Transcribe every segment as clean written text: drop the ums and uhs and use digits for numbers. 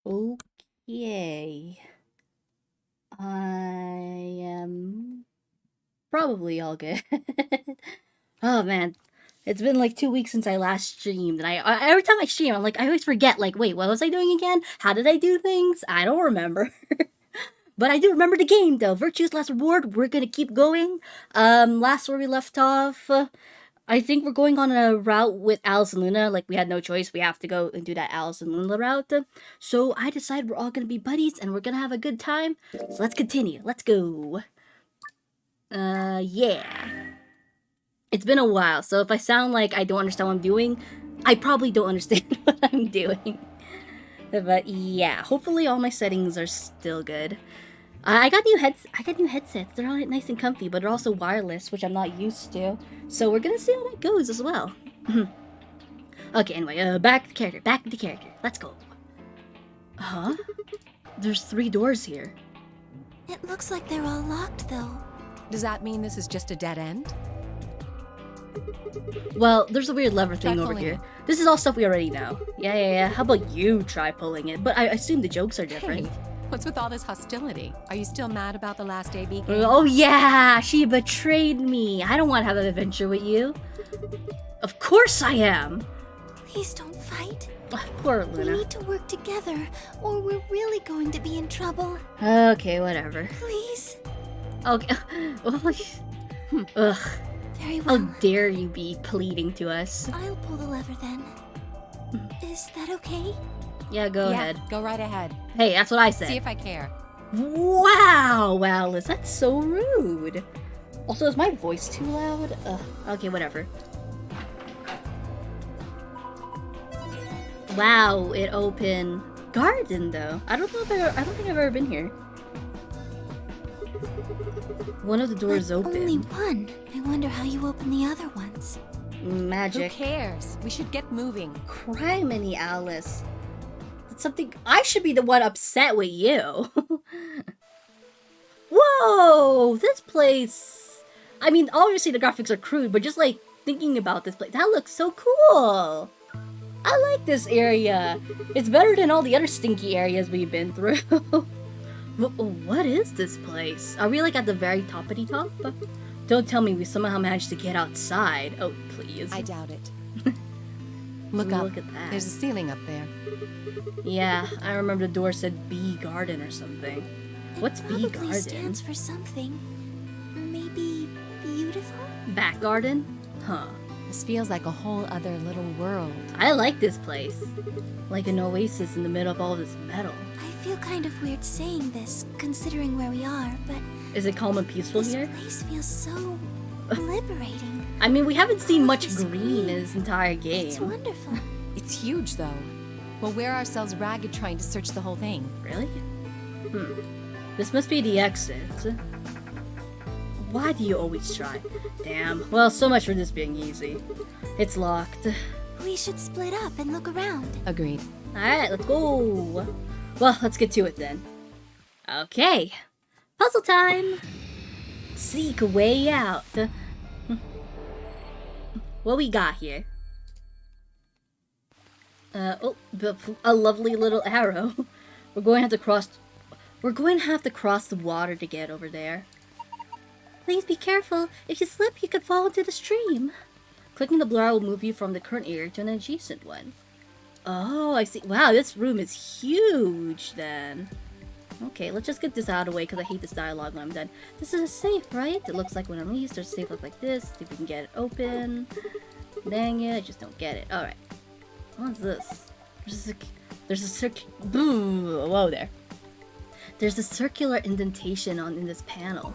Okay. I am probably all good. Oh man, it's been like 2 weeks since I last streamed, and every time I stream, I'm like I always forget. Like, wait, what was I doing again? How did I do things? I don't remember. But I do remember the game though. Virtue's Last Reward. We're gonna keep going. Last where we left off. I think we're going on a route with Alice and Luna. Like, we had no choice. We have to go and do that Alice and Luna route. So I decided we're all gonna be buddies and we're gonna have a good time. So let's continue. Let's go. Yeah. It's been a while, so if I sound like I don't understand what I'm doing, I probably don't understand what I'm doing. But yeah, hopefully all my settings are still good. I got new headsets. They're all nice and comfy, but they're also wireless, which I'm not used to. So we're gonna see how that goes as well. Okay, anyway, back to character. Let's go. Huh? There's 3 doors here. It looks like they're all locked, though. Does that mean this is just a dead end? Well, there's a weird lever thing Try over pulling here. it. This is all stuff we already know. Yeah. How about you try pulling it? But I assume the jokes are different. Hey, what's with all this hostility? Are you still mad about the last AB game? Oh yeah, she betrayed me. I don't want to have an adventure with you. Of course I am. Please don't fight. Poor We Luna. need to work together, or we're really going to be in trouble. Okay, whatever. Please? Okay. Ugh. Very How well. dare you be pleading to us? I'll pull the lever then. Is that okay? Yeah, go ahead. Go right ahead. Hey, that's what I said. See if I care. Wow, Alice, that's so rude. Also, is my voice too loud? Okay, whatever. Wow, it opened garden though. I don't think I've ever been here. One of the doors But open. only one. I wonder how you open the other ones. Magic. Who cares? We should get moving. Criminy, Alice. That's something I should be the one upset with you. Whoa, this place. I mean, obviously the graphics are crude, but just like thinking about this place, that looks so cool. I like this area. It's better than all the other stinky areas we've been through. What is this place? Are we like at the very toppity top? Don't tell me we somehow managed to get outside. Oh, please. I doubt it. Look up. Look at that. There's a ceiling up there. Yeah, I remember the door said Bee Garden or something. What's It Bee probably Garden? stands for something. Maybe beautiful? Back garden? Huh. This feels like a whole other little world. I like this place. Like an oasis in the middle of all this metal. I feel kind of weird saying this, considering where we are, but Is it calm and peaceful this here? place feels so liberating. I mean, we haven't seen much This green in this entire It's game. wonderful. It's huge, though. We'll wear ourselves ragged trying to search the whole thing. Really? This must be the exit. Why do you always try? Damn. Well, so much for this being easy. It's locked. We should split up and look around. Agreed. Alright, let's go. Well, let's get to it then. Okay. Puzzle time! Seek a way out. What we got here? A lovely little arrow. We're going to have to cross the water to get over there. Please be careful. If you slip, you could fall into the stream. Clicking the blur will move you from the current area to an adjacent one. Oh, I see. Wow, this room is huge then. Okay, let's just get this out of the way because I hate this dialogue when I'm done. This is a safe, right? It looks like when I'm used, there's a safe look like this. See if we can get it open. Dang it, I just don't get it. Alright. What's this? Whoa there. There's a circular indentation in this panel.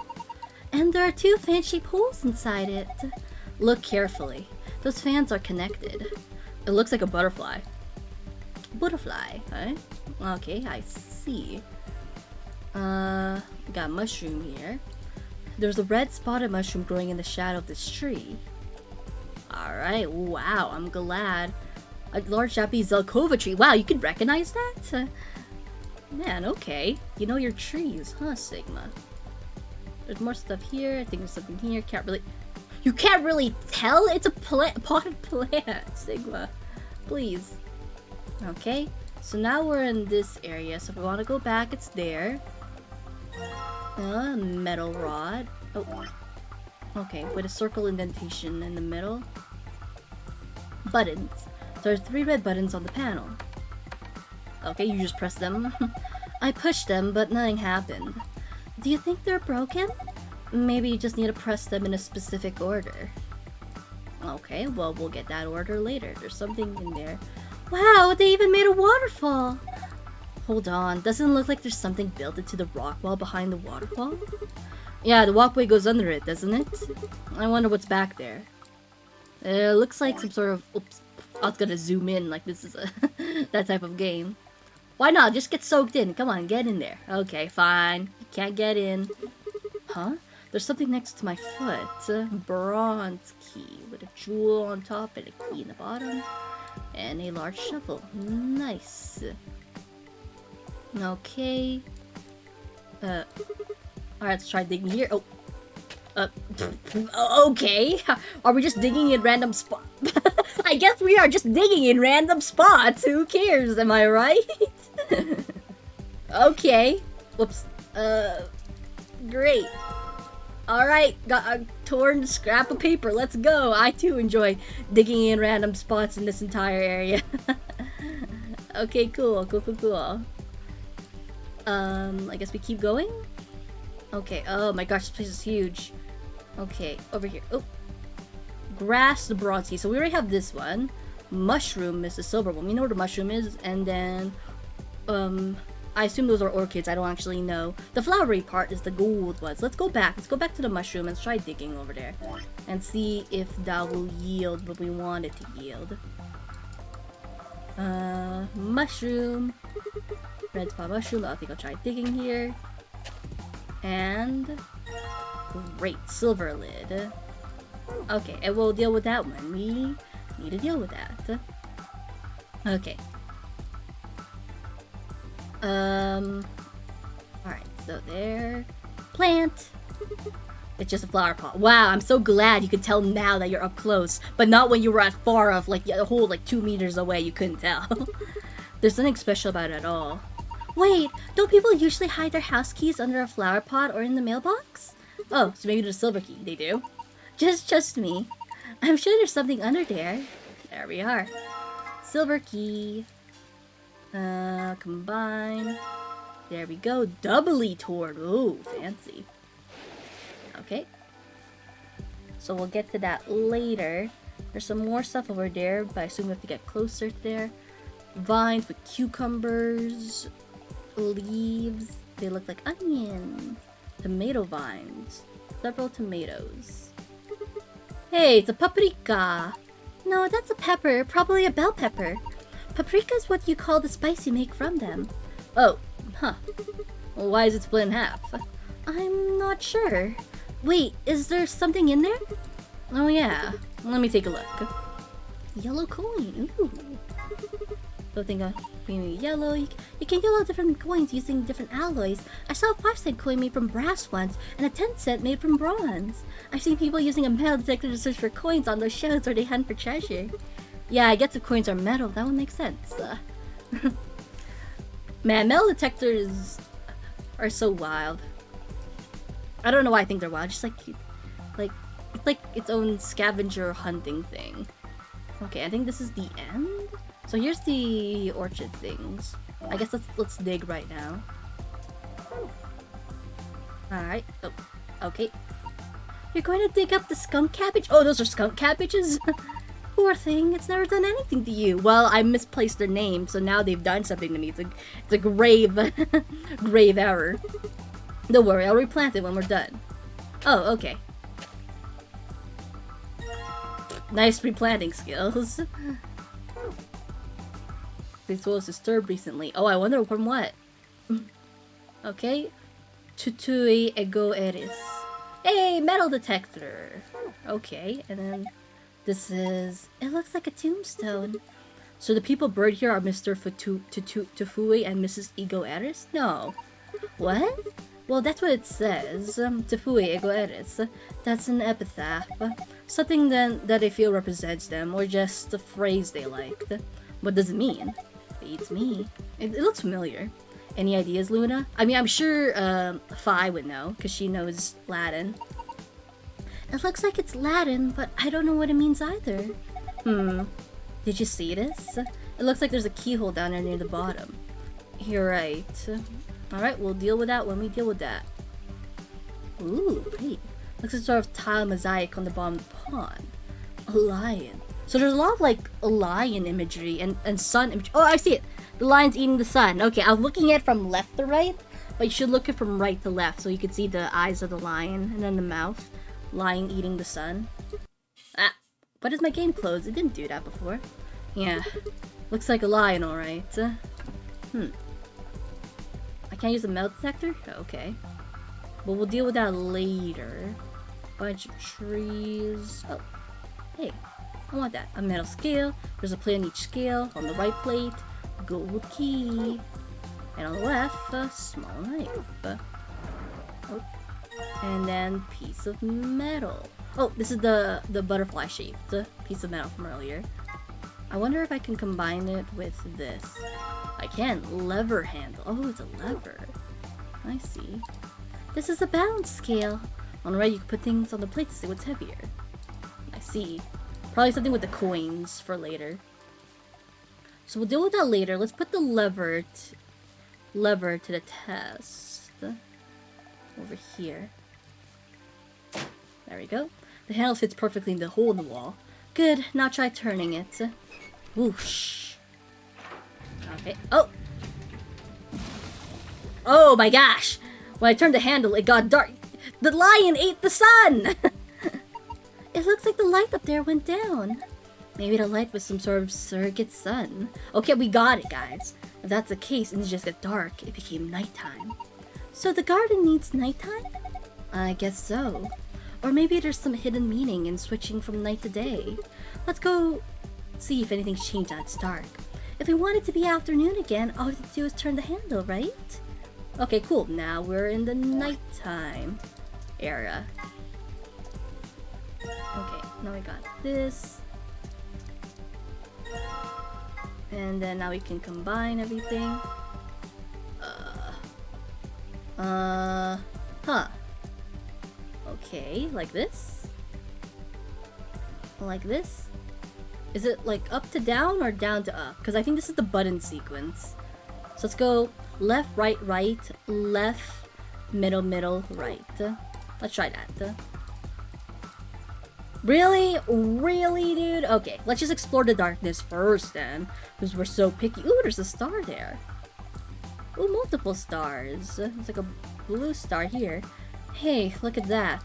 And there are 2 fan-shaped holes inside it. Look carefully. Those fans are connected. It looks like a butterfly. Butterfly, huh? Okay, I see. We got a mushroom here. There's a red spotted mushroom growing in the shadow of this tree. Alright, wow, I'm glad. A large Japanese Zelkova tree. Wow, you can recognize that? Man, okay. You know your trees, huh, Sigma? There's more stuff here. I think there's something here. You can't really tell? It's a potted plant, Sigma. Please. Okay. So now we're in this area. So if we want to go back, it's there. Metal rod. Oh. Okay, with a circle indentation in the middle. Buttons. There are 3 red buttons on the panel. Okay, you just press them. I pushed them, but nothing happened. Do you think they're broken? Maybe you just need to press them in a specific order. Okay, well, we'll get that order later. There's something in there. Wow, they even made a waterfall! Hold on, doesn't it look like there's something built into the rock wall behind the waterfall? Yeah, the walkway goes under it, doesn't it? I wonder what's back there. It looks like some sort of... Oops, I was gonna zoom in like this is a that type of game. Why not? Just get soaked in. Come on, get in there. Okay, fine. You can't get in. Huh? There's something next to my foot. Bronze key with a jewel on top and a key in the bottom. And a large shovel. Nice. Okay. Alright, let's try digging here. Okay. Are we just digging in random spots? I guess we are just digging in random spots. Who cares? Am I right? Okay. Whoops. Great. Alright, got a torn scrap of paper. Let's go. I too enjoy digging in random spots in this entire area. Okay, cool. Cool. I guess we keep going? Okay, oh my gosh, this place is huge. Okay, over here. Oh. Grass, the bronze key. So we already have this one. Mushroom is the silver one. We know what a mushroom is. And then, I assume those are orchids. I don't actually know. The flowery part is the gold ones. Let's go back. Let's go back to the mushroom and try digging over there. And see if that will yield what we want it to yield. Mushroom. Red spot mushroom. I think I'll try digging here. And... Great. Silver lid. Okay, and we'll deal with that one. We need to deal with that. Okay. Alright, so there. Plant! It's just a flower pot. Wow, I'm so glad you can tell now that you're up close, but not when you were at far off, like a whole 2 meters away, you couldn't tell. There's nothing special about it at all. Wait, don't people usually hide their house keys under a flower pot or in the mailbox? Oh, so maybe there's a silver key. They do? Just me. I'm sure there's something under there. There we are. Silver key. Combine. There we go. Doubly toward. Ooh, fancy. Okay. So we'll get to that later. There's some more stuff over there, but I assume we have to get closer to there. Vines with cucumbers. Leaves. They look like onions. Tomato vines. Several tomatoes. Hey, it's a paprika! No, that's a pepper. Probably a bell pepper. Paprika is what you call the spice you make from them. Oh, huh. Well, why is it split in half? I'm not sure. Wait, is there something in there? Oh yeah. Let me take a look. Yellow coin. Ooh. Something being yellow. You can yellow different coins using different alloys. I saw a 5-cent coin made from brass once, and a 10-cent made from bronze. I've seen people using a metal detector to search for coins on those shows where they hunt for treasure. Yeah, I guess the coins are metal. That would make sense. Man, metal detectors are so wild. I don't know why I think they're wild. Just it's like its own scavenger hunting thing. Okay, I think this is the end. So here's the orchid things. I guess let's dig right now. Alright. Oh, okay. You're going to dig up the skunk cabbage? Oh, those are skunk cabbages? Poor thing, it's never done anything to you. Well, I misplaced their name, so now they've done something to me. It's a grave, grave error. Don't worry, I'll replant it when we're done. Oh, okay. Nice replanting skills. This was disturbed recently. Oh, I wonder from what? Okay. Tutui ego eris. Hey, metal detector. Okay, and then this is... It looks like a tombstone. So the people buried here are Mr. Tufui and Mrs. Ego Eris? No. What? Well, that's what it says. Tufui Ego Eris. That's an epitaph. Something then that they feel represents them, or just a phrase they liked. What does it mean? it's me. It looks familiar. Any ideas, Luna? I mean, I'm sure Fi would know, because she knows Latin. It looks like it's Latin, but I don't know what it means either. Did you see this? It looks like there's a keyhole down there near the bottom. You're right. Alright, we'll deal with that when we deal with that. Ooh, pretty. Looks like sort of tile mosaic on the bottom of the pond. A lion. So there's a lot of like lion imagery and sun imagery. Oh, I see it. The lion's eating the sun. Okay, I was looking at it from left to right, but you should look at it from right to left so you can see the eyes of the lion and then the mouth. Lion eating the sun. Ah, what is my game closed? It didn't do that before. Yeah, looks like a lion, alright. I can't use the metal detector? Okay. But we'll deal with that later. Bunch of trees. Oh, hey, I want that. A metal scale. There's a plate on each scale. On the right plate, gold key. And on the left, a small knife. Oh. And then piece of metal. Oh, this is the butterfly shaped piece of metal from earlier. I wonder if I can combine it with this. I can. Lever handle. Oh, it's a lever. I see. This is a balance scale. On the right, you can put things on the plate to see what's heavier. I see. Probably something with the coins for later. So we'll deal with that later. Let's put the lever to the test. Over here. There we go. The handle fits perfectly in the hole in the wall. Good. Now try turning it. Whoosh. Okay. Oh! Oh my gosh! When I turned the handle, it got dark. The lion ate the sun! It looks like the light up there went down. Maybe the light was some sort of surrogate sun. Okay, we got it, guys. If that's the case, and it just got dark, it became nighttime. So the garden needs nighttime? I guess so. Or maybe there's some hidden meaning in switching from night to day. Let's go see if anything's changed now it's dark. If we want it to be afternoon again, all we have to do is turn the handle, right? Okay, cool. Now we're in the nighttime era. Okay, now we got this. And then now we can combine everything. Huh. Okay, like this? Like this? Is it like up to down or down to up? Because I think this is the button sequence. So let's go left, right, right, left, middle, middle, right. Let's try that. Really? Really, dude? Okay, let's just explore the darkness first then. Because we're so picky. Ooh, there's a star there. Ooh, multiple stars. It's like a blue star here. Hey, look at that.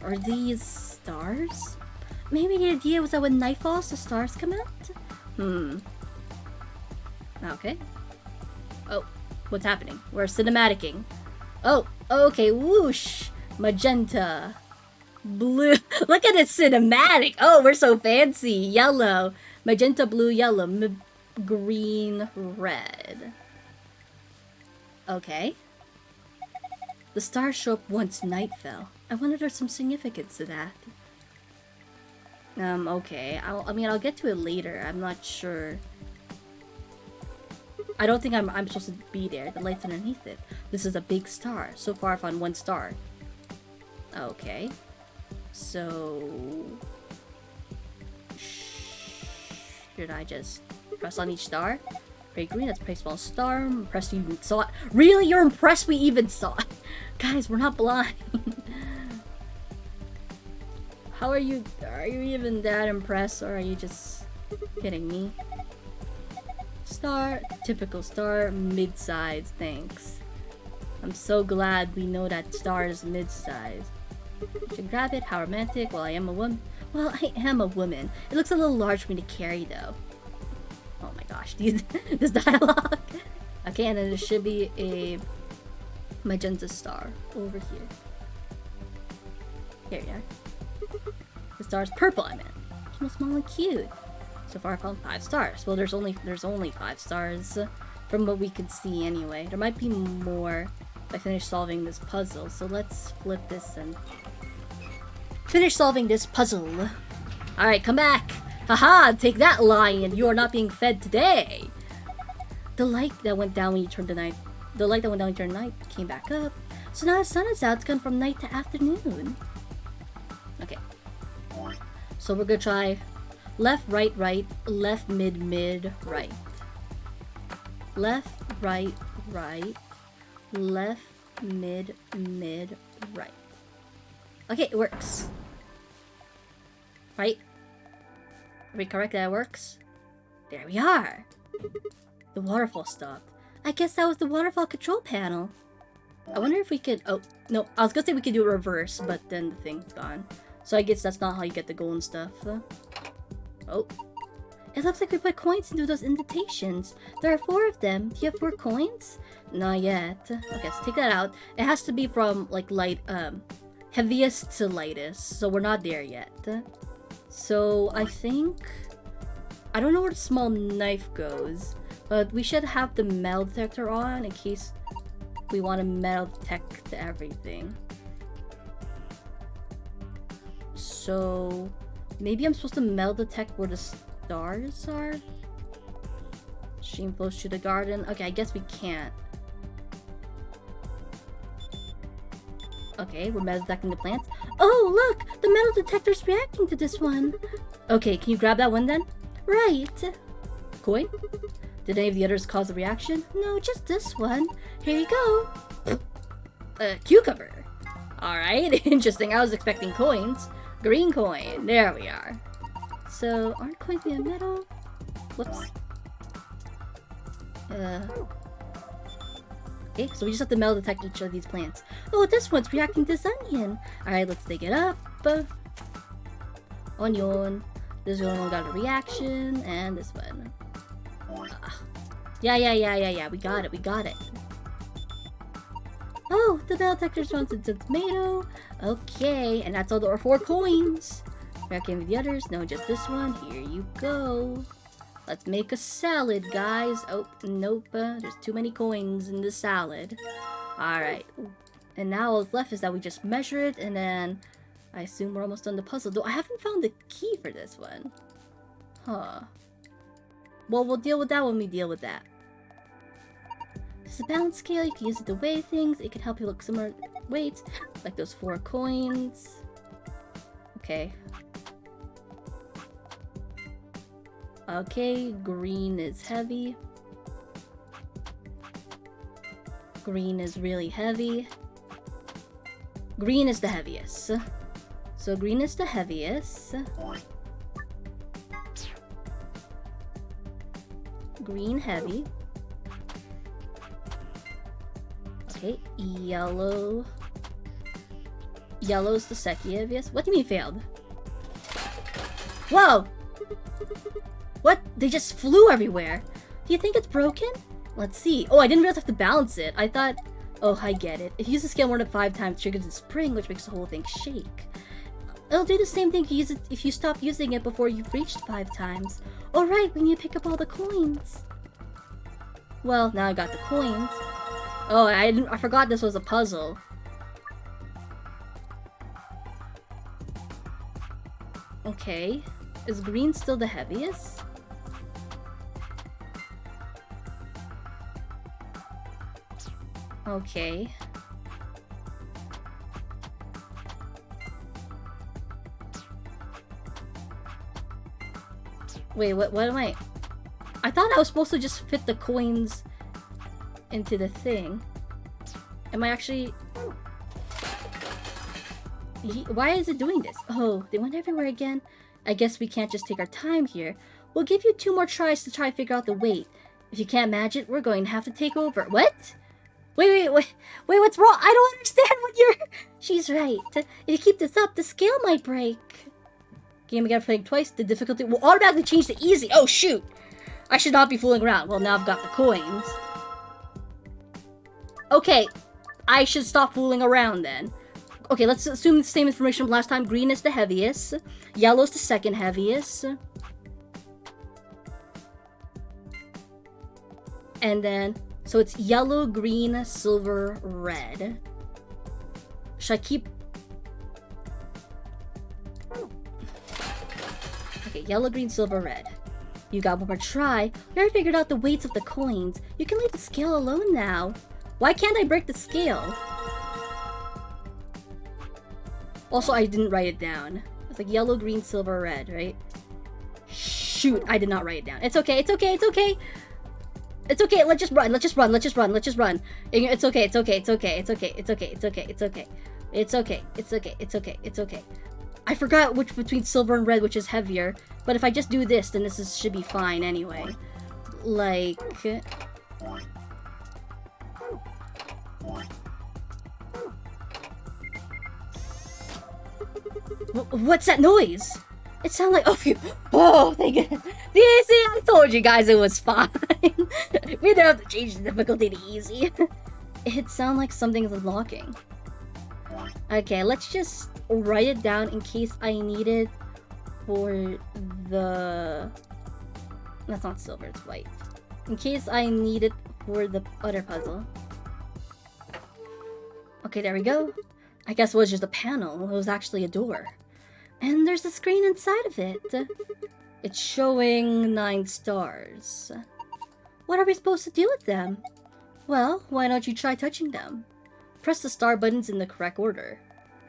Are these stars? Maybe the idea was that when night falls, the stars come out? Okay. Oh, what's happening? We're cinematicing. Oh, okay, whoosh. Magenta. Blue. Look at it cinematic. Oh, we're so fancy. Yellow. Magenta, blue, yellow. Green, red. Okay. The stars show up once night fell. I wonder if there's some significance to that. Okay. I'll get to it later. I'm not sure. I don't think I'm supposed to be there. The light's underneath it. This is a big star. So far I found one star. Okay. So... should I just press on each star? Very green, that's a pretty small star. I'm impressed you even saw it. Really? You're impressed we even saw it? Guys, we're not blind. How are you even that impressed, or are you just kidding me? Star, typical star, mid-size, thanks. I'm so glad we know that star is mid-size. You should grab it, how romantic. Well, I am a woman. Well, I am a woman. It looks a little large for me to carry, though. Oh my gosh, this dialogue. Okay, and then there should be a magenta star over here. Here we are. The star's purple, I meant. Small, small, and cute. So far, I found 5 stars. Well, there's only 5 stars from what we could see anyway. There might be more if I finish solving this puzzle. So let's flip this and finish solving this puzzle. All right, come back. Haha! Take that, lion. You are not being fed today. The light that went down when you turned the night, the light that went down when you turned the night came back up. So now the sun is out. It's gone from night to afternoon. Okay. So we're gonna try left, right, right, left, mid, mid, right. Left, right, right, left, mid, mid, right. Okay, it works. Right? Are we correct that it works? There we are. The waterfall stopped. I guess that was the waterfall control panel. I wonder if we could... Oh, no. I was gonna say we could do it reverse, but then the thing's gone. So I guess that's not how you get the gold and stuff. Oh. It looks like we put coins into those indentations. There are 4 of them. Do you have 4 coins? Not yet. Okay, let's take that out. It has to be from, like, light, heaviest to lightest. So we're not there yet. So I think... I don't know where the small knife goes. But we should have the metal detector on in case we want to metal detect everything. So maybe I'm supposed to metal detect where the stars are? Stream flows to the garden. Okay, I guess we can't. Okay, we're metal detecting the plants. Oh, look! The metal detector's reacting to this one. Okay, can you grab that one then? Right. Coin? Did any of the others cause a reaction? No, just this one. Here you go. Cucumber. Alright, interesting. I was expecting coins. Green coin. There we are. So, aren't coins made of metal? Whoops. Okay, so we just have to metal detect each of these plants. Oh, this one's reacting to this onion. Alright, let's dig it up. Onion. This one got a reaction, and this one. Yeah. We got it. Oh, the metal detector's on to tomato. Okay, and that's all there are 4 coins. Reacting with the others. No, just this one. Here you go. Let's make a salad, guys. Oh, nope. There's too many coins in the salad. Alright. And now all that's left is that we just measure it, and then I assume we're almost done the puzzle. Though I haven't found the key for this one. Huh. Well, we'll deal with that when we deal with that. This is a balance scale. You can use it to weigh things. It can help you look similar weights, like those 4 coins. Okay. Okay, green is heavy. Green is really heavy. Green is the heaviest. So green is the heaviest. Green heavy. Okay, yellow. Yellow's the second heaviest. What do you mean failed? Whoa! What? They just flew everywhere. Do you think it's broken? Let's see. Oh, I didn't realize I have to balance it. I thought... Oh, I get it. If you use the scale more than 5 times, it triggers a spring, which makes the whole thing shake. It'll do the same thing if you use it if you stop using it before you've reached 5 times. Oh right, we need to pick up all the coins. Well, now I got the coins. Oh, I forgot this was a puzzle. Okay. Is green still the heaviest? Okay. Wait, what am I... I thought I was supposed to just fit the coins into the thing. Am I actually... Why is it doing this? Oh, they went everywhere again? I guess we can't just take our time here. We'll give you 2 more tries to try to figure out the weight. If you can't match it, we're going to have to take over. What? Wait, what's wrong? I don't understand what you're... She's right. If you keep this up, the scale might break. Game again playing twice, the difficulty will automatically change to easy. Oh, shoot. I should not be fooling around. Well, now I've got the coins. Okay, I should stop fooling around then. Okay, let's assume the same information from last time. Green is the heaviest. Yellow is the second heaviest. And then, so it's yellow, green, silver, red. Should I keep... Okay, yellow, green, silver, red. You got one more try. You already figured out the weights of the coins. You can leave the scale alone now. Why can't I break the scale? Also, I didn't write it down. It's like yellow, green, silver, red, right? Shoot, I did not write it down. It's okay, it's okay, it's okay. It's okay, let's just run, let's just run, let's just run, let's just run. It's okay, it's okay, it's okay, it's okay, it's okay, it's okay, it's okay. It's okay, it's okay, it's okay, it's okay. I forgot which between silver and red, which is heavier. But if I just do this, then should be fine anyway. Like... What's that noise? It sounded like... Oh, phew. Oh, thank you. See, I told you guys it was fine. We don't have to change the difficulty to easy. It sounded like something's unlocking. Okay, let's just write it down in case I need it for the... That's not silver, it's white. In case I need it for the other puzzle. Okay, there we go. I guess it was just a panel. It was actually a door. And there's a screen inside of it. It's showing 9 stars. What are we supposed to do with them? Well, why don't you try touching them? Press the star buttons in the correct order.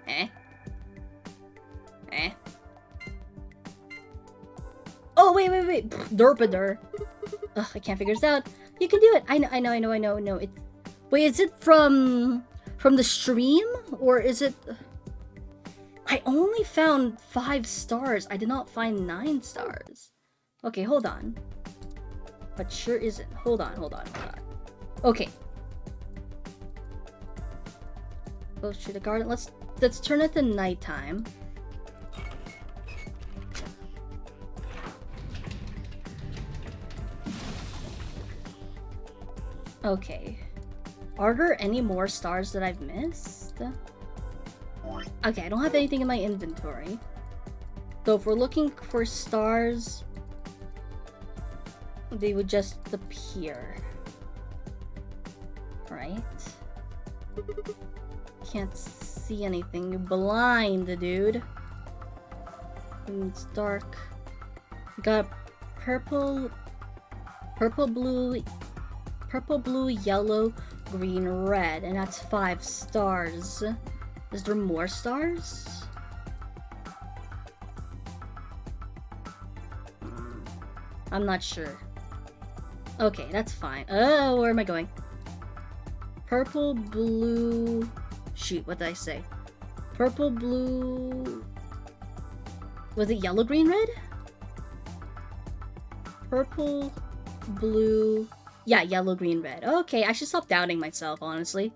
Eh? Oh, wait. Derpader. Ugh, I can't figure this out. You can do it. I know. No, it's... Wait, is it from the stream? Or is it... I only found 5 stars. I did not find 9 stars. Okay, hold on. But sure isn't. Hold on. Okay. Go to the garden. Let's turn it to nighttime. Okay. Are there any more stars that I've missed? Okay, I don't have anything in my inventory. So if we're looking for stars, they would just appear. Right? Can't see anything. You're blind, dude. It's dark. We got purple, blue, yellow, green, red, and that's 5 stars. Is there more stars? I'm not sure. Okay, that's fine. Oh, where am I going? Purple, blue... Shoot, what did I say? Purple, blue... Was it yellow, green, red? Purple, blue... Yeah, yellow, green, red. Okay, I should stop doubting myself, honestly.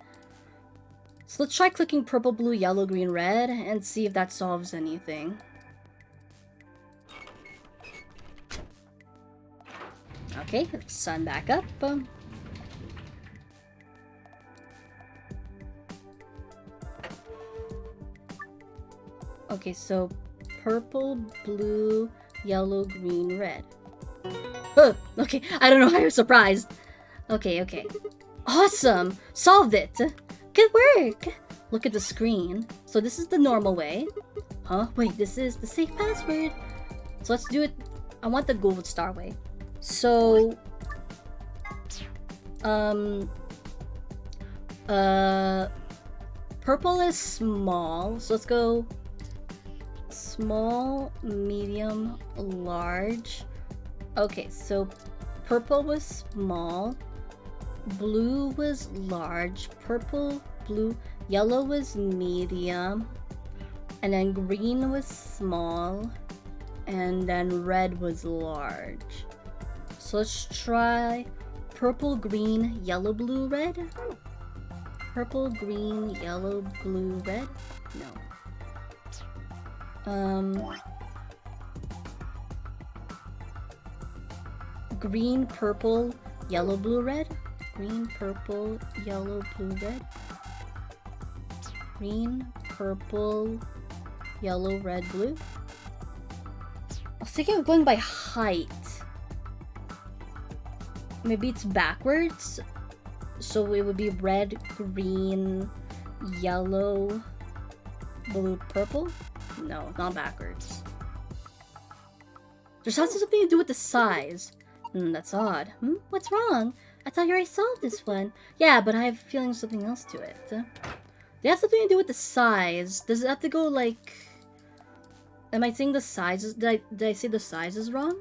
So let's try clicking purple, blue, yellow, green, red, and see if that solves anything. Okay, sun back up. Okay, so purple, blue, yellow, green, red. Oh, okay, I don't know why I was surprised. Okay. Awesome! Solved it! Good work! Look at the screen. So this is the normal way. Huh? Wait, this is the safe password. So let's do it. I want the gold star way. So... Purple is small. So let's go... Small, medium, large. Okay, so purple was small. Blue was large. Purple, blue, yellow was medium. And then green was small. And then red was large. So let's try purple, green, yellow, blue, red. Purple, green, yellow, blue, red. No. Green, purple, yellow, blue, red. Green, purple, yellow, blue, red. Green, purple, yellow, red, blue. I was thinking of going by height. Maybe it's backwards. So it would be red, green, yellow, blue, purple. No, not backwards. There's also something to do with the size. That's odd. What's wrong? I thought you already solved this one. Yeah, but I have a feeling something else to it. They have something to do with the size. Does it have to go like... Am I saying the size is... Did I say the size is wrong?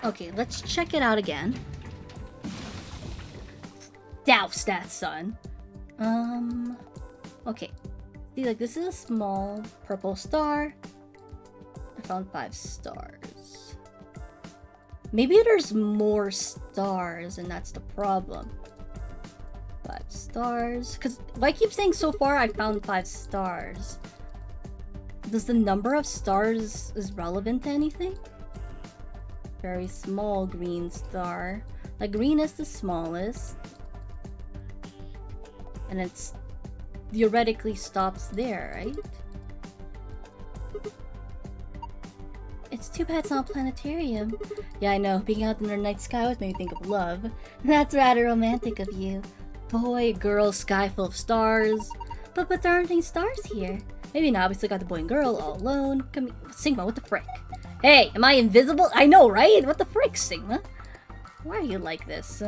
Okay, let's check it out again. Douse that, son. Okay. See, like, this is a small purple star. I found 5 stars. Maybe there's more stars, and that's the problem. 5 stars. Because I keep saying so far I found 5 stars. Does the number of stars is relevant to anything? Very small green star. Like, green is the smallest. And it's theoretically stops there, right? It's too bad it's not a planetarium. Yeah, I know. Being out in the night sky always made me think of love. That's rather romantic of you. Boy, girl, sky full of stars. But there aren't any stars here. Maybe not. We still got the boy and girl all alone. Come here. Sigma, what the frick? Hey, am I invisible? I know, right? What the frick, Sigma? Why are you like this?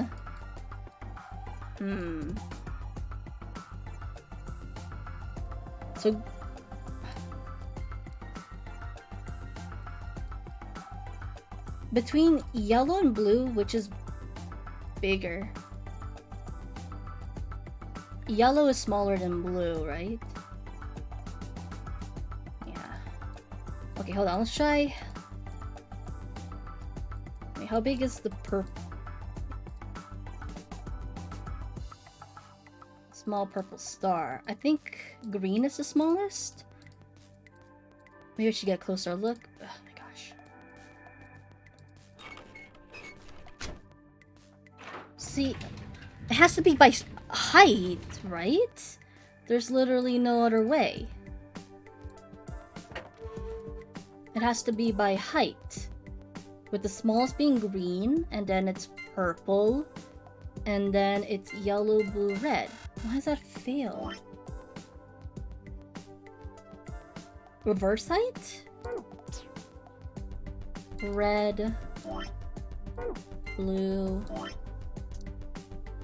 So... Between yellow and blue, which is bigger? Yellow is smaller than blue, right? Yeah. Okay, hold on. Let's try... Wait, how big is the purple? Small purple star. I think green is the smallest. Maybe I should get a closer look. Oh my gosh. See, it has to be by height, right? There's literally no other way. It has to be by height. With the smallest being green, and then it's purple, and then it's yellow, blue, red. Why does that fail? Reverse height? Red, blue,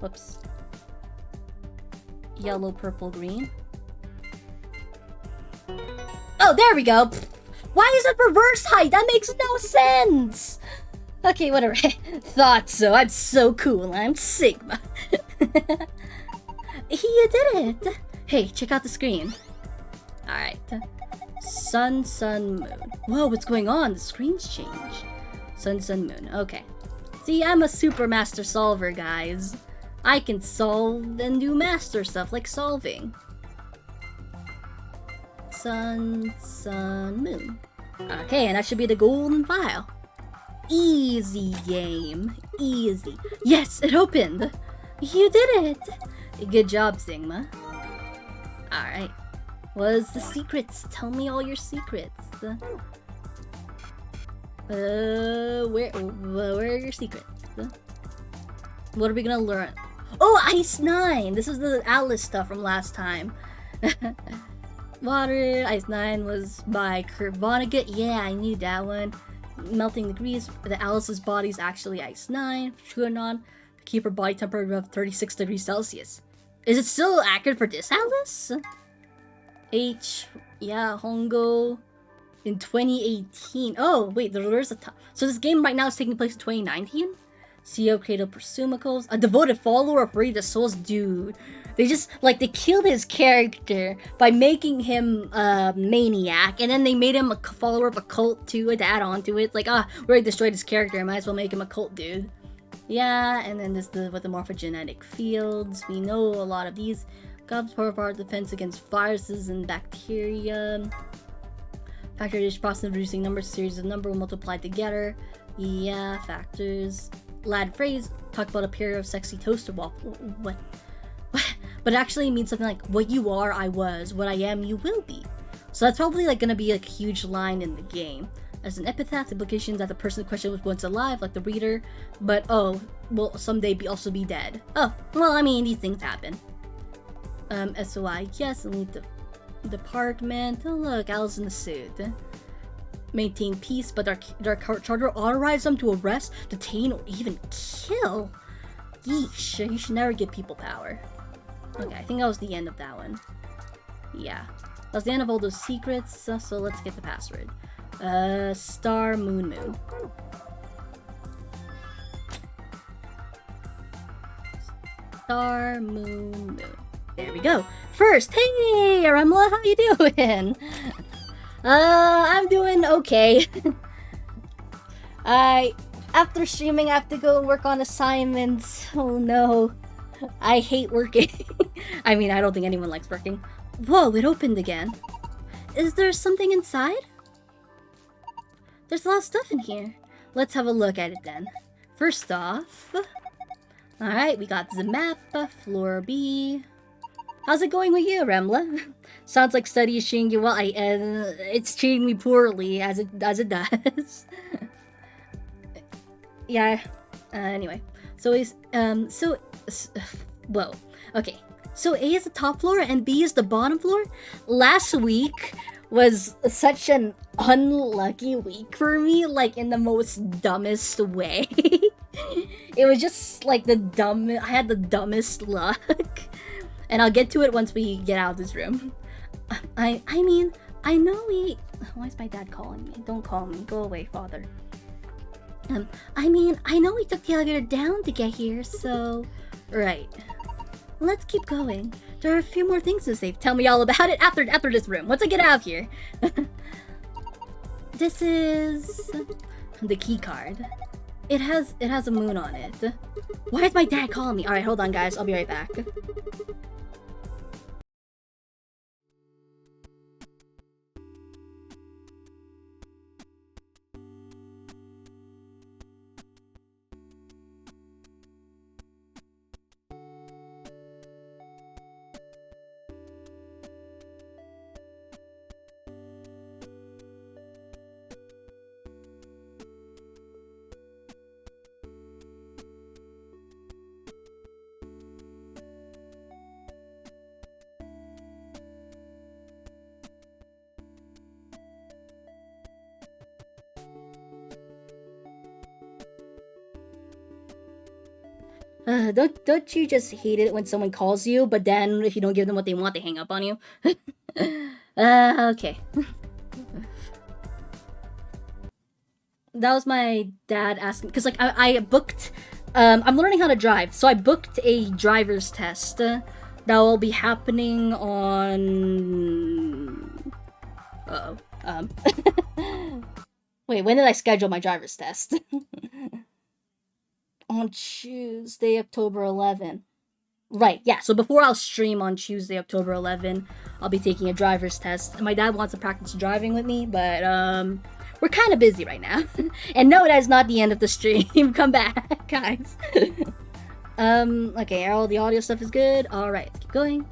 whoops, yellow, purple, green. Oh, there we go! Why is it reverse height? That makes no sense! Okay, whatever. Thought so. I'm so cool. I'm Sigma. You did it! Hey, check out the screen. Alright. Sun, sun, moon. Whoa, what's going on? The screen's changed. Sun, sun, moon. Okay. See, I'm a super master solver, guys. I can solve and do master stuff like solving. Sun, sun, moon. Okay, and that should be the golden file. Easy game. Easy. Yes, it opened! You did it! Good job, Sigma. Alright. What's the secrets? Tell me all your secrets. Where are your secrets? What are we gonna learn? Oh, Ice 9! This is the Alice stuff from last time. Water, Ice 9 was by Kurt Vonnegut. Yeah, I knew that one. Melting degrees. The Alice's body is actually Ice 9. Shuanon. Keep her body temperature above 36 degrees Celsius. Is it still accurate for this Alice? Yeah, Hongo in 2018. Oh, wait, there's a time. So this game right now is taking place in 2019? CEO created Persumicles. A devoted follower of Rey the Souls. Dude. They just, like, they killed his character by making him a maniac, and then they made him a follower of a cult too, to add on to it. Like, we already destroyed his character, I might as well make him a cult dude. Yeah, and then this with the morphogenetic fields. We know a lot of these. Gobs part of our defense against viruses and bacteria. Factor each process of reducing numbers, series of number will multiply together. Yeah, factors. Lad phrase, talk about a pair of sexy toaster waffle. What? But it actually means something like, what you are, I was. What I am, you will be. So that's probably like gonna be like a huge line in the game. As an epitaph, implications that the person in question was once alive, like the reader, but oh, will someday also be dead. Oh, well, I mean, these things happen. SOI, yes, and lead to Department. Oh look, Al's in the suit. Maintain peace, but their charter authorizes them to arrest, detain, or even kill. Yeesh, you should never give people power. Okay, I think that was the end of that one. Yeah. That was the end of all those secrets, so let's get the password. Star Moon Moon. Star Moon Moon. There we go. First, hey, Remla, how you doing? I'm doing okay. After streaming, I have to go work on assignments. Oh no. I hate working. I mean, I don't think anyone likes working. Whoa, it opened again. Is there something inside? There's a lot of stuff in here. Let's have a look at it then. First off... Alright, we got the map, floor B. How's it going with you, Remla? Sounds like study is treating you well. It's treating me poorly, as it does. Yeah, anyway. Whoa. Okay. So A is the top floor and B is the bottom floor? Last week was such an unlucky week for me, like in the most dumbest way. It was just like I had the dumbest luck. And I'll get to it once we get out of this room. I mean, I know we... Why is my dad calling me? Don't call me. Go away, father. I mean, I know we took the elevator down to get here, so... Right. Let's keep going. There are a few more things to save. Tell me all about it after this room. Once I get out of here. This is... the key card. It has a moon on it. Why is my dad calling me? Alright, hold on guys. I'll be right back. Don't you just hate it when someone calls you, but then if you don't give them what they want, they hang up on you? Okay. That was my dad asking, because like I booked, I'm learning how to drive, so I booked a driver's test that will be happening on... Wait, when did I schedule my driver's test? On Tuesday, October 11. Right, yeah, so before I'll stream on Tuesday, October 11, I'll be taking a driver's test. My dad wants to practice driving with me, but we're kind of busy right now. And no, that is not the end of the stream. Come back, guys. Okay, all the audio stuff is good. Alright, let's keep going.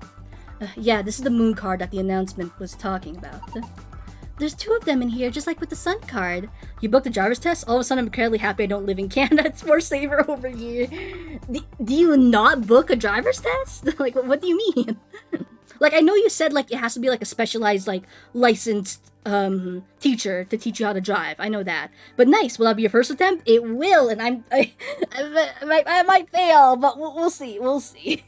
Yeah, this is the moon card that the announcement was talking about. There's two of them in here, just like with the sun card. You booked the driver's test? All of a sudden, I'm incredibly happy I don't live in Canada. It's more safer over here. Do you not book a driver's test? Like, what do you mean? Like, I know you said, like, it has to be, like, a specialized, like, licensed, teacher to teach you how to drive. I know that. But nice. Will that be your first attempt? It will, and I might fail, but we'll see. We'll see.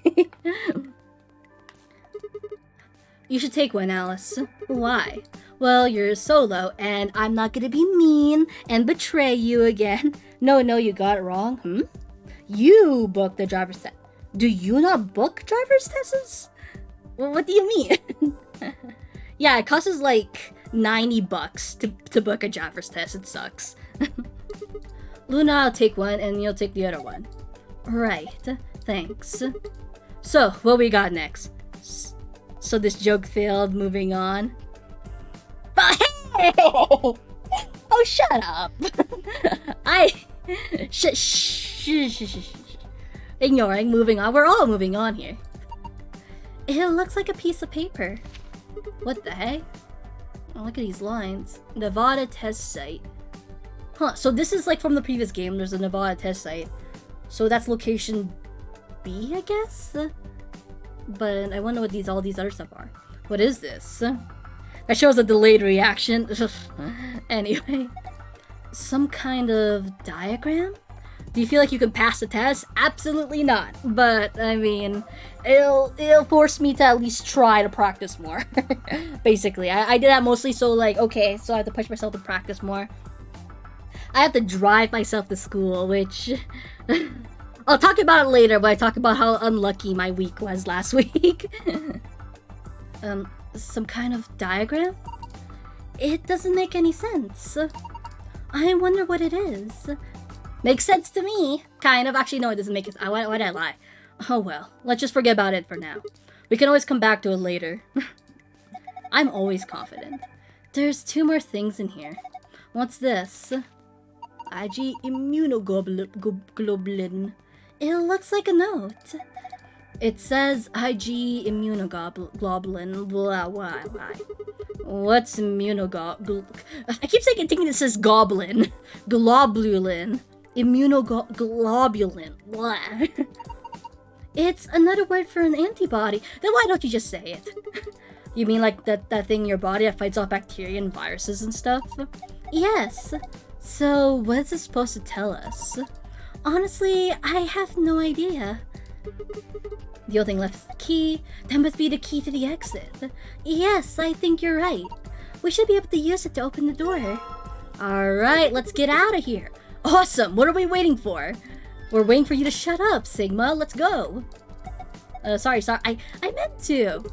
You should take one, Alice. Why? Well, you're solo, and I'm not gonna be mean and betray you again. No, you got it wrong. You booked the driver's test. Do you not book driver's tests? Well, what do you mean? Yeah, it costs like $90 to book a driver's test. It sucks. Luna, I'll take one, and you'll take the other one. Right, thanks. So, what we got next? So this joke failed, moving on. But hey! Oh, shut up! Ignoring, moving on. We're all moving on here. It looks like a piece of paper. What the heck? Oh, look at these lines. Nevada test site. Huh, so this is like from the previous game. There's a Nevada test site. So that's location B, I guess? But I wonder what all these other stuff are. What is this? That shows a delayed reaction. Anyway. Some kind of diagram? Do you feel like you can pass the test? Absolutely not. But, I mean, it'll force me to at least try to practice more. Basically. I did that mostly so, like, okay, so I have to push myself to practice more. I have to drive myself to school, which... I'll talk about it later, but I talk about how unlucky my week was last week. Some kind of diagram? It doesn't make any sense. I wonder what it is. Makes sense to me. Kind of. Actually, no, it doesn't make it. Why did I lie? Oh well. Let's just forget about it for now. We can always come back to it later. I'm always confident. There's 2 more things in here. What's this? IG immunoglobulin. It looks like a note. It says IG immunoglobulin. Blah, blah, blah. What's immunoglobulin? I keep thinking this says goblin. Globulin. Immunoglobulin. Blah. It's another word for an antibody. Then why don't you just say it? You mean like that thing in your body that fights off bacteria and viruses and stuff? Yes. So what is this supposed to tell us? Honestly, I have no idea. The only thing left is the key. That must be the key to the exit. Yes, I think you're right. We should be able to use it to open the door. Alright, let's get out of here. Awesome, what are we waiting for? We're waiting for you to shut up, Sigma. Let's go. Sorry. I meant to.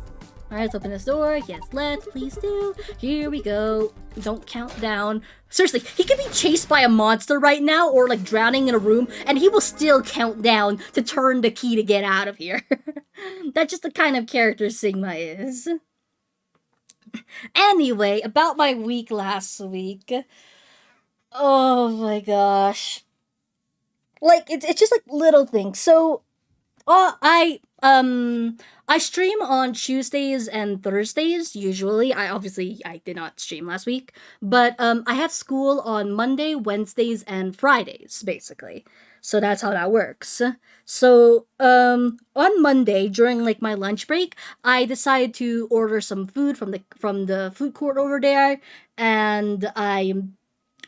Alright, let's open this door. Yes, let's. Please do. Here we go. Don't count down. Seriously, he could be chased by a monster right now or like drowning in a room and he will still count down to turn the key to get out of here. That's just the kind of character Sigma is. Anyway, about my week last week. Oh my gosh. Like, it's just like little things. So, I stream on Tuesdays and Thursdays, usually. I did not stream last week. But, I have school on Monday, Wednesdays, and Fridays, basically. So that's how that works. So, on Monday, during, like, my lunch break, I decided to order some food from the food court over there. And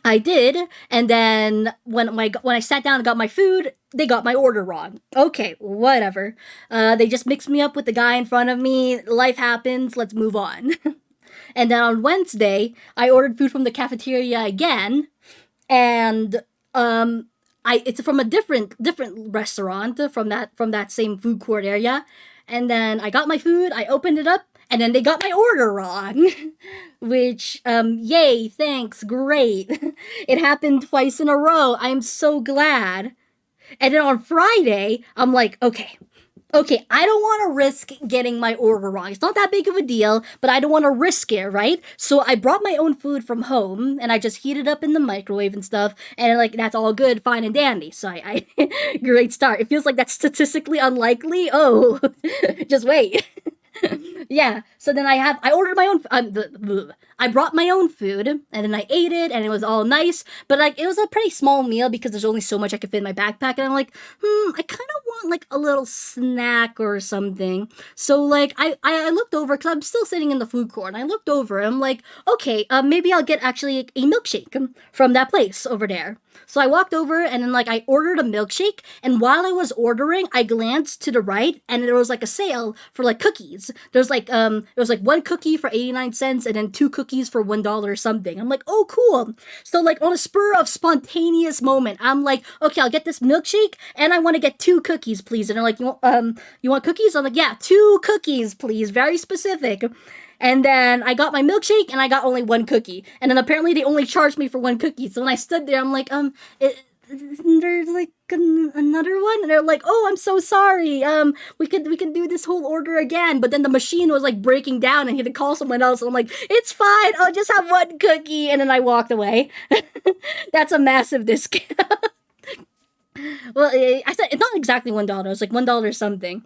I did, and then when I sat down and got my food, they got my order wrong. Okay, whatever. They just mixed me up with the guy in front of me. Life happens. Let's move on. And then on Wednesday, I ordered food from the cafeteria again, and it's from a different restaurant from that same food court area. And then I got my food. I opened it up. And then they got my order wrong, which, yay, thanks, great. It happened twice in a row. I'm so glad. And then on Friday, I'm like, okay, I don't want to risk getting my order wrong. It's not that big of a deal, but I don't want to risk it, right? So I brought my own food from home, and I just heated up in the microwave and stuff, and like, that's all good, fine and dandy. So I great start. It feels like that's statistically unlikely. Oh, just wait. Yeah, so then I ordered my own, I brought my own food, and then I ate it, and it was all nice, but like, it was a pretty small meal because there's only so much I could fit in my backpack, and I'm like, I kind of want like a little snack or something. So like, I looked over, because I'm still sitting in the food court, and I looked over, and I'm like, okay, maybe I'll get actually a milkshake from that place over there. So I walked over, and then like, I ordered a milkshake, and while I was ordering, I glanced to the right, and there was like a sale for like cookies. There's like, it was like 1 cookie for 89 cents, and then 2 cookies for $1 or something. I'm like, oh, cool. So like, on a spur of spontaneous moment, I'm like, okay, I'll get this milkshake, and I want to get 2 cookies, please. And they're like, you want cookies? I'm like, yeah, 2 cookies, please. Very specific. And then I got my milkshake, and I got only 1 cookie. And then apparently they only charged me for 1 cookie. So when I stood there, I'm like, there's like another one, and they're like, oh, I'm so sorry, we can do this whole order again. But then the machine was like breaking down, and he had to call someone else. So I'm like, it's fine, I'll just have 1 cookie. And then I walked away. That's a massive discount. Well, I said it's not exactly $1, it's like $1 something.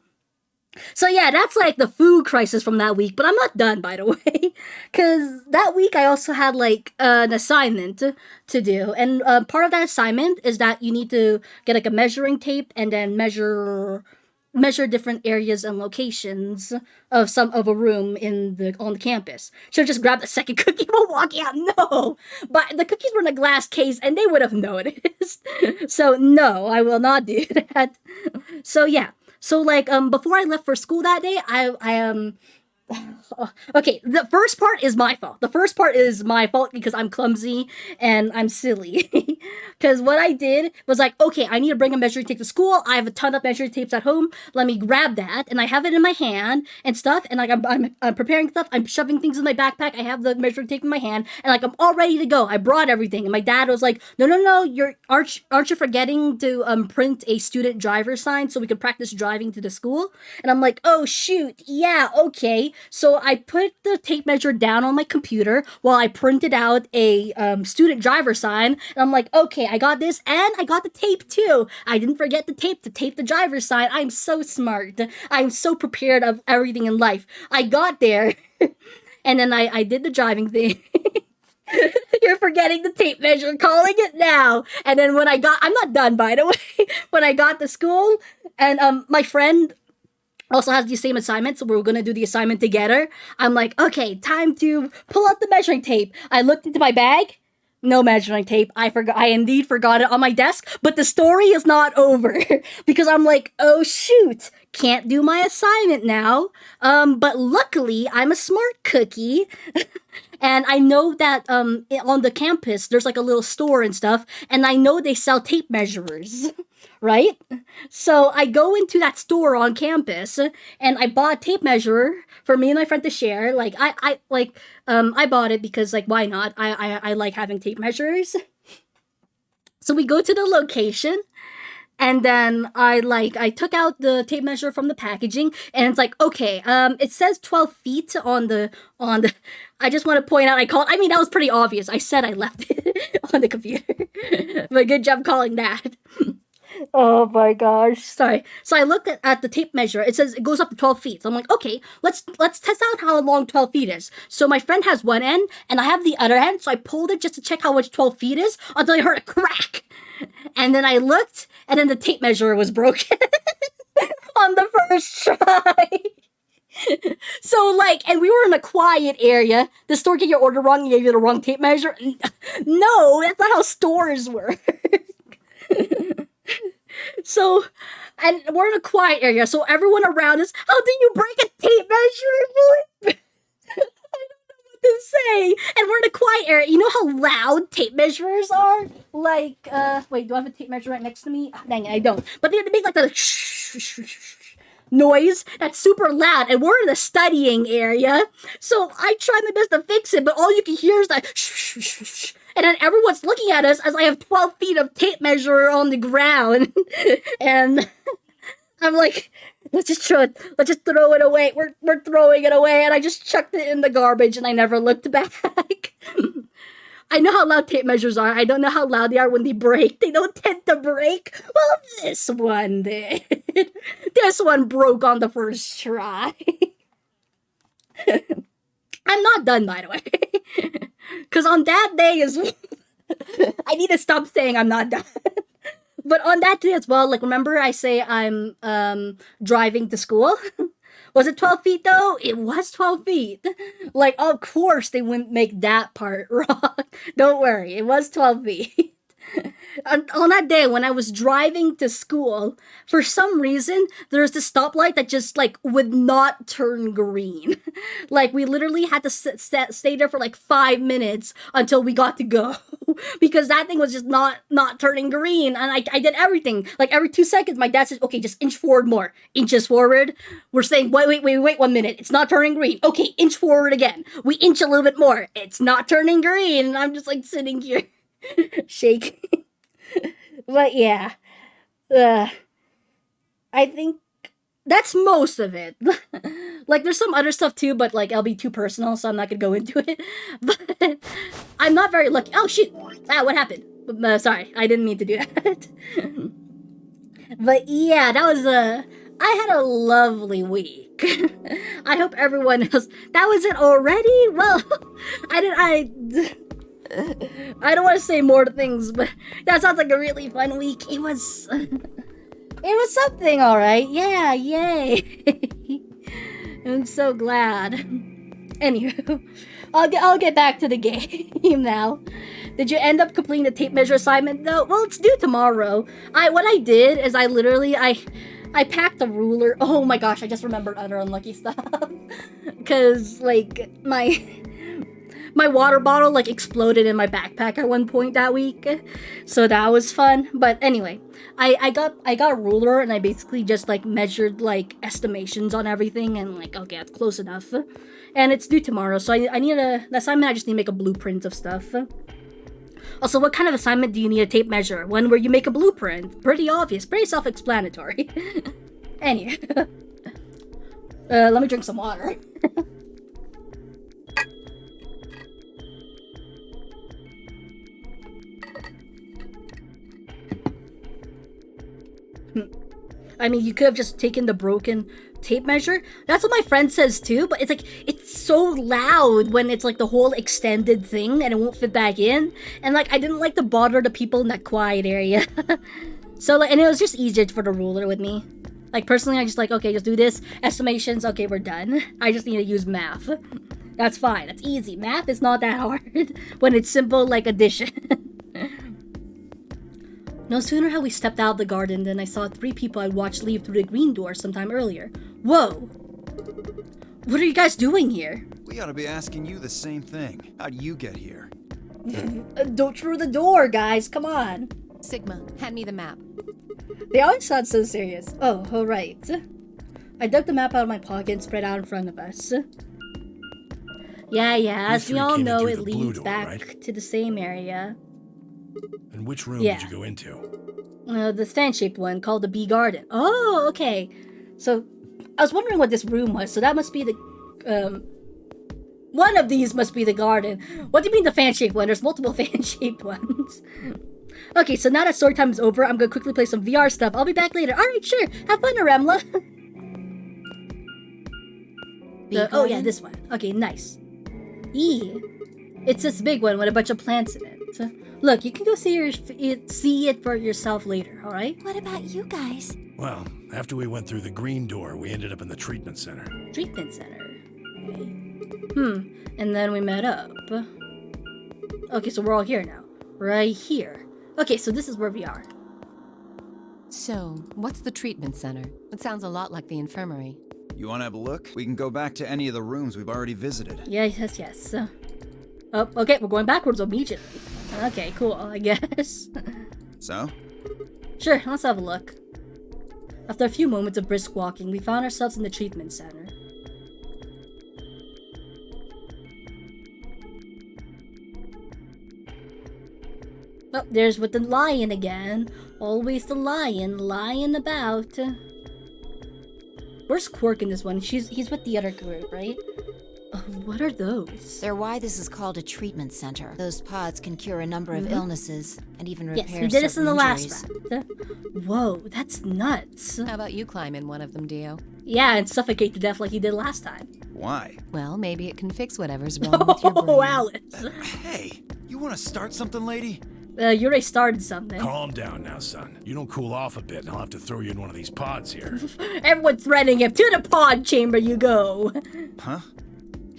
So yeah, that's like the food crisis from that week, but I'm not done, by the way, because that week I also had like an assignment to do, and part of that assignment is that you need to get like a measuring tape and then measure measure different areas and locations of a room on the campus. Should have just grabbed a second cookie while walking out. No, but the cookies were in a glass case, and they would have noticed. So no, I will not do that. So yeah. So like before I left for school that day, I okay, the first part is my fault. The first part is my fault because I'm clumsy and I'm silly. Because what I did was like, okay, I need to bring a measuring tape to school. I have a ton of measuring tapes at home. Let me grab that, and I have it in my hand and stuff. And like I'm preparing stuff. I'm shoving things in my backpack. I have the measuring tape in my hand, and like I'm all ready to go. I brought everything, and my dad was like, no, aren't you forgetting to print a student driver sign so we could practice driving to the school? And I'm like, oh shoot, yeah, okay. So I put the tape measure down on my computer while I printed out a student driver sign. And I'm like, okay, I got this, and I got the tape too. I didn't forget the tape to tape the driver's sign. I'm so smart. I'm so prepared of everything in life. I got there, and then I did the driving thing. You're forgetting the tape measure, calling it now. And then when I'm not done, by the way. When I got to school, and my friend also has the same assignment, so we're gonna do the assignment together. I'm like, okay, time to pull out the measuring tape. I looked into my bag, no measuring tape. I indeed forgot it on my desk, but the story is not over. Because I'm like, oh shoot, can't do my assignment now. But luckily, I'm a smart cookie. And I know that on the campus, there's like a little store and stuff, and I know they sell tape measurers. Right? So I go into that store on campus and I bought a tape measure for me and my friend to share. Like I bought it because like why not? I like having tape measures. So we go to the location, and then I took out the tape measure from the packaging, and it's like, okay, it says 12 feet on the I just want to point out I mean that was pretty obvious. I said I left it on the computer. But good job calling that. Oh my gosh, sorry. So I looked at the tape measure. It says it goes up to 12 feet. So I'm like, okay, let's test out how long 12 feet is. So my friend has one end, and I have the other end. So I pulled it just to check how much 12 feet is until I heard a crack. And then I looked, and then the tape measure was broken on the first try. So like, and we were in a quiet area. The store gave your order wrong and gave you the wrong tape measure. No, that's not how stores work. So, and we're in a quiet area, so everyone around us, how do you break a tape measure? I don't know what to say. And we're in a quiet area. You know how loud tape measurers are? Like, wait, do I have a tape measure right next to me? Oh, dang it, I don't. But they make like the noise that's super loud, and we're in the studying area. So I tried my best to fix it, but all you can hear is that and then everyone's looking at us as I have 12 feet of tape measure on the ground. And I'm like, let's just throw it away. We're throwing it away. And I just chucked it in the garbage, and I never looked back. I know how loud tape measures are. I don't know how loud they are when they break. They don't tend to break. Well, this one did. This one broke on the first try. I'm not done, by the way. Because on that day I need to stop saying I'm not done. But on that day as well, like, remember I say I'm driving to school? Was it 12 feet though? It was 12 feet. Like, of course they wouldn't make that part wrong. Don't worry, it was 12 feet. On that day when I was driving to school, for some reason, there's this stoplight that just like would not turn green. Like we literally had to stay there for like 5 minutes until we got to go because that thing was just not turning green. And I did everything. Like every 2 seconds, my dad says, okay, just inch forward more. Inches forward. We're saying, wait 1 minute. It's not turning green. Okay, inch forward again. We inch a little bit more. It's not turning green. And I'm just like sitting here shaking. But yeah, I think that's most of it. Like there's some other stuff too, but like I'll be too personal, so I'm not gonna go into it. But I'm not very lucky. Oh shoot! Ah, what happened? Sorry, I didn't mean to do that. But yeah, that was I had a lovely week. I hope everyone else. That was it already. Well, I don't want to say more things, but that sounds like a really fun week. It was was something, alright. Yeah, yay. I'm so glad. Anywho, I'll get back to the game now. Did you end up completing the tape measure assignment though? Well, it's due tomorrow. What I did is I packed a ruler. Oh my gosh, I just remembered other unlucky stuff. Cause like my water bottle like exploded in my backpack at one point that week. So that was fun. But anyway, I got a ruler and I basically just like measured like estimations on everything and like, okay, that's close enough. And it's due tomorrow, so I need the assignment. I just need to make a blueprint of stuff. Also, what kind of assignment do you need a tape measure? One where you make a blueprint. Pretty obvious, pretty self-explanatory. Anyway, let me drink some water. I mean, you could have just taken the broken tape measure. That's what my friend says too, but it's like, it's so loud when it's like the whole extended thing and it won't fit back in. And like, I didn't like to bother the people in that quiet area. So like, and it was just easier for the ruler with me. Like personally, I just like, okay, just do this. Estimations, okay, we're done. I just need to use math. That's fine, that's easy. Math is not that hard when it's simple like addition. No sooner had we stepped out of the garden than I saw 3 people I'd watched leave through the green door sometime earlier. Whoa! What are you guys doing here? We ought to be asking you the same thing. How'd you get here? Don't through the door, guys, come on. Sigma, hand me the map. They always sound so serious. Oh, alright. I dug the map out of my pocket and spread out in front of us. Yeah, as we all know, it leads back to the same area. And which room did you go into? The fan-shaped one called the Bee Garden. Oh, okay. So, I was wondering what this room was. So that must be the, one of these must be the garden. What do you mean the fan-shaped one? There's multiple fan-shaped ones. Okay, so now that story time is over, I'm gonna quickly play some VR stuff. I'll be back later. Alright, sure. Have fun, Aremla. Oh yeah, this one. Okay, nice. It's this big one with a bunch of plants in it. Look, you can go see it for yourself later, alright? What about you guys? Well, after we went through the green door, we ended up in the treatment center. Treatment center. Okay. And then we met up. Okay, so we're all here now. Right here. Okay, so this is where we are. So, what's the treatment center? It sounds a lot like the infirmary. You want to have a look? We can go back to any of the rooms we've already visited. Yes. Oh, okay, we're going backwards immediately. Okay, cool, I guess. So? Sure, let's have a look. After a few moments of brisk walking, we found ourselves in the treatment center. Oh, there's with the lion again. Always the lion, lying about. Where's Quark in this one? He's with the other group, right? What are those? They're why this is called a treatment center. Those pods can cure a number of illnesses and even repair Yes, we did this in the injuries. last round. Whoa, that's nuts. How about you climb in one of them, Dio? Yeah, and suffocate to death like he did last time. Why? Well, maybe it can fix whatever's wrong with your brain. Oh, Alice. Hey, you want to start something, lady? You already started something. Calm down now, son. You don't cool off a bit, and I'll have to throw you in one of these pods here. Everyone's threatening him. To the pod chamber you go. Huh?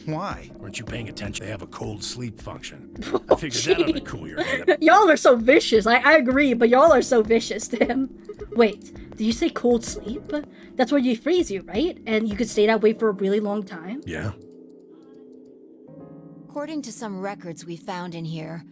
Why? Weren't you paying attention? They have a cold sleep function. I figured that ought to cool your head up. Y'all are so vicious. I agree, but y'all are so vicious to him. Wait, did you say cold sleep? That's where you freeze you, right? And you could stay that way for a really long time? Yeah? According to some records we found in here,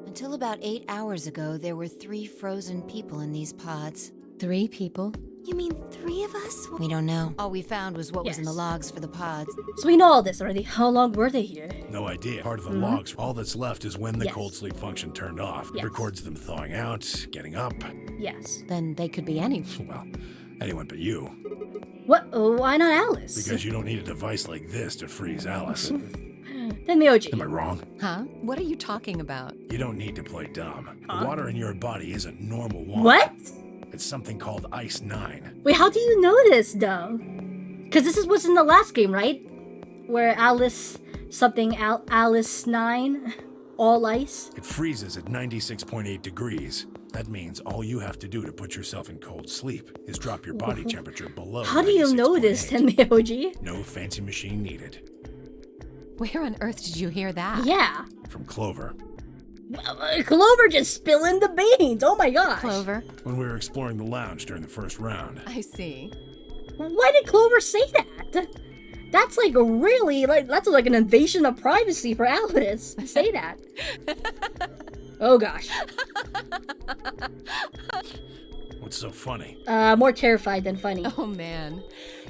until about 8 hours ago, there were 3 frozen people in these pods. 3 people? You mean 3 of us? We don't know. All we found was what was in the Yes. logs for the pods. So we know all this already. How long were they here? No idea. Part of the logs. All that's left is when the Yes. cold sleep function turned off. It Yes. records them thawing out, getting up. Yes. Then they could be any. Well, anyone but you. What? Oh, why not Alice? Because you don't need a device like this to freeze Alice. Then Myoji. Am I wrong? Huh? What are you talking about? You don't need to play dumb. The water in your body isn't normal water. What? It's something called Ice 9. Wait, how do you know this, though? Because this is what's in the last game, right? Where Alice 9, all ice. It freezes at 96.8 degrees. That means all you have to do to put yourself in cold sleep is drop your body temperature below. How do you know this, 96.8. Tenmyoji? No fancy machine needed. Where on earth did you hear that? Yeah. From Clover. Clover just spilling the beans. Oh my gosh. Clover. When we were exploring the lounge during the first round. I see. Why did Clover say that? That's like really that's like an invasion of privacy for Alice to say that. Oh gosh. What's so funny? More terrified than funny. Oh man.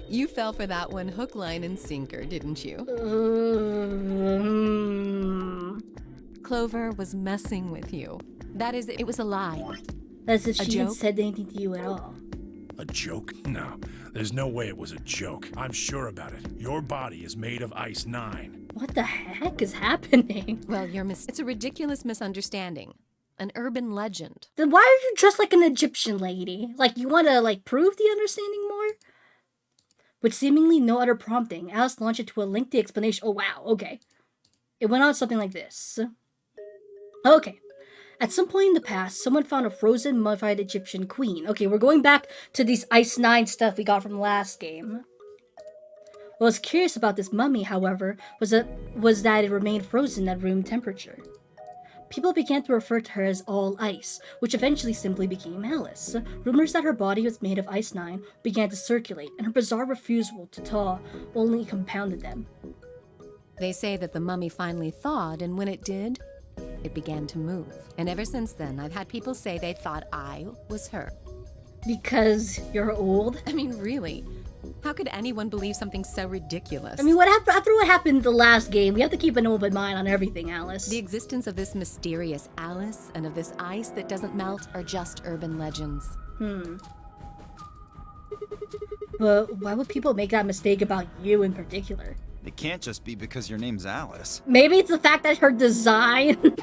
You fell for that one hook, line, and sinker, didn't you? Clover was messing with you. That is, it was a lie. As if A she hadn't joke? said anything to you at all. A joke? No, there's no way it was a joke. I'm sure about it. Your body is made of Ice 9. What the heck is happening? Well, it's a ridiculous misunderstanding. An urban legend. Then why are you dressed like an Egyptian lady? Like you want to prove the understanding more? With seemingly no other prompting, Alice launched into a lengthy explanation. Oh wow, okay. It went on something like this. Okay. At some point in the past, someone found a frozen, mummified Egyptian queen. Okay, we're going back to these Ice 9 stuff we got from the last game. What was curious about this mummy, however, was that it remained frozen at room temperature. People began to refer to her as All Ice, which eventually simply became Alice. Rumors that her body was made of Ice 9 began to circulate, and her bizarre refusal to thaw only compounded them. They say that the mummy finally thawed, and when it did, it began to move. And ever since then, I've had people say they thought I was her. Because you're old? I mean, really? How could anyone believe something so ridiculous? I mean, after what happened in the last game, we have to keep an open mind on everything, Alice. The existence of this mysterious Alice and of this ice that doesn't melt are just urban legends. But why would people make that mistake about you in particular? It can't just be because your name's Alice. Maybe it's the fact that her design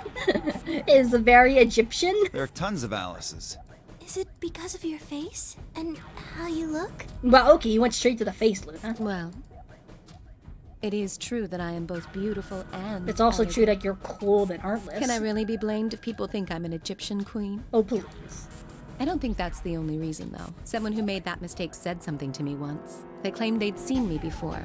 is very Egyptian? There are tons of Alices. Is it because of your face and how you look? Well, okay, you went straight to the face, Luna. Well, it is true that I am both beautiful and It's also elegant. true that you're cold and heartless. Can I really be blamed if people think I'm an Egyptian queen? Oh, please. I don't think that's the only reason, though. Someone who made that mistake said something to me once. They claimed they'd seen me before.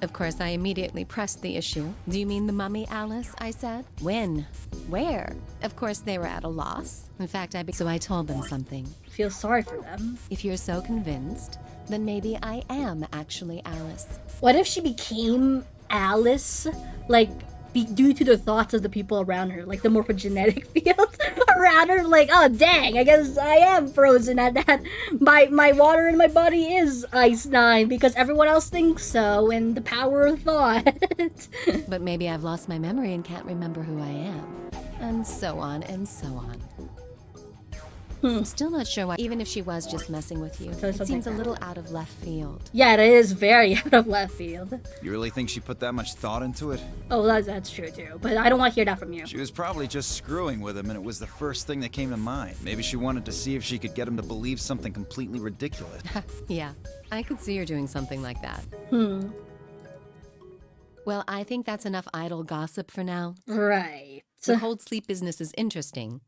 Of course, I immediately pressed the issue. Do you mean the mummy, Alice? I said. When? Where? Of course, they were at a loss. In fact, so I told them something. Feel sorry for them. If you're so convinced, then maybe I am actually Alice. What if she became Alice, due to the thoughts of the people around her, like the morphogenetic field around her, oh dang, I guess I am frozen at that. My water in my body is Ice 9 because everyone else thinks so, and the power of thought. But maybe I've lost my memory and can't remember who I am. And so on and so on. I'm still not sure why, even if she was just messing with you. So It something seems a like little out of left field. Yeah, it is very out of left field. You really think she put that much thought into it? Oh, that's true too, but I don't want to hear that from you. She was probably just screwing with him, and it was the first thing that came to mind. Maybe she wanted to see if she could get him to believe something completely ridiculous. Yeah, I could see her doing something like that. Well, I think that's enough idle gossip for now. Right. The cold sleep business is interesting,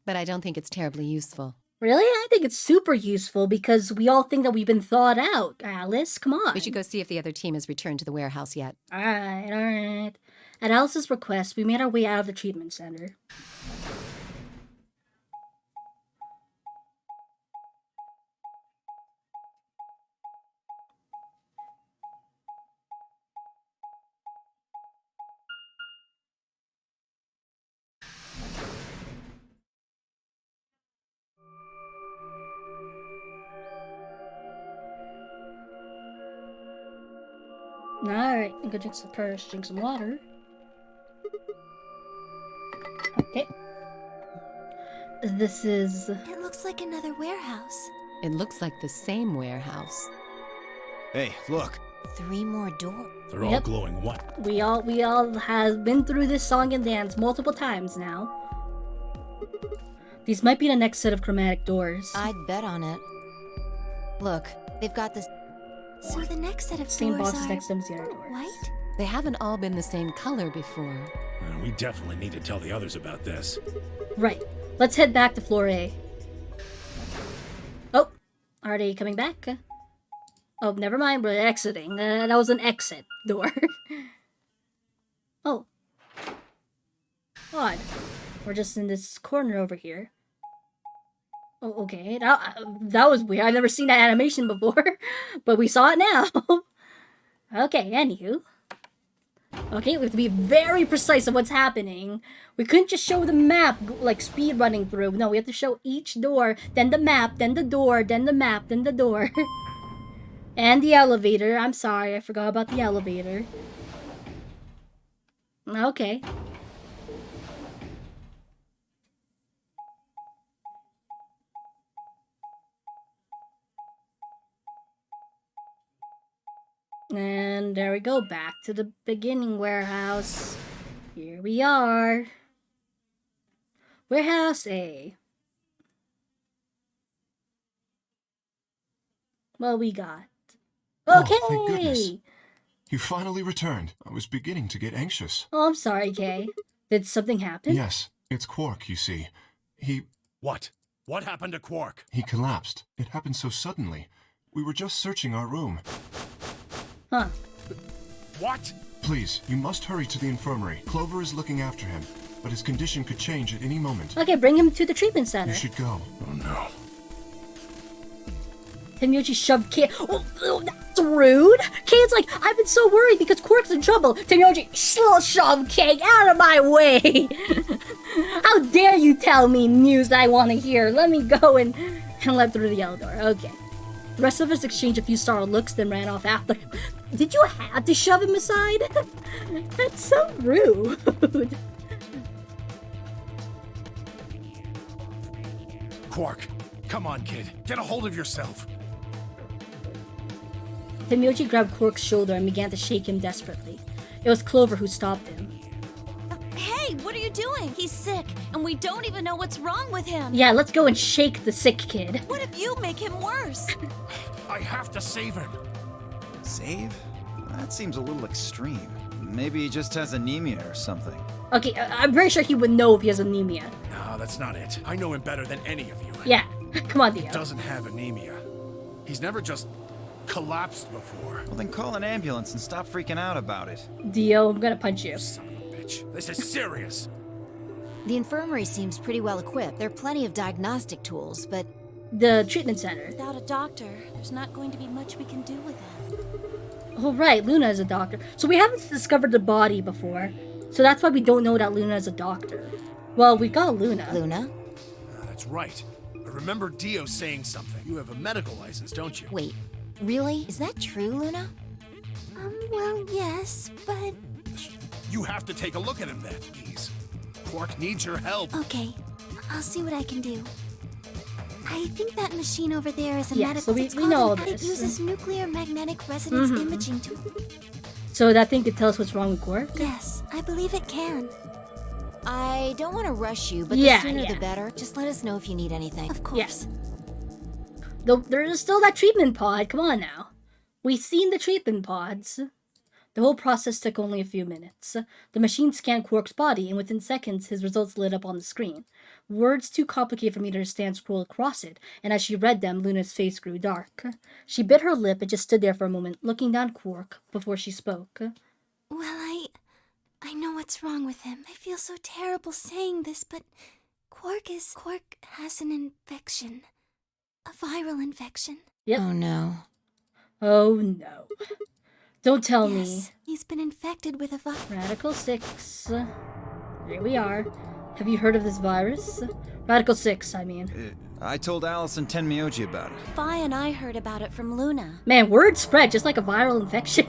but I don't think it's terribly useful. Really? I think it's super useful because we all think that we've been thawed out, Alice. Come on. We should go see if the other team has returned to the warehouse yet. Alright. At Alice's request, we made our way out of the treatment center. Alright, I'm gonna drink some water. Okay. This is... It looks like another warehouse. It looks like the same warehouse. Hey, look. 3 more doors. They're all Yep. glowing what? We all have been through this song and dance multiple times now. These might be the next set of chromatic doors. I'd bet on it. Look, they've got this. So the next set of Same doors boxes are next to them as the other doors. white? They haven't all been the same color before. We definitely need to tell the others about this. Right. Let's head back to floor A. Are they coming back? Oh, never mind. We're exiting. That was an exit door. Oh. Odd. We're just in this corner over here. Oh, okay. That was weird. I've never seen that animation before. But we saw it now. Okay, anywho. Okay, we have to be very precise of what's happening. We couldn't just show the map, like speed running through. No, we have to show each door, then the map, then the door, then the map, then the door. And the elevator. I'm sorry, I forgot about the elevator. Okay. And there we go, back to the beginning warehouse. Here we are. Warehouse A. What we got? Okay! Oh, thank goodness. You finally returned. I was beginning to get anxious. Oh, I'm sorry, Kay. Did something happen? Yes, it's Quark, you see. What? What happened to Quark? He collapsed. It happened so suddenly. We were just searching our room. Huh. What? Please, you must hurry to the infirmary. Clover is looking after him, but his condition could change at any moment. Okay, bring him to the treatment center. You should go. Oh no. Temyoji shoved Kay. Oh, that's rude. Kay's like, I've been so worried because Quark's in trouble. Temyoji shoved Kay out of my way. How dare you tell me news that I want to hear? Let me go and let through the yellow door. Okay. The rest of us exchanged a few startled looks, then ran off after him. Did you have to shove him aside? That's so rude. Quark, come on, kid. Get a hold of yourself. Temyoji grabbed Quark's shoulder and began to shake him desperately. It was Clover who stopped him. Hey, what are you doing? He's sick, and we don't even know what's wrong with him. Yeah, let's go and shake the sick kid. What if you make him worse? I have to save him. Save? That seems a little extreme. Maybe he just has anemia or something. Okay, I'm very sure he would know if he has anemia. No, that's not it. I know him better than any of you. Yeah, come on, Dio. He doesn't have anemia. He's never just collapsed before. Well, then call an ambulance and stop freaking out about it. Dio, I'm gonna punch you. Son of a bitch. This is serious. The infirmary seems pretty well equipped. There are plenty of diagnostic tools, but The treatment center. Without a doctor, there's not going to be much we can do with him. Oh, right, Luna is a doctor. So we haven't discovered the body before. So that's why we don't know that Luna is a doctor. Well, we got Luna. Luna? That's right. I remember Dio saying something. You have a medical license, don't you? Wait, really? Is that true, Luna? Well, yes, but... You have to take a look at him then, please. Quark needs your help. Okay, I'll see what I can do. I think that machine over there is a Yeah, medical... so we it's know called all an- this. It uses nuclear magnetic resonance imaging to... So that thing could tell us what's wrong with Quark? Yes, I believe it can. I don't want to rush you, but Yeah, the sooner yeah. the better. Just let us know if you need anything. Of course. Yes. Though there is still that treatment pod. Come on now. We've seen the treatment pods. The whole process took only a few minutes. The machine scanned Quark's body, and within seconds, his results lit up on the screen. Words too complicated for me to understand scrolled across it, and as she read them, Luna's face grew dark. She bit her lip and just stood there for a moment, looking down at Quark, before she spoke. Well, I know what's wrong with him. I feel so terrible saying this, but Quark has an infection. A viral infection. Yep. Oh no. Oh no. Don't tell me. Yes, he's been infected with a virus. Radical 6. Here we are. Have you heard of this virus? Radical 6, I mean. I told Alice and Tenmyoji about it. Fi and I heard about it from Luna. Man, word spread just like a viral infection.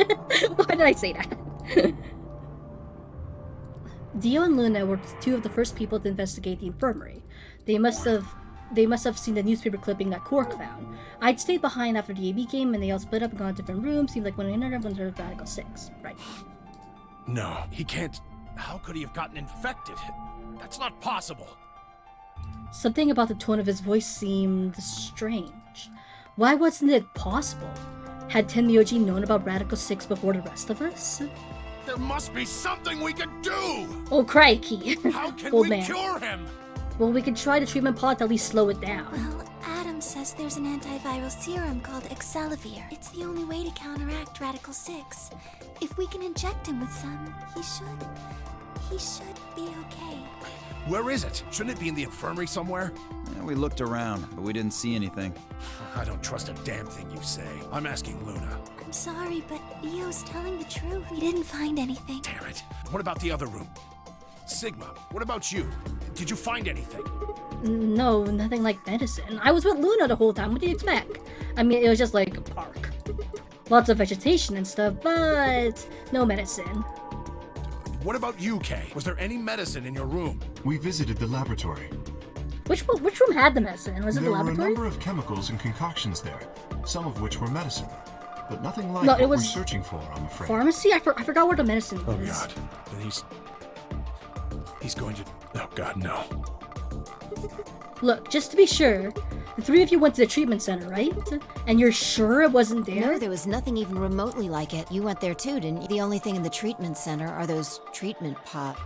Why did I say that? Dio and Luna were two of the first people to investigate the infirmary. They must have seen the newspaper clipping that Quark found. I'd stayed behind after the AB game, and they all split up and gone to different rooms. Seemed like one in another, one heard Radical 6. Right. No, he can't. How could he have gotten infected? That's not possible. Something about the tone of his voice seemed strange. Why wasn't it possible? Had Tenmyoji known about Radical 6 before the rest of us? There must be something we can do! Oh, crikey. How can Old we man. cure him? Well, we could try the treatment pod to at least slow it down. Well, Adam Sam says there's an antiviral serum called Excelavir. It's the only way to counteract Radical 6. If we can inject him with some, he should be okay. Where is it? Shouldn't it be in the infirmary somewhere? Yeah, we looked around, but we didn't see anything. I don't trust a damn thing you say. I'm asking Luna. I'm sorry, but Leo's telling the truth. We didn't find anything. Damn it. What about the other room? Sigma, what about you? Did you find anything? No, nothing like medicine. I was with Luna the whole time. What do you expect? I mean, it was just like a park. Lots of vegetation and stuff, but no medicine. What about you, Kay? Was there any medicine in your room? We visited the laboratory. Which room had the medicine? Was it There the were a laboratory? number of chemicals and concoctions there, some of which were medicine. But nothing like No, what it we're was searching for, I'm afraid. Pharmacy? I forgot where the medicine Oh, is. God. Then he's going to... Oh, God, no. Look, just to be sure, the three of you went to the treatment center, right? And you're sure it wasn't there? No, there was nothing even remotely like it. You went there too, didn't you? The only thing in the treatment center are those treatment pods.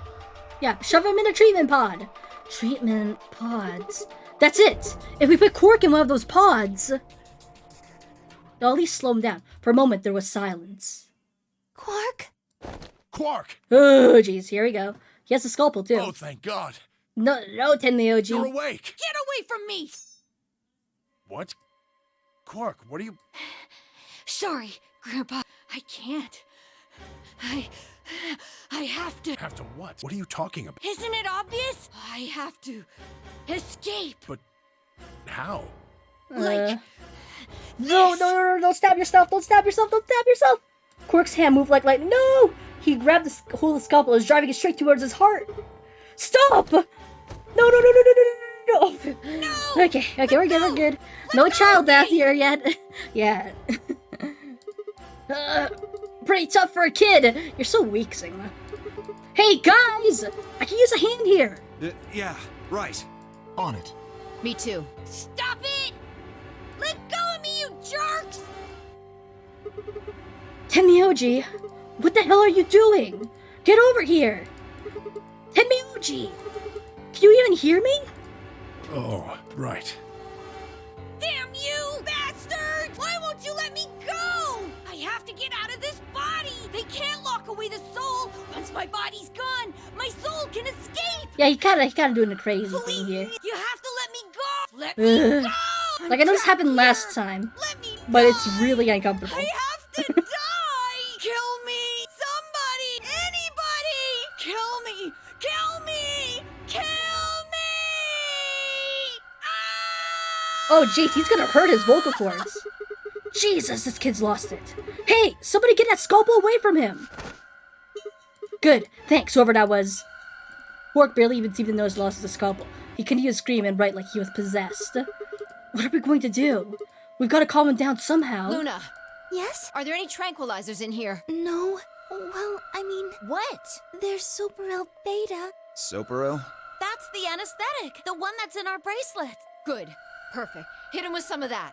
Yeah, shove him in a treatment pod. Treatment pods. That's it. If we put Quark in one of those pods, they'll at least slow him down. For a moment, there was silence. Quark? Quark! Oh, jeez, here we go. He has a scalpel too. Oh, thank God. No, Tenmyoji. You're awake. Get away from me! What? Quark, what are you... Sorry, Grandpa. I can't. I have to. Have to what? What are you talking about? Isn't it obvious? I have to escape. But... how? Like... No, don't stab yourself. Don't stab yourself. Don't stab yourself. Quark's hand moved like lightning. No! He grabbed the hold of the scalpel and was driving it straight towards his heart. Stop! No. Okay, we're good. No child death here yet. Yeah. Pretty tough for a kid. You're so weak, Sigma. Hey, guys! I can use a hand here. Yeah, right. On it. Me too. Stop it! Let go of me, you jerks! Tenmyoji, what the hell are you doing? Get over here! Tenmyoji! Can you even hear me? Oh, right. Damn you, bastard! Why won't you let me go? I have to get out of this body! They can't lock away the soul! Once my body's gone, my soul can escape! Yeah, he kinda doing a crazy thing Please, here. you have to let me go! Let me Ugh. go! Like, I know this happened I'm last trapped time, here. Let me but it's die. really uncomfortable. I have to die! Kill me! Somebody! Anybody! Kill me! Kill me! Kill me! Ah! Oh, jeez, he's gonna hurt his vocal cords. Jesus, this kid's lost it. Hey, somebody get that scalpel away from him! Good, thanks, whoever that was. Quark barely even seemed to know he's lost the scalpel. He continued to scream and write like he was possessed. What are we going to do? We've got to calm him down somehow. Luna, Yes? are there any tranquilizers in here? No. Well, I mean, What? there's Superel Beta. Soparil? That's the anesthetic, the one that's in our bracelet. Good. Perfect. Hit him with some of that.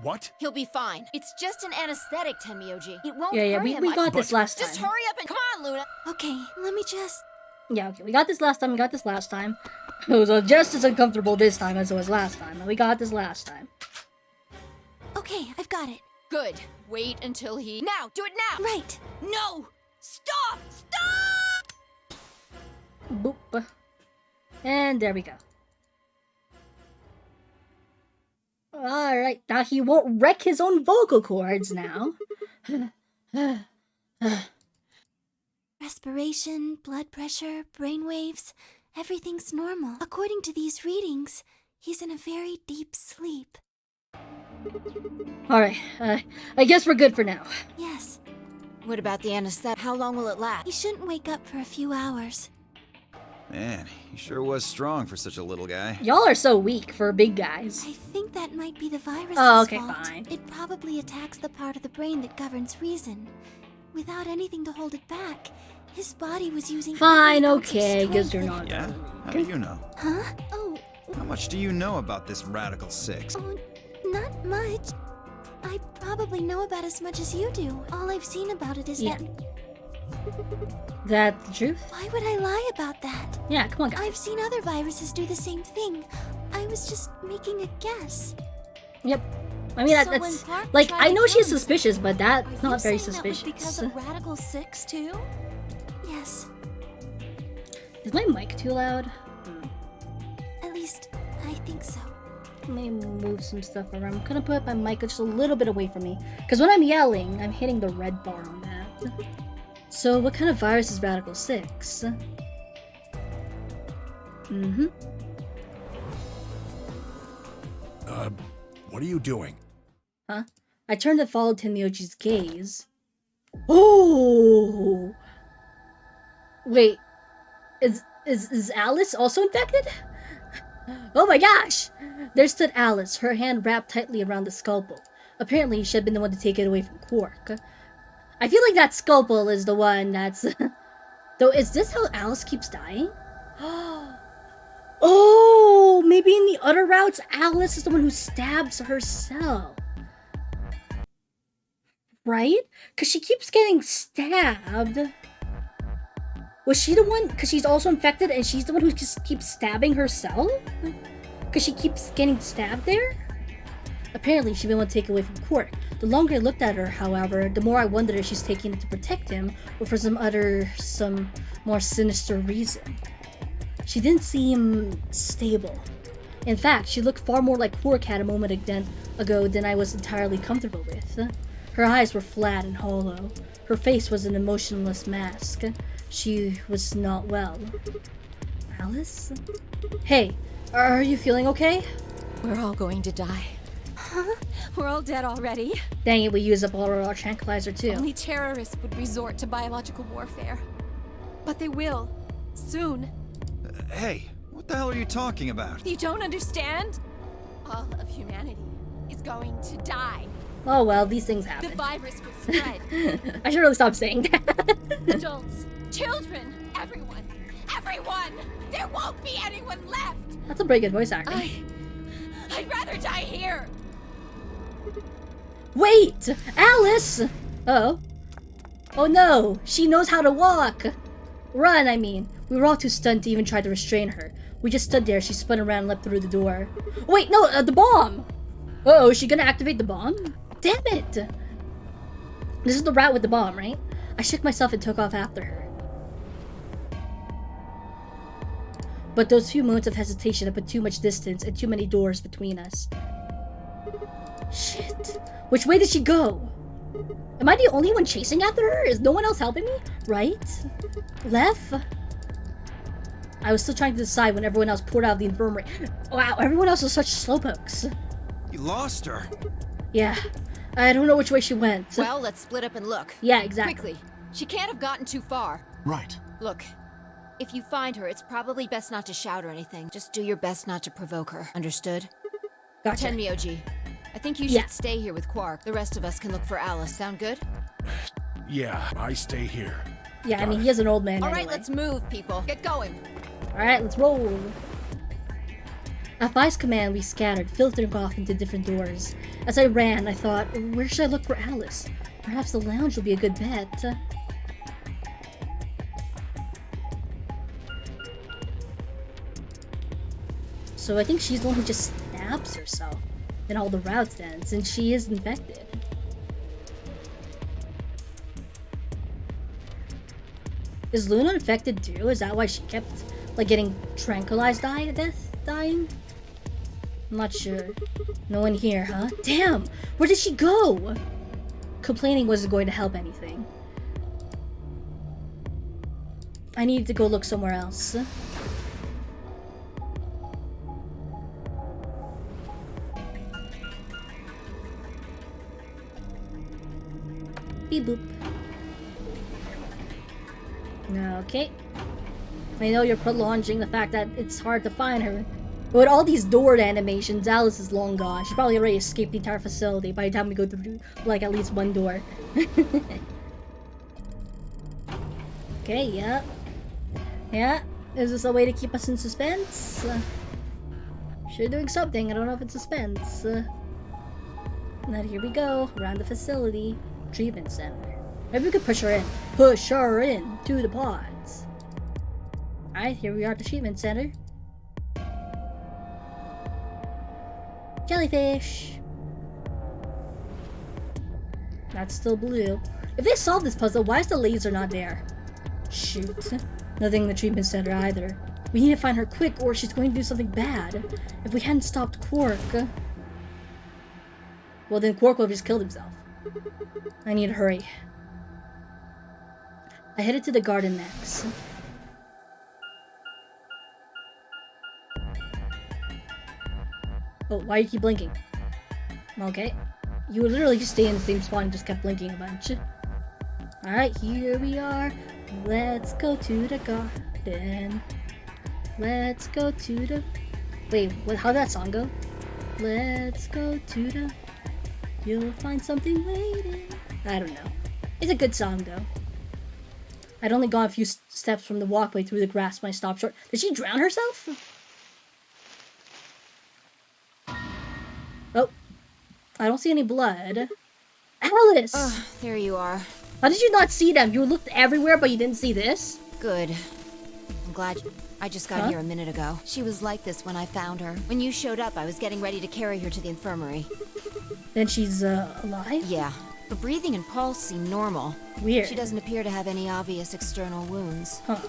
What? He'll be fine. It's just an anesthetic, Tenmyoji. It won't Yeah, hurt him. we got this But- last Just time. hurry up and come on, Luna. Okay, let me just... Yeah, okay, we got this last time, It was just as uncomfortable this time as it was last time, and we got this last time. Okay, I've got it. Good. Wait until he... Now! Do it now! Right. No! Stop! Stop! Boop. And there we go. Alright, now he won't wreck his own vocal cords now. Respiration, blood pressure, brain waves, everything's normal. According to these readings, he's in a very deep sleep. Alright, I guess we're good for now. Yes, What about the anesthetic? How long will it last? he shouldn't wake up for a few hours. Man, he sure was strong for such a little guy. Y'all are so weak for big guys. I think that might be the virus's Oh, okay, fault. fine. It probably attacks the part of the brain that governs reason. Without anything to hold it back, his body was using... Fine, every ounce of okay, guess you're strength not. Yeah? How do you know? Huh? Oh, How much do you know about this Radical 6? oh, not much. I probably know about as much as you do. All I've seen about it is Yeah. that... That the truth? Why would I lie about that? Yeah, come on, guys. I've seen other viruses do the same thing. I was just making a guess. Yep. I mean, So that's when Clark like, tried I to know kill she's himself, suspicious, but that's Are not you very saying that was because suspicious. of Radical 6 too? Yes. Is my mic too loud? At least, I think so. Let me move some stuff around. I'm gonna put my mic just a little bit away from me. Because when I'm yelling, I'm hitting the red bar on that. So, what kind of virus is Radical 6? Mm-hmm. What are you doing? Huh? I turned and followed Tenmyoji's gaze. Oh! Wait. Is Alice also infected? Oh my gosh! There stood Alice, her hand wrapped tightly around the scalpel. Apparently, she had been the one to take it away from Quark. I feel like that scalpel is the one that's... Though, is this how Alice keeps dying? Oh! Maybe in the other routes, Alice is the one who stabs herself. Right? Because she keeps getting stabbed. Was she the one? Because she's also infected and she's the one who just keeps stabbing herself? Because she keeps getting stabbed there? Apparently, she's been one to take away from Quark. The longer I looked at her, however, the more I wondered if she's taking it to protect him or for some more sinister reason. She didn't seem stable. In fact, she looked far more like Quark had a moment ago than I was entirely comfortable with. Her eyes were flat and hollow. Her face was an emotionless mask. She was not well. Alice? Hey, are you feeling okay? We're all going to die. Huh? We're all dead already. Dang it, we used up all our tranquilizer too. Only terrorists would resort to biological warfare. But they will. Soon. Hey, what the hell are you talking about? You don't understand? All of humanity is going to die. Oh well, these things The happen. virus will spread. I should really stop saying that. Adults, children, everyone. Everyone! There won't be anyone left! That's a pretty good voice acting. I'd rather die here! Wait! Alice! Oh. Oh no! She knows how to walk! Run, I mean. We were all too stunned to even try to restrain her. We just stood there. She spun around and leapt through the door. Wait, no, the bomb! Uh-oh, is she gonna activate the bomb? Damn it! This is the route with the bomb, right? I shook myself and took off after her. But those few moments of hesitation had put too much distance and too many doors between us. Shit. Which way did she go? Am I the only one chasing after her? Is no one else helping me? Right? Left? I was still trying to decide when everyone else poured out of the infirmary. Wow, everyone else was such slowpokes. You lost her. Yeah. I don't know which way she went. Well, let's split up and look. Yeah, exactly. Quickly. She can't have gotten too far. Right. Look, if you find her, it's probably best not to shout or anything. Just do your best not to provoke her. Understood? Gotcha. Tenmyoji, I think you should Yeah. stay here with Quark. The rest of us can look for Alice. Sound good? Yeah, I stay here. Yeah, I mean, he is an old man All right, anyway. let's move, people. Get going. Alright, let's roll. At Vi's command, we scattered, filtering off into different doors. As I ran, I thought, where should I look for Alice? Perhaps the lounge will be a good bet. So I think she's the one who just stabs herself in all the routes then, since she is infected. Is Luna infected too? Is that why she kept, like, getting tranquilized dying? I'm not sure. No one here, huh? Damn! Where did she go? Complaining wasn't going to help anything. I needed to go look somewhere else. Beep boop. Okay. I know you're prolonging the fact that it's hard to find her. But with all these door animations, Alice is long gone. She probably already escaped the entire facility by the time we go through, like, at least one door. Okay, yeah. Yeah, is this a way to keep us in suspense? Sure doing something, I don't know if it's suspense. Now here we go, around the facility. Treatment center. Maybe we could push her in. Push her in to the pods. Alright, here we are at the treatment center. Jellyfish. That's still blue. If they solve this puzzle, why is the laser not there? Shoot. Nothing in the treatment center either. We need to find her quick or she's going to do something bad. If we hadn't stopped Quark... Well, then Quark would have just killed himself. I need to hurry. I headed to the garden next. Oh, why do you keep blinking? Okay. You would literally just stay in the same spot and just kept blinking a bunch. Alright, here we are. Let's go to the garden. Let's go to the... Wait, how'd that song go? Let's go to the... You'll find something waiting. I don't know. It's a good song, though. I'd only gone a few steps from the walkway through the grass when I stopped short. Did she drown herself? Oh. I don't see any blood. Alice! Oh, there you are. How did you not see them? You looked everywhere, but you didn't see this? Good. I'm glad I just got here a minute ago. She was like this when I found her. When you showed up, I was getting ready to carry her to the infirmary. Then she's, alive? Yeah. Her breathing and pulse seem normal. Weird. She doesn't appear to have any obvious external wounds. Huh.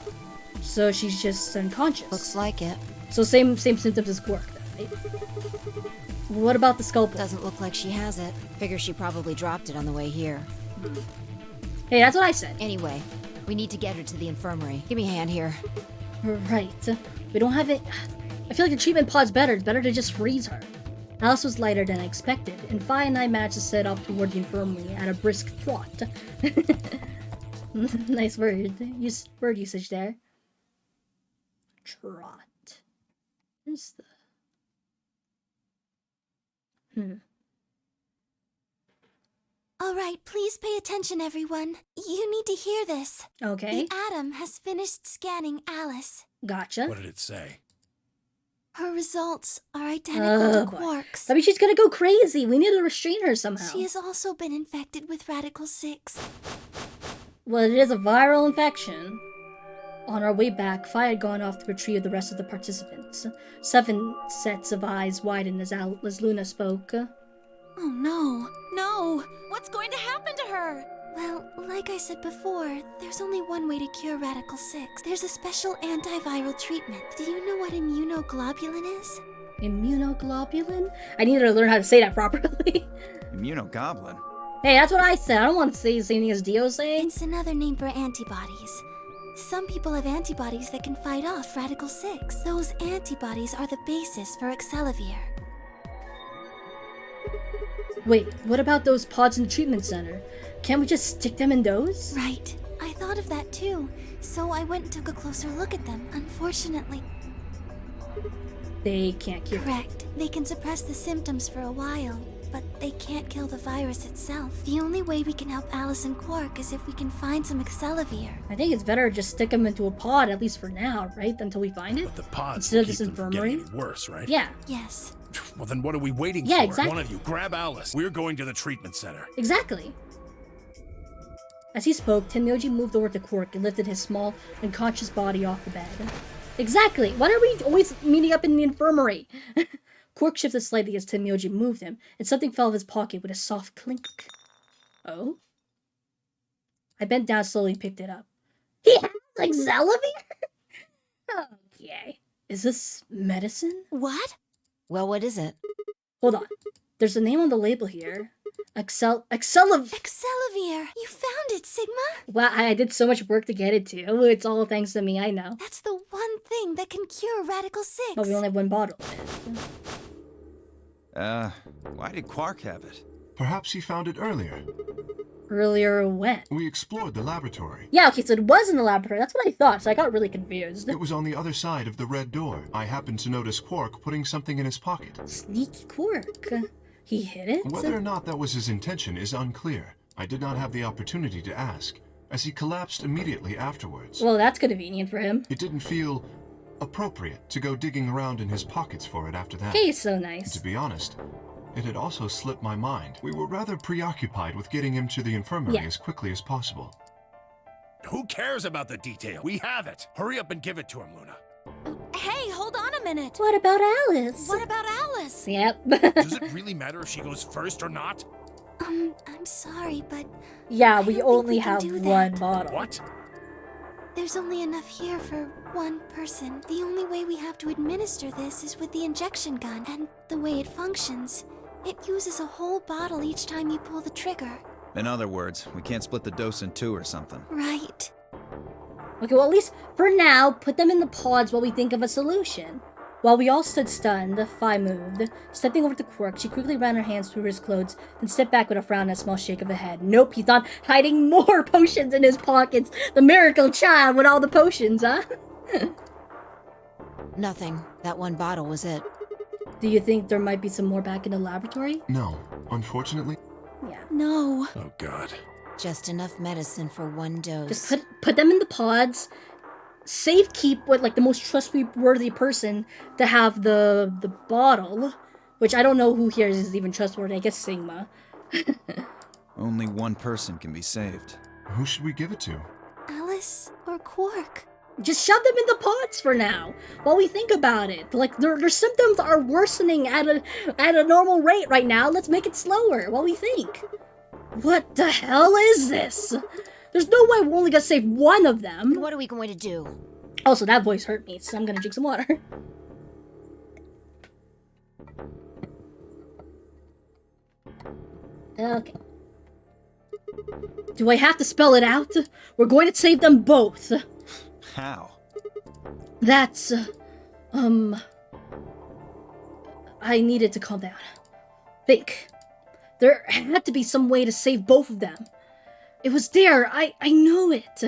So she's just unconscious. Looks like it. So same symptoms as Quark, then, right? What about the scalpel? Doesn't look like she has it. Figure she probably dropped it on the way here. Hey, that's what I said. Anyway, we need to get her to the infirmary. Give me a hand here. Right. We don't have it. I feel like the treatment pod's better. It's better to just freeze her. Alice was lighter than I expected, and Fi and I managed to set off toward the infirmary at a brisk trot. Nice word usage there. Trot. Where's the... Alright, please pay attention, everyone. You need to hear this. Okay. The Atom has finished scanning Alice. Gotcha. What did it say? Her results are identical to boy. Quark's. I mean, she's gonna go crazy. We need to restrain her somehow. She has also been infected with Radical 6. Well, it is a viral infection. On our way back, Fi had gone off to retrieve the rest of the participants. 7 sets of eyes widened as Luna spoke. Oh no. No! What's going to happen to her? Well, like I said before, there's only one way to cure Radical 6. There's a special antiviral treatment. Do you know what immunoglobulin is? Immunoglobulin? I need to learn how to say that properly. Immunogoblin. Hey, that's what I said. I don't want to say the same thing as Dio's saying. It's another name for antibodies. Some people have antibodies that can fight off Radical 6. Those antibodies are the basis for Excelavir. Wait, what about those pods in the treatment center? Can't we just stick them in those? Right. I thought of that too. So I went and took a closer look at them. Unfortunately, They can't cure it. correct. They can suppress the symptoms for a while, but they can't kill the virus itself. The only way we can help Alice and Quark is if we can find some Excelavir. I think it's better to just stick them into a pod, at least for now, right? Until we find it? But the pods Instead will of keep this them from infirmary? getting any worse, right? Yeah, Yes. Well, then what are we waiting Yeah, for? exactly. One of you, grab Alice. We're going to the treatment center. exactly. As he spoke, Tenmyoji moved over to Quark and lifted his small, unconscious body off the bed. Exactly. Why are we always meeting up in the infirmary? Quark shifted slightly as Tenmyoji moved him, and something fell out of his pocket with a soft clink. Oh? I bent down slowly and picked it up. He has Excelavir? Okay. Is this medicine? What? Well, what is it? Hold on. There's a name on the label here. Excelavir. Excelavir! You found it, Sigma! Wow, I did so much work to get it to. It's all thanks to me, I know. That's the one thing that can cure Radical 6. But we only have one bottle. Why did Quark have it? Perhaps he found it earlier. Earlier when? We explored the laboratory. Yeah, okay, so it was in the laboratory. That's what I thought, so I got really confused. It was on the other side of the red door. I happened to notice Quark putting something in his pocket. Sneaky Quark. He hid it? Whether or not that was his intention is unclear. I did not have the opportunity to ask, as he collapsed immediately afterwards. Well, that's convenient for him. It didn't feel appropriate to go digging around in his pockets for it after that. Hey, he's so nice. To be honest, it had also slipped my mind. We were rather preoccupied with getting him to the infirmary as quickly as possible. Who cares about the detail? We have it. Hurry up and give it to him, Luna. Hey, hold on a minute. What about Alice? What about Alice? Yep. Does it really matter if she goes first or not? I'm sorry, but Yeah, I we don't think only we can have do one that. bottle. What? there's only enough here for one person. The only way we have to administer this is with the injection gun, and the way it functions. It uses a whole bottle each time you pull the trigger. In other words, we can't split the dose in two or something. Right. Okay, well, at least for now, put them in the pods while we think of a solution. While we all stood stunned, Fi moved. Stepping over to Quark, she quickly ran her hands through his clothes, then stepped back with a frown and a small shake of the head. Nope, he's not hiding more potions in his pockets. The miracle child with all the potions, huh? Nothing. That one bottle was it. Do you think there might be some more back in the laboratory? No, unfortunately. Yeah. No. Oh, God. Just enough medicine for one dose. Just put them in the pods. Safe keep with like the most trustworthy person to have the bottle, which I don't know who here is even trustworthy. I guess Sigma. Only one person can be saved. Who should we give it to? Alice or Quark? Just shove them in the pods for now, while we think about it. Like their symptoms are worsening at a normal rate right now. Let's make it slower while we think. What the hell is this? There's no way we're only gonna save one of them. What are we going to do? Also, that voice hurt me, so I'm gonna drink some water. Okay. Do I have to spell it out? We're going to save them both. How? That's, I needed to calm down. Think. There had to be some way to save both of them. It was there. I know it.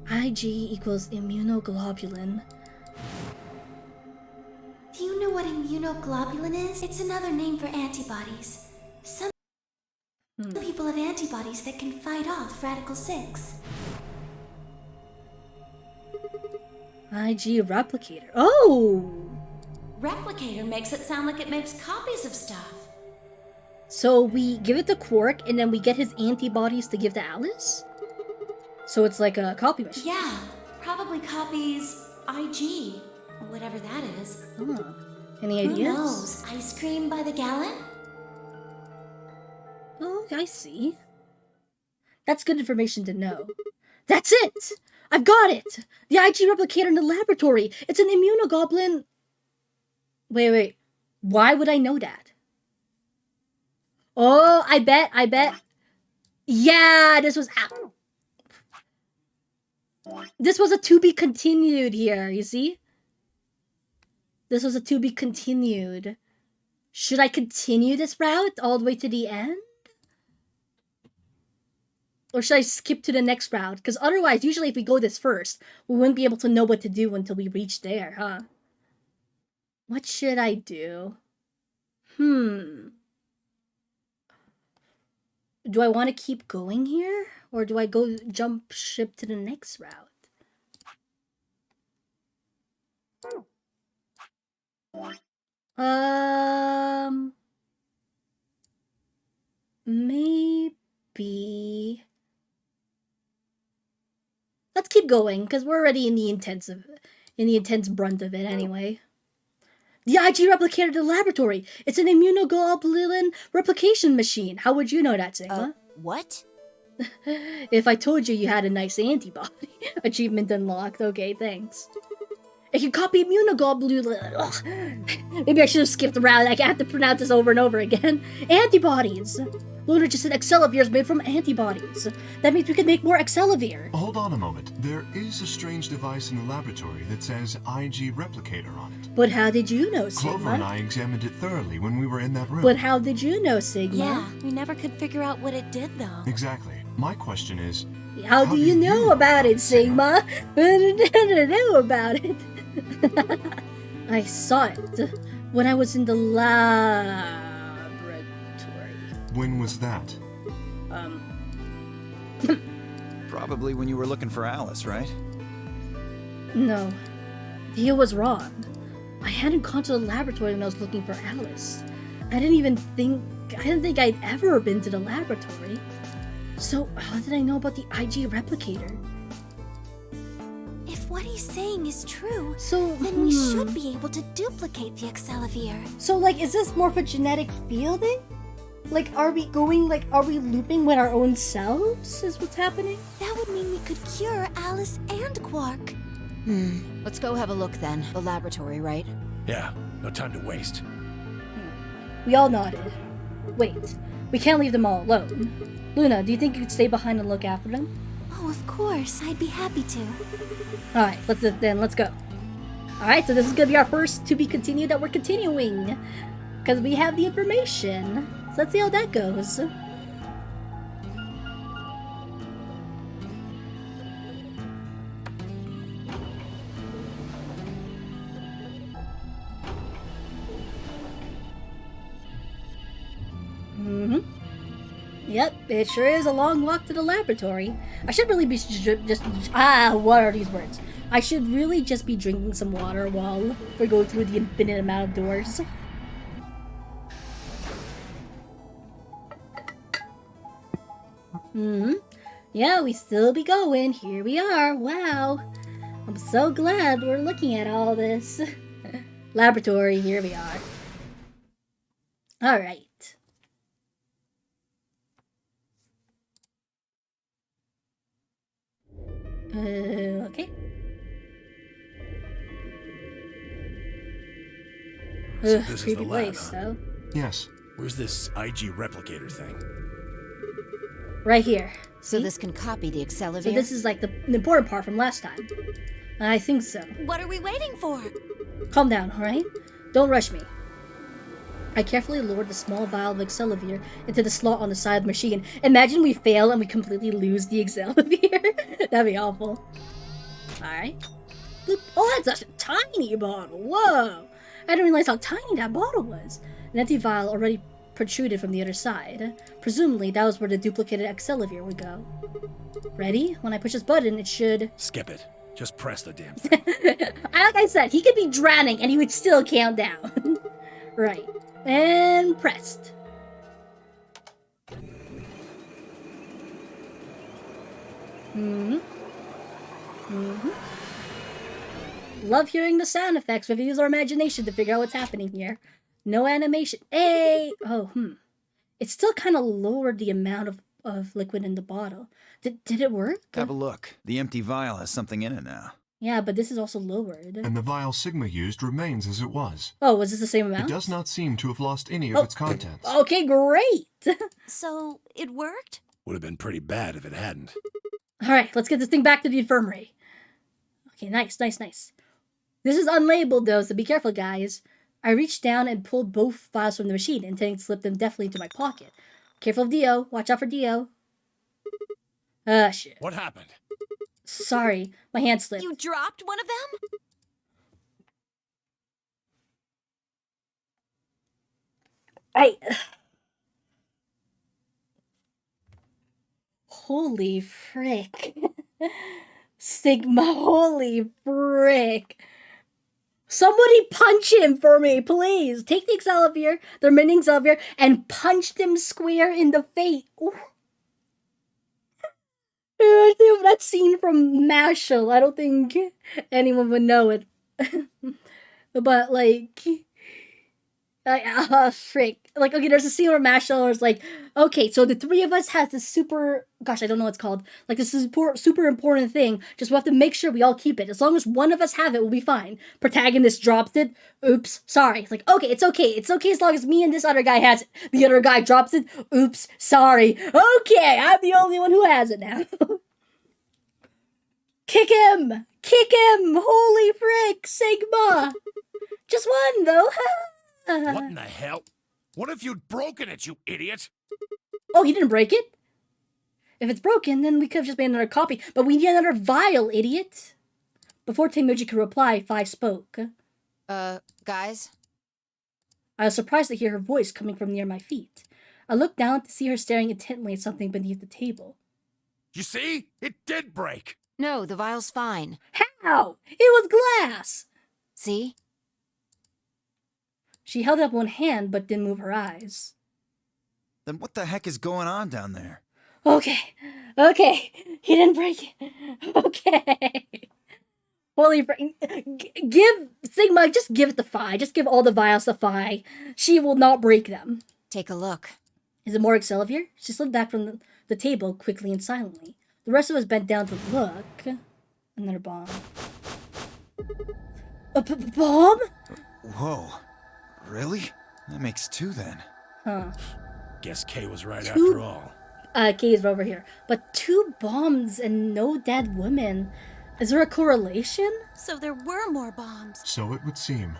IG equals immunoglobulin. Do you know what immunoglobulin is? It's another name for antibodies. Some people have antibodies that can fight off Radical 6. IG replicator. Oh! Replicator makes it sound like it makes copies of stuff. So we give it to Quark, and then we get his antibodies to give to Alice? So it's like a copy machine. Yeah, probably copies IG, or whatever that is. Huh. Any Who ideas? knows? Ice cream by the gallon? Oh, I see. That's good information to know. That's it! I've got it! The IG replicator in the laboratory! It's an immunoglobulin... Wait. Why would I know that? Oh, I bet. Yeah, this was... This was a to be continued here, you see? This was a to be continued. Should I continue this route all the way to the end? Or should I skip to the next route? Because otherwise, usually if we go this first, we wouldn't be able to know what to do until we reach there, huh? What should I do? Do I want to keep going here? Or do I go jump ship to the next route? Maybe... Let's keep going, because we're already in the intense brunt of it anyway. The IG replicator to the laboratory. It's an immunoglobulin replication machine. How would you know that, Sigma? What? If I told you you had a nice antibody. Achievement unlocked. Okay, thanks. It can copy immunoglobulin. Ugh. Maybe I should have skipped around. I have to pronounce this over and over again. Antibodies. Luna just said Excelavir is made from antibodies. That means we can make more Excelavir. Hold on a moment. There is a strange device in the laboratory that says IG replicator on it. But how did you know, Sigma? Clover and I examined it thoroughly when we were in that room. But how did you know, Sigma? Yeah, we never could figure out what it did, though. Exactly. My question is, How do you know about it, Sigma? How did you know about it? I saw it when I was in the laboratory. when was that? Probably when you were looking for Alice, right? No, Theo was wrong. I hadn't gone to the laboratory when I was looking for Alice. I didn't think I'd ever been to the laboratory. So how did I know about the IG replicator? If what he's saying is true, So, then we should be able to duplicate the Excellivier. So, like, is this more of a genetic fielding? Like, are we looping with our own selves? Is what's happening? That would mean we could cure Alice and Quark. Let's go have a look then. The laboratory, right? Yeah, no time to waste. We all nodded. Wait, we can't leave them all alone. Luna, do you think you could stay behind and look after them? Oh, of course. I'd be happy to. Alright, let's go. Alright, so this is gonna be our first to be continued that we're continuing. Because we have the information. So let's see how that goes. Yep, it sure is a long walk to the laboratory. I should really be what are these words? I should really just be drinking some water while we're going through the infinite amount of doors. Yeah, we still be going. Here we are. Wow. I'm so glad we're looking at all this. Laboratory, here we are. Alright. Okay. So this is Creepy the lab, place, huh? though. Yes. Where's this IG replicator thing? Right here. So See? this can copy the Excellivier? So this is like the important part from last time. I think so. What are we waiting for? Calm down, alright? Don't rush me. I carefully lowered the small vial of Excellivier into the slot on the side of the machine. Imagine we fail and we completely lose the Excellivier. That'd be awful. Alright. Oh, that's a tiny bottle. Whoa. I didn't realize how tiny that bottle was. An empty vial already protruded from the other side. Presumably, that was where the duplicated Excellivier would go. Ready? When I push this button, it should... Skip it. Just press the damn thing. Like I said, he could be drowning and he would still count down. Right. And pressed. Love hearing the sound effects. We've used our imagination to figure out what's happening here. No animation. Hey! Oh, It still kind of lowered the amount of liquid in the bottle. Did it work? Have a look. The empty vial has something in it now. Yeah, but this is also lowered. And the vial Sigma used remains as it was. Oh, was this the same amount? It does not seem to have lost any of its contents. Okay, great! So, it worked? Would have been pretty bad if it hadn't. Alright, let's get this thing back to the infirmary. Okay, nice. This is unlabeled though, so be careful, guys. I reached down and pulled both vials from the machine, intending to slip them deftly into my pocket. Careful of Dio. Watch out for Dio. Shit. What happened? Sorry, my hand slipped. You dropped one of them? Holy frick. Sigma, holy frick. Somebody punch him for me, please. Take the Excellivier, the remaining Excellivier, and punch them square in the face. Ooh. That scene from Mashal, I don't think anyone would know it. But, like... frick. Like, okay, there's a scene where Mashal is like, okay, so the three of us has this super... Gosh, I don't know what it's called. Like, this is super important thing. Just we have to make sure we all keep it. As long as one of us have it, we'll be fine. Protagonist drops it. Oops, sorry. It's like, okay, it's okay. It's okay as long as me and this other guy has it. The other guy drops it. Oops, sorry. Okay, I'm the only one who has it now. Kick him! Kick him! Holy frick! Sigma! Just one, though. What in the hell? What if you'd broken it, you idiot? Oh, he didn't break it? If it's broken, then we could have just made another copy. But we need another vial, idiot. Before Tenmuji could reply, Fi spoke. Guys? I was surprised to hear her voice coming from near my feet. I looked down to see her staring intently at something beneath the table. You see? It did break. No, the vial's fine. How? It was glass! See? She held up one hand, but didn't move her eyes. Then what the heck is going on down there? Okay. He didn't break it. Okay. Holy give Sigma, just give it to Phi. Just give all the vials to Phi. She will not break them. Take a look. Is it more Excelsior? She slid back from the table quickly and silently. The rest of us bent down to look. Another bomb. A bomb? Whoa. Really? That makes 2 then. Huh. Guess Kay was right 2? after all. Kay's over here. But 2 bombs and no dead women. Is there a correlation? So there were more bombs. So it would seem.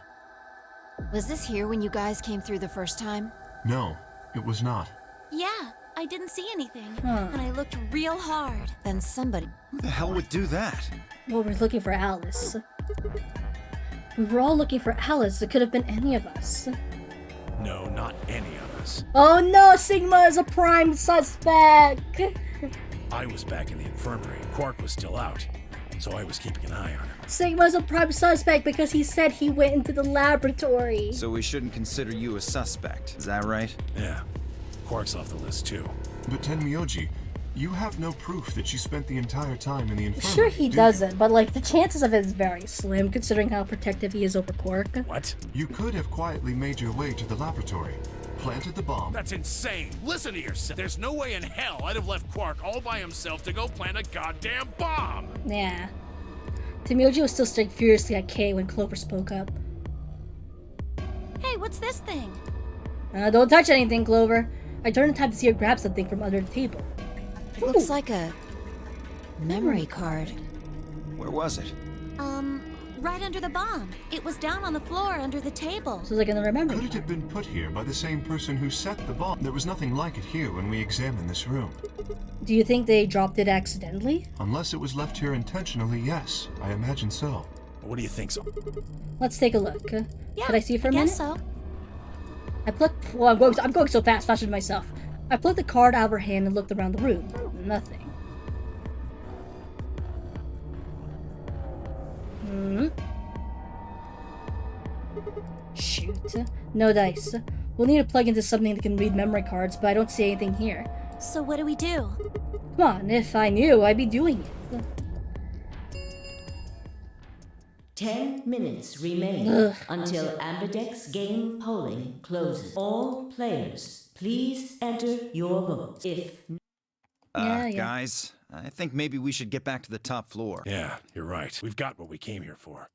Was this here when you guys came through the first time? No, it was not. Yeah, I didn't see anything. Huh. And I looked real hard. Then somebody... Who the hell would do that? Well, we're looking for Alice. We were all looking for Alice. It could have been any of us. No, not any of us. Oh no, Sigma is a prime suspect! I was back in the infirmary. Quark was still out, so I was keeping an eye on him. Sigma's a prime suspect because he said he went into the laboratory. So we shouldn't consider you a suspect, is that right? Yeah, Quark's off the list too. But Tenmyoji, you have no proof that she spent the entire time in the infirmary. Sure he do doesn't, but like the chances of it is very slim considering how protective he is over Quark. What? You could have quietly made your way to the laboratory, planted the bomb. That's insane. Listen to yourself. There's no way in hell I'd have left Quark all by himself to go plant a goddamn bomb. Yeah. Tenmyoji was still staring furiously at Kay when Clover spoke up. Hey, what's this thing? Don't touch anything, Clover. I turned in time to see her grab something from under the table. It looks like a... memory card. Where was it? Right under the bomb. It was down on the floor under the table. So like in the remember. Could it have been put here by the same person who set the bomb? There was nothing like it here when we examined this room. Do you think they dropped it accidentally? Unless it was left here intentionally, yes. I imagine so. What do you think so? Let's take a look. Yeah, Could I see for a minute? guess so. I plucked. Well, I'm going so fast, faster than myself. I plucked the card out of her hand and looked around the room. Nothing. Shoot. No dice. We'll need to plug into something that can read memory cards, but I don't see anything here. So what do we do? Come on, if I knew, I'd be doing it. 10 minutes remain Ugh. until Ambidex game polling closes. All players, please enter your votes. If Yeah. Guys, I think maybe we should get back to the top floor. Yeah, you're right. We've got what we came here for.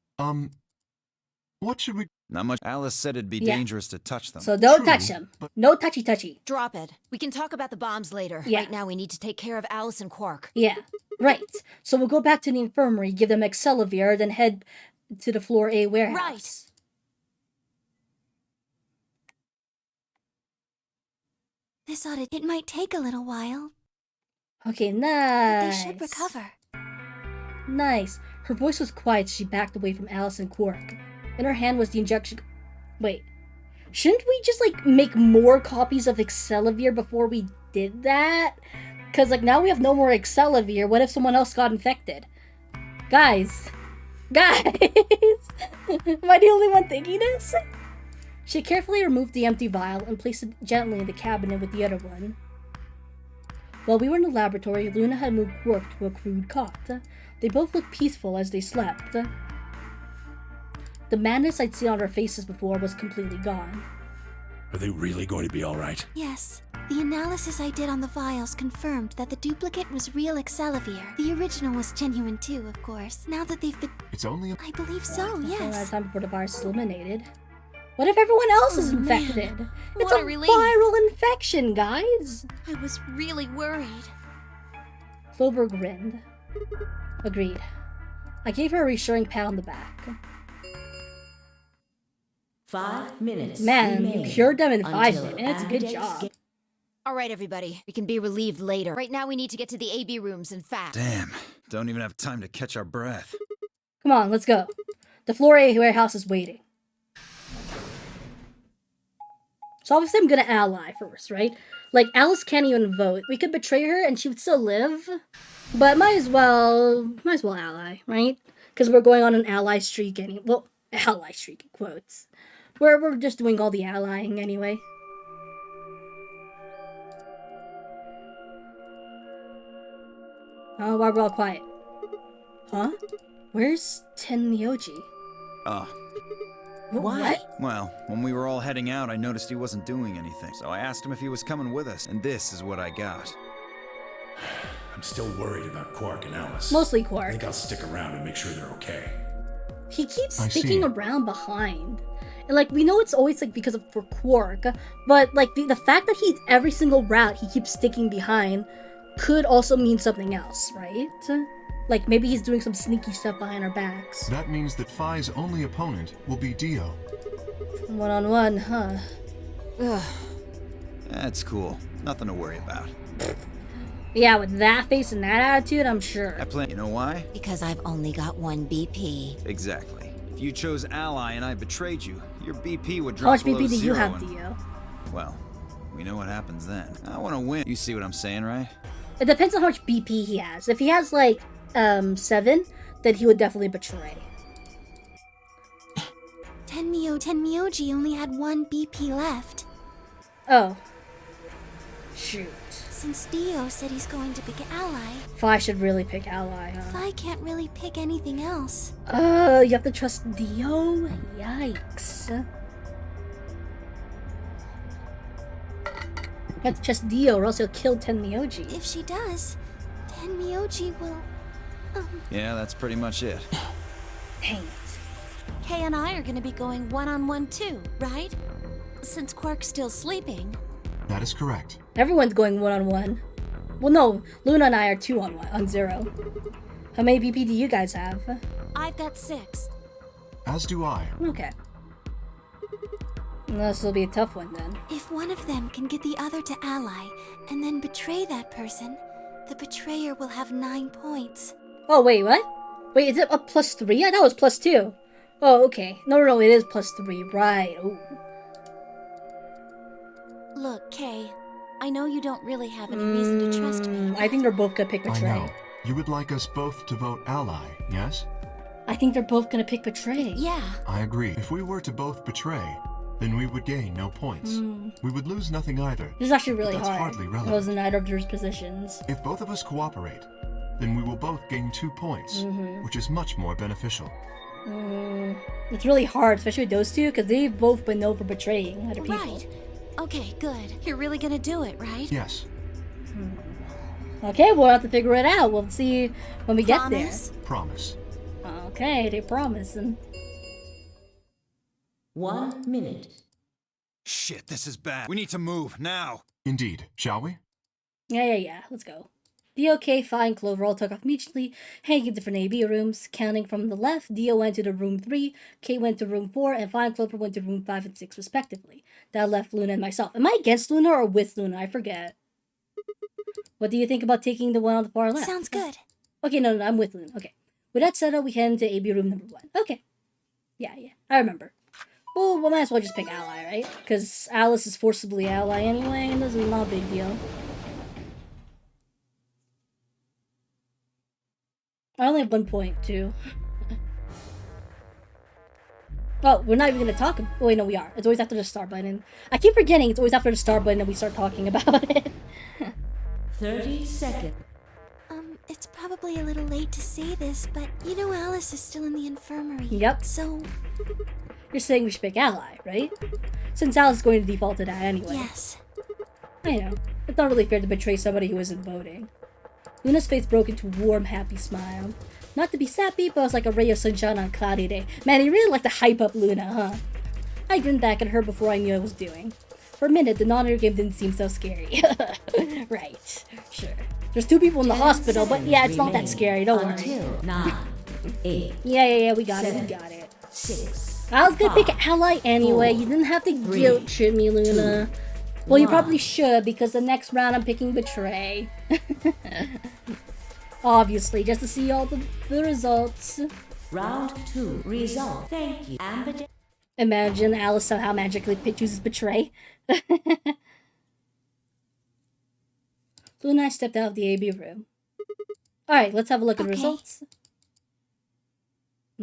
What should we... Not much. Alice said it'd be Yeah. dangerous to touch them. So don't True, touch them. but- No touchy. Drop it. We can talk about the bombs later. Yeah. Right now we need to take care of Alice and Quark. Yeah, right. So we'll go back to the infirmary, give them Excelsior, then head to the floor A warehouse. Right. This it might take a little while, Okay, but nice. they should recover. Nice. Her voice was quiet as she backed away from Alice and Quark. In her hand was the injection... Wait. Shouldn't we just, like, make more copies of Excelsior before we did that? Because, like, now we have no more Excelsior. What if someone else got infected? Guys. Am I the only one thinking this? She carefully removed the empty vial and placed it gently in the cabinet with the other one. While we were in the laboratory, Luna had moved Quark to a crude cot. They both looked peaceful as they slept. The madness I'd seen on their faces before was completely gone. Are they really going to be all right? Yes. The analysis I did on the vials confirmed that the duplicate was real Excelsior. The original was genuine too, of course. Now that they've been... It's only... I believe so, That's all that yes. time before the virus is eliminated. What if everyone else is Oh, man. infected? It's What a a relief. viral infection, guys! I was really worried. Clover grinned. Agreed. I gave her a reassuring pat on the back. 5 minutes Man, you remain cured them in 5 until minutes. Good Ambidex job. All right, everybody. We can be relieved later. Right now we need to get to the AB rooms and fast. Damn, don't even have time to catch our breath. Come on, let's go. The floor A warehouse is waiting. So obviously I'm gonna ally first, right? Like, Alice can't even vote. We could betray her and she would still live. But might as well ally, right? Because we're going on an ally streak well, ally streak in quotes. We're just doing all the allying anyway. Oh, why we're all quiet? Huh? Where's Tenmyoji? Oh, What? well, when we were all heading out, I noticed he wasn't doing anything. So I asked him if he was coming with us, and this is what I got. I'm still worried about Quark and Alice. Mostly I Quark. think I'll stick around and make sure they're okay. He keeps I sticking see. around behind. And like we know it's always like because of for Quark, but like the fact that he's every single route he keeps sticking behind could also mean something else, right? Like maybe he's doing some sneaky stuff behind our backs. That means that Phi's only opponent will be Dio. One-on-one, huh? Ugh. That's cool. Nothing to worry about. Yeah, with that face and that attitude, I'm sure. I plan. You know why? Because I've only got one BP. Exactly. If you chose Ally and I betrayed you, your BP would How drop much below BP do you zero have, and- Dio? Well, we know what happens then. I want to win. You see what I'm saying, right? It depends on how much BP he has. If he has like 7, then he would definitely betray. Tenmyoji only had one BP left. Oh. Shoot. Since Dio said he's going to pick Ally, Phi should really pick Ally, huh? Phi can't really pick anything else. You have to trust Dio? Yikes. You have to trust Dio or else he'll kill Tenmyoji. If she does, Tenmyoji will... Yeah, that's pretty much it. Dang it. Kay and I are gonna be going one-on-one too, right? Since Quark's still sleeping. That is correct. Everyone's going one-on-one. Well, no, Luna and I are 2-on-1, 0. How many BP do you guys have? I've got 6. As do I. Okay. This will be a tough one then. If one of them can get the other to Ally, and then betray that person, the betrayer will have 9 points. Oh, wait, what? Wait, is it a +3? I thought it was +2. Oh, okay. No, it is +3. Right. Ooh. Look, Kay, I know you don't really have any reason to trust me. I think they're both gonna pick I Betray. know. You would like us both to vote Ally, yes? I think they're both gonna pick Betray. Yeah, I agree. If we were to both betray, then we would gain no points. We would lose nothing either. This is actually really But that's hard. hardly I relevant. was in either of those positions. If both of us cooperate, then we will both gain 2 points, which is much more beneficial. It's really hard, especially with those two, because they've both been known for betraying other people. right. Okay, good. You're really gonna do it, right? Yes, Okay, we'll have to figure it out. We'll see when we Promise? promise. get there. Okay, they promising. 1 minute. Shit, this is bad. We need to move now. Indeed. Shall we? Yeah. Let's go. Dio, Kay, Phi, and Clover all took off immediately, heading in different AB rooms. Counting from the left, Dio went to the room 3, Kay went to room 4, and Phi and Clover went to room 5 and 6 respectively. That left Luna and myself. Am I against Luna or with Luna? I forget. What do you think about taking the one on the far left? Sounds good. Okay, no, I'm with Luna. Okay. With that said, we head into AB room number 1. Okay. Yeah, I remember. Well, we might as well just pick Ally, right? Because Alice is forcibly Ally anyway, and this is not a big deal. I only have 1 point, too. Oh, we're not even gonna talk. Oh, wait, no, we are. It's always after the start button. I keep forgetting it's always after the start button that we start talking about it. 30 seconds. It's probably a little late to say this, but you know Alice is still in the infirmary. Yep. So, You're saying we should pick Ally, right? Since Alice is going to default to that anyway. yes. I know. It's not really fair to betray somebody who isn't voting. Luna's face broke into a warm, happy smile. Not to be sappy, but it was like a ray of sunshine on a cloudy day. Man, he really liked to hype up Luna, huh? I grinned back at her before I knew what I was doing. For a minute, the non-air game didn't seem so scary. Right, sure. There's 2 people in the hospital, but yeah, it's not that scary, don't worry. Until 9, 8, Yeah, we got it. 6. I was gonna pick Ally anyway. You didn't have to guilt trip me, Luna. Well, you probably should, because the next round I'm picking Betray. Obviously, just to see all the results. Round 2. Result. Thank you. Ambidextrous. Imagine Alice somehow magically chooses Betray. Luna and I stepped out of the AB room. Alright, let's have a look at the Okay. results.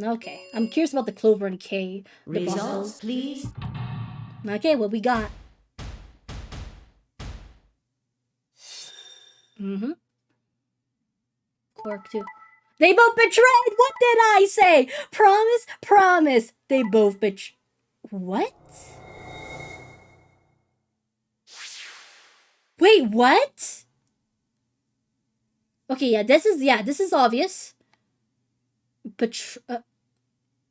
Okay, I'm curious about the Clover and K. Results, please. Okay, what we got? Quark 2. They both betrayed! What did I say? Promise? Promise. They both betrayed. What? Wait, what? Okay, yeah, this is obvious.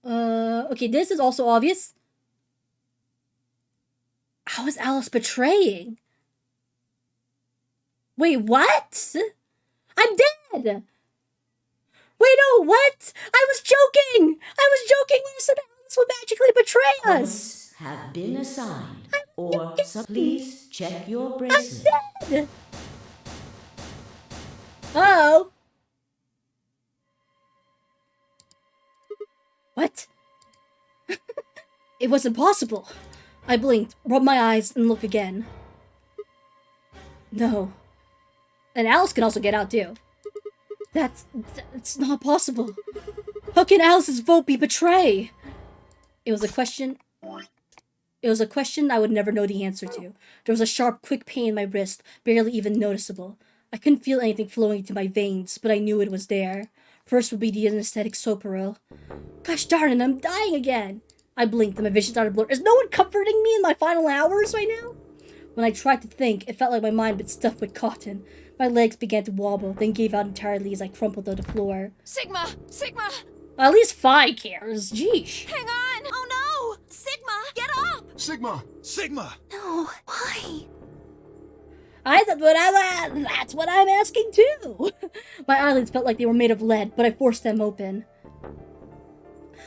Okay, this is also obvious. How is Alice betraying? Wait, what? I'm dead! Wait, no, what? I was joking! I was joking when I said Alice would magically betray us! Points have been assigned. Or please check your I'm bracelet. dead! Oh! What? It was impossible. I blinked, rubbed my eyes, and looked again. No. And Alice can also get out too. That's not possible. How can Alice's vote be betray? It was a question I would never know the answer to. There was a sharp, quick pain in my wrist, barely even noticeable. I couldn't feel anything flowing into my veins, but I knew it was there. First would be the anesthetic Soparil. Gosh darn it, I'm dying again! I blinked and my vision started blurring. Is no one comforting me in my final hours right now? When I tried to think, it felt like my mind had been stuffed with cotton. My legs began to wobble, then gave out entirely as I crumpled to the floor. Sigma! Sigma! At least Phi cares. Jeesh. Hang on! Oh no! Sigma! Get up! Sigma! Sigma! No, why? That's what I'm asking too. My eyelids felt like they were made of lead, but I forced them open.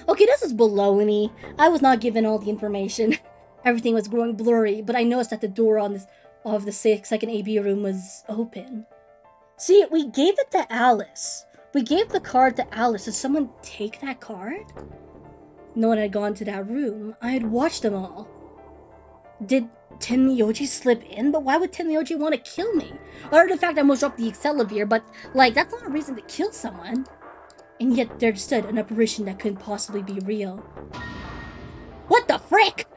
Okay, this is baloney. I was not given all the information. Everything was growing blurry, but I noticed that the door of the second AB room was open. See, we gave it to Alice. We gave the card to Alice. Did someone take that card? No one had gone to that room. I had watched them all. Did Tenmyoji slip in? But why would Tenmyoji want to kill me? Other than the fact I almost dropped the Excelivir, but, like, that's not a reason to kill someone. And yet there stood an apparition that couldn't possibly be real. What the frick?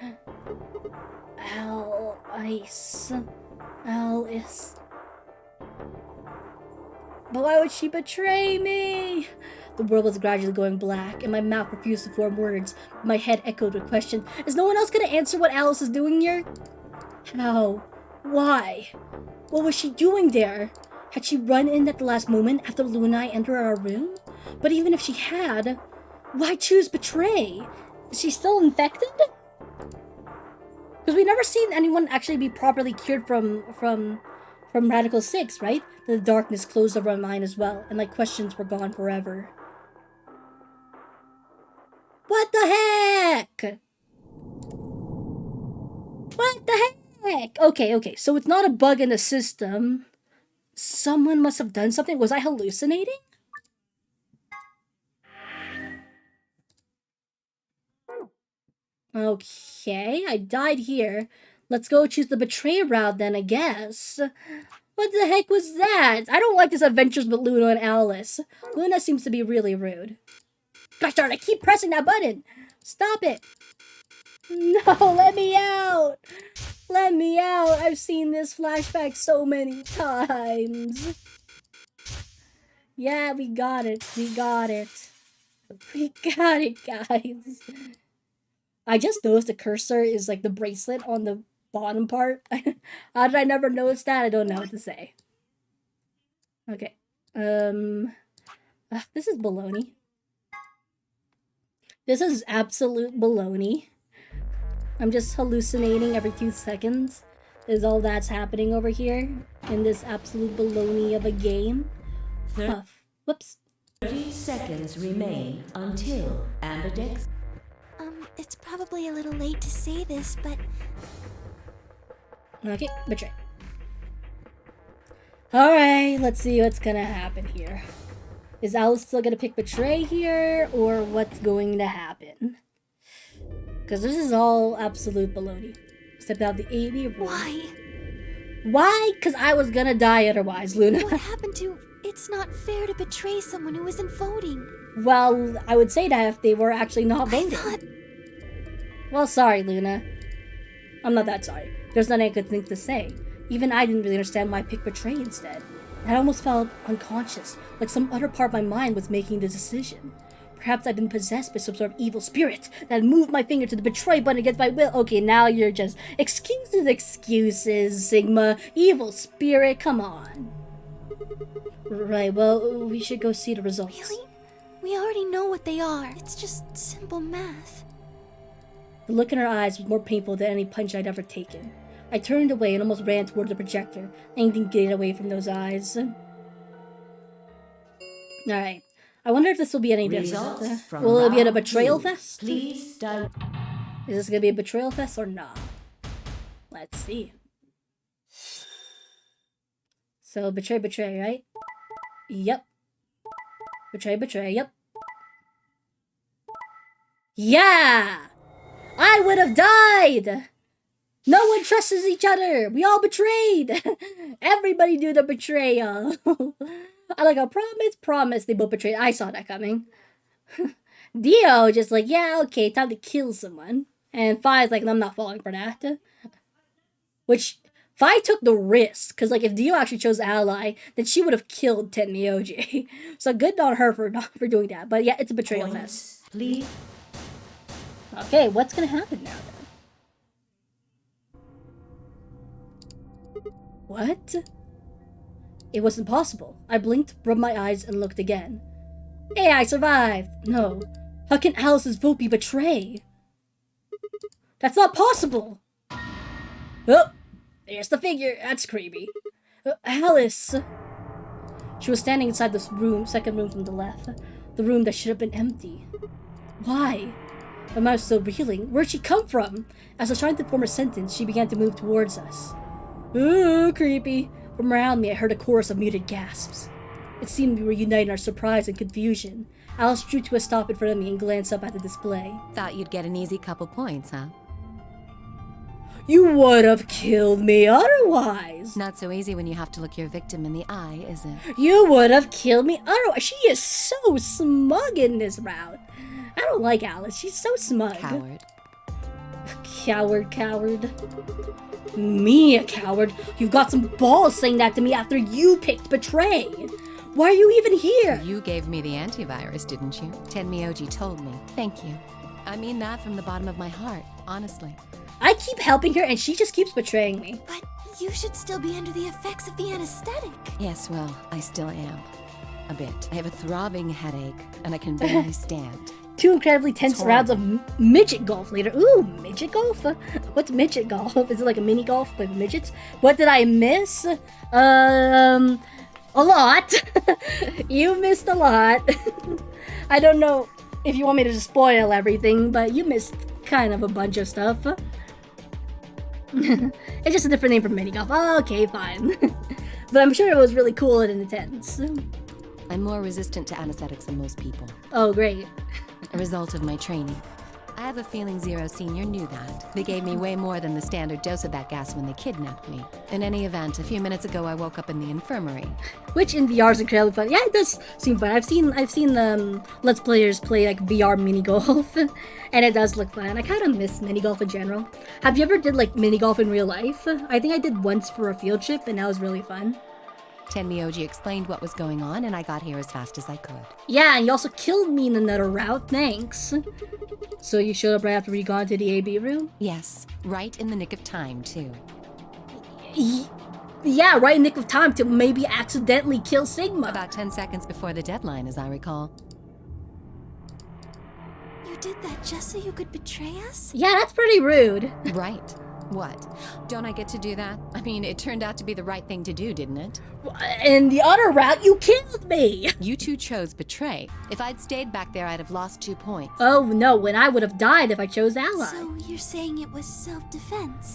Alice. But why would she betray me? The world was gradually going black, and my mouth refused to form words. My head echoed with questions. Is no one else going to answer what Alice is doing here? How? Why? What was she doing there? Had she run in at the last moment after Luna and I entered our room? But even if she had, why choose betray? Is she still infected? Because we've never seen anyone actually be properly cured from Radical 6, right? The darkness closed over my mind as well, and my questions were gone forever. What the heck? What the heck? Okay, so it's not a bug in the system. Someone must have done something. Was I hallucinating? Okay, I died here. Let's go choose the betray route then, I guess. What the heck was that? I don't like this adventures with Luna and Alice. Luna seems to be really rude. Gosh darn, I keep pressing that button. Stop it. No, let me out. Let me out. I've seen this flashback so many times. Yeah, we got it. We got it. We got it, guys. I just noticed the cursor is like the bracelet on the bottom part. How did I never notice that? I don't know what to say. Okay. This is baloney. This is absolute baloney. I'm just hallucinating every 2 seconds. Is all that's happening over here in this absolute baloney of a game. Whoops. 30 seconds remain until Ambidex. It's probably a little late to say this, but Okay, betray. Alright, let's see what's gonna happen here. Is Alice still gonna pick betray here, or what's going to happen? Because this is all absolute baloney. Step out the AB room. why? Why? Because I was gonna die otherwise, Luna. What happened to it's not fair to betray someone who isn't voting? Well, I would say that if they were actually not I voting. thought Well, sorry, Luna. I'm not that sorry. There's nothing I could think to say. Even I didn't really understand why I picked betray instead. I almost felt unconscious, like some other part of my mind was making the decision. Perhaps I've been possessed by some sort of evil spirit that moved my finger to the betray button against my will. Okay, now you're just excuses, Sigma. Evil spirit, come on. Right, well, we should go see the results. Really? We already know what they are. It's just simple math. The look in her eyes was more painful than any punch I'd ever taken. I turned away and almost ran toward the projector, aiming to get away from those eyes. Alright. I wonder if this will be any different. Results from Will it be a round betrayal 2. fest? Please Is this gonna be a betrayal fest or not? Let's see. So, betray, right? Yep. Betray, yep. Yeah! I would have died! No one trusts each other! We all betrayed! Everybody do the betrayal! I like a promise, they both betrayed. I saw that coming. Dio just like, yeah, okay, time to kill someone. And Fi's like, I'm not falling for that. Which, Fi took the risk, because like if Dio actually chose Ally, then she would have killed Tenmyoji. So good on her for doing that. But yeah, it's a betrayal fest. Please. Okay, what's gonna happen now then? What? It was impossible. I blinked, rubbed my eyes, and looked again. Hey, I survived! No. How can Alice's vote be betray? That's not possible! Oh, there's the figure. That's creepy. Alice! She was standing inside this room, second room from the left. The room that should have been empty. Why? My mind was still reeling. Where'd she come from? As I was trying to form a sentence, she began to move towards us. Ooh, creepy. From around me, I heard a chorus of muted gasps. It seemed we were united in our surprise and confusion. Alice drew to a stop in front of me and glanced up at the display. Thought you'd get an easy couple points, huh? You would have killed me otherwise. Not so easy when you have to look your victim in the eye, is it? You would have killed me otherwise. She is so smug in this round. I don't like Alice. She's so smug. Coward. Me a coward? You've got some balls saying that to me after you picked betray. Why are you even here? You gave me the antivirus, didn't you? Tenmyoji told me. Thank you. I mean that from the bottom of my heart, honestly. I keep helping her and she just keeps betraying me. But you should still be under the effects of the anesthetic. Yes, well, I still am. A bit. I have a throbbing headache, and I can barely stand. 2 incredibly tense rounds of midget golf later. Ooh, midget golf? What's midget golf? Is it like a mini golf with midgets? What did I miss? A lot. You missed a lot. I don't know if you want me to spoil everything, but you missed kind of a bunch of stuff. It's just a different name for mini golf. Oh, okay, fine. But I'm sure it was really cool and intense. I'm more resistant to anesthetics than most people. Oh, great. A result of my training. I have a feeling Zero Senior knew that. They gave me way more than the standard dose of that gas when they kidnapped me. In any event, a few minutes ago I woke up in the infirmary. Which in VR is incredibly fun. Yeah, it does seem fun. I've seen Let's Players play like VR mini golf, and it does look fun. I kind of miss mini golf in general. Have you ever did like mini golf in real life? I think I did once for a field trip, and that was really fun. Tenmyoji explained what was going on, and I got here as fast as I could. Yeah, and you also killed me in another route, thanks. So you showed up right after we got into the AB room? Yes, right in the nick of time, too. Yeah, right in the nick of time to maybe accidentally kill Sigma. About 10 seconds before the deadline, as I recall. You did that just so you could betray us? Yeah, that's pretty rude. Right. What? Don't I get to do that? I mean, it turned out to be the right thing to do, didn't it? In the other route, you killed me! You two chose betray. If I'd stayed back there, I'd have lost 2 points. Oh no, when I would have died if I chose Ally. So you're saying it was self-defense?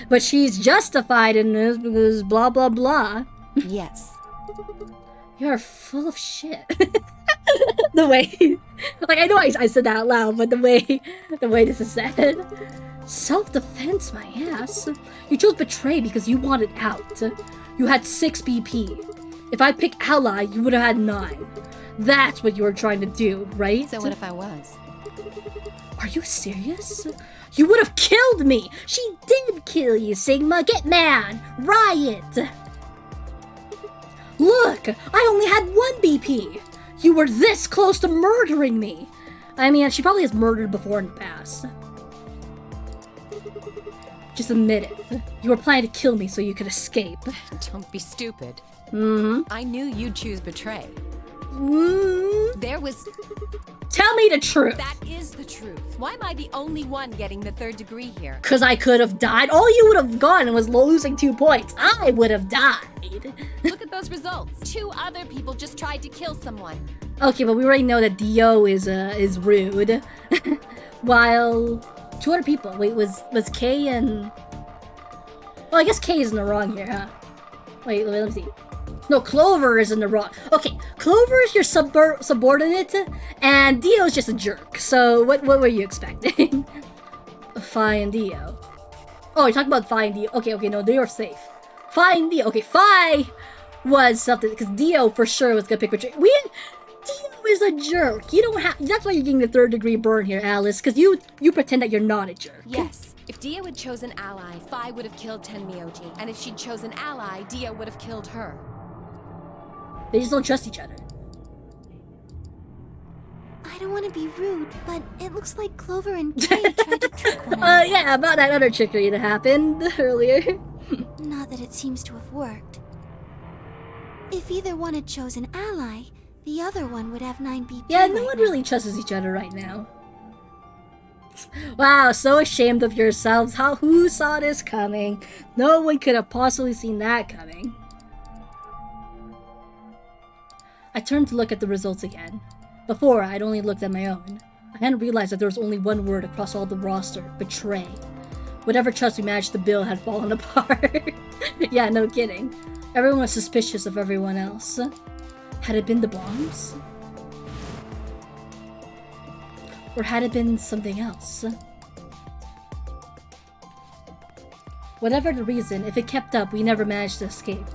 But she's justified in this because blah blah blah. Yes. You're full of shit. The way, like I know I said that out loud, but the way this is said. Self-defense, my ass. You chose betray because you wanted out. You had 6 BP. If I picked Ally, you would have had 9. That's what you were trying to do, right? So what if I was? Are you serious? You would have killed me! She did kill you, Sigma! Get mad! Riot! jerk! I only had 1 BP! You were this close to murdering me! I mean, she probably has murdered before in the past. Just admit it. You were planning to kill me so you could escape. Don't be stupid. Mm-hmm. I knew you'd choose betray. Mm-hmm. There was... Tell me the truth! That is the truth. Why am I the only one getting the 3rd degree here? Cause I could have died. All you would have gotten was losing 2 points. I would have died. Look at those results. 2 other people just tried to kill someone. Okay, but we already know that Dio is rude. While 2 other people. Wait, was Kay and... Well, I guess Kay is in the wrong here, huh? Wait, let me see. No, Clover is in the wrong. Okay, Clover is your subordinate, and Dio is just a jerk. So, what were you expecting? Fi and Dio. Oh, you're talking about Fi and Dio. Okay, no, they are safe. Fi and Dio. Okay, Fi was something, because Dio for sure was gonna pick betray. Dio is a jerk. You don't have. That's why you're getting the 3rd degree burn here, Alice, because you pretend that you're not a jerk. Yes. If Dio had chosen ally, Fi would have killed Tenmyoji. And if she'd chosen ally, Dio would have killed her. They just don't trust each other. I don't want to be rude, but it looks like Clover and Kay tried to trick one another. Yeah, about that other trickery that happened earlier. Not that it seems to have worked. If either one had chosen ally, the other one would have 9 BP. Yeah, no one really trusts each other right now. Wow, so ashamed of yourselves. Who saw this coming? No one could have possibly seen that coming. I turned to look at the results again. Before, I'd only looked at my own. I hadn't realized that there was only one word across all the roster: betray. Whatever trust we managed to build had fallen apart. Yeah, no kidding. Everyone was suspicious of everyone else. Had it been the bombs? Or had it been something else? Whatever the reason, if it kept up, we never managed to escape.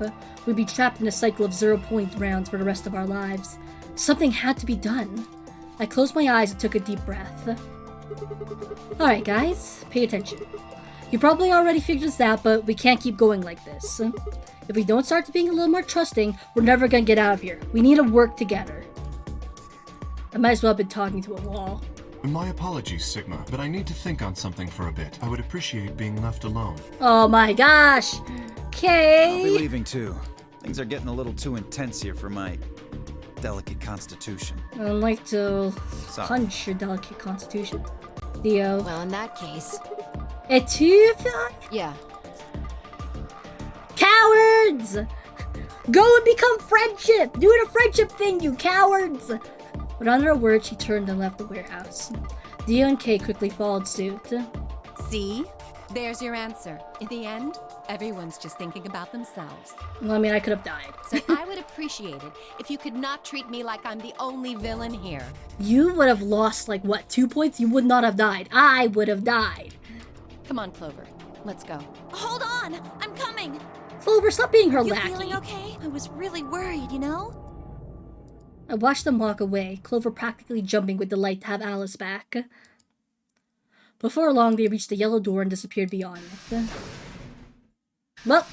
We'd be trapped in a cycle of 0-point rounds for the rest of our lives. Something had to be done. I closed my eyes and took a deep breath. Alright guys, pay attention. You probably already figured this out, but we can't keep going like this. If we don't start being a little more trusting, we're never gonna get out of here. We need to work together. I might as well have been talking to a wall. My apologies, Sigma, but I need to think on something for a bit. I would appreciate being left alone. Oh my gosh! I'll be Okay. leaving too. Things are getting a little too intense here for my delicate constitution. I'd like to Sorry. punch your delicate constitution. Theo. Well, in that case, Et tu? yeah. Cowards! Go and become friendship! Do the friendship thing, you cowards! Without another word, she turned and left the warehouse. Dio and Kay quickly followed suit. See? There's your answer. In the end, everyone's just thinking about themselves. Well, I mean, I could have died. So I would appreciate it if you could not treat me like I'm the only villain here. You would have lost, like, what, 2 points? You would not have died. I would have died. Come on, Clover. Let's go. Hold on! I'm coming! Clover, stop being her You lackey. feeling okay? I was really worried, you know? I watched them walk away, Clover practically jumping with delight to have Alice back. Before long, they reached the yellow door and disappeared beyond it. Well,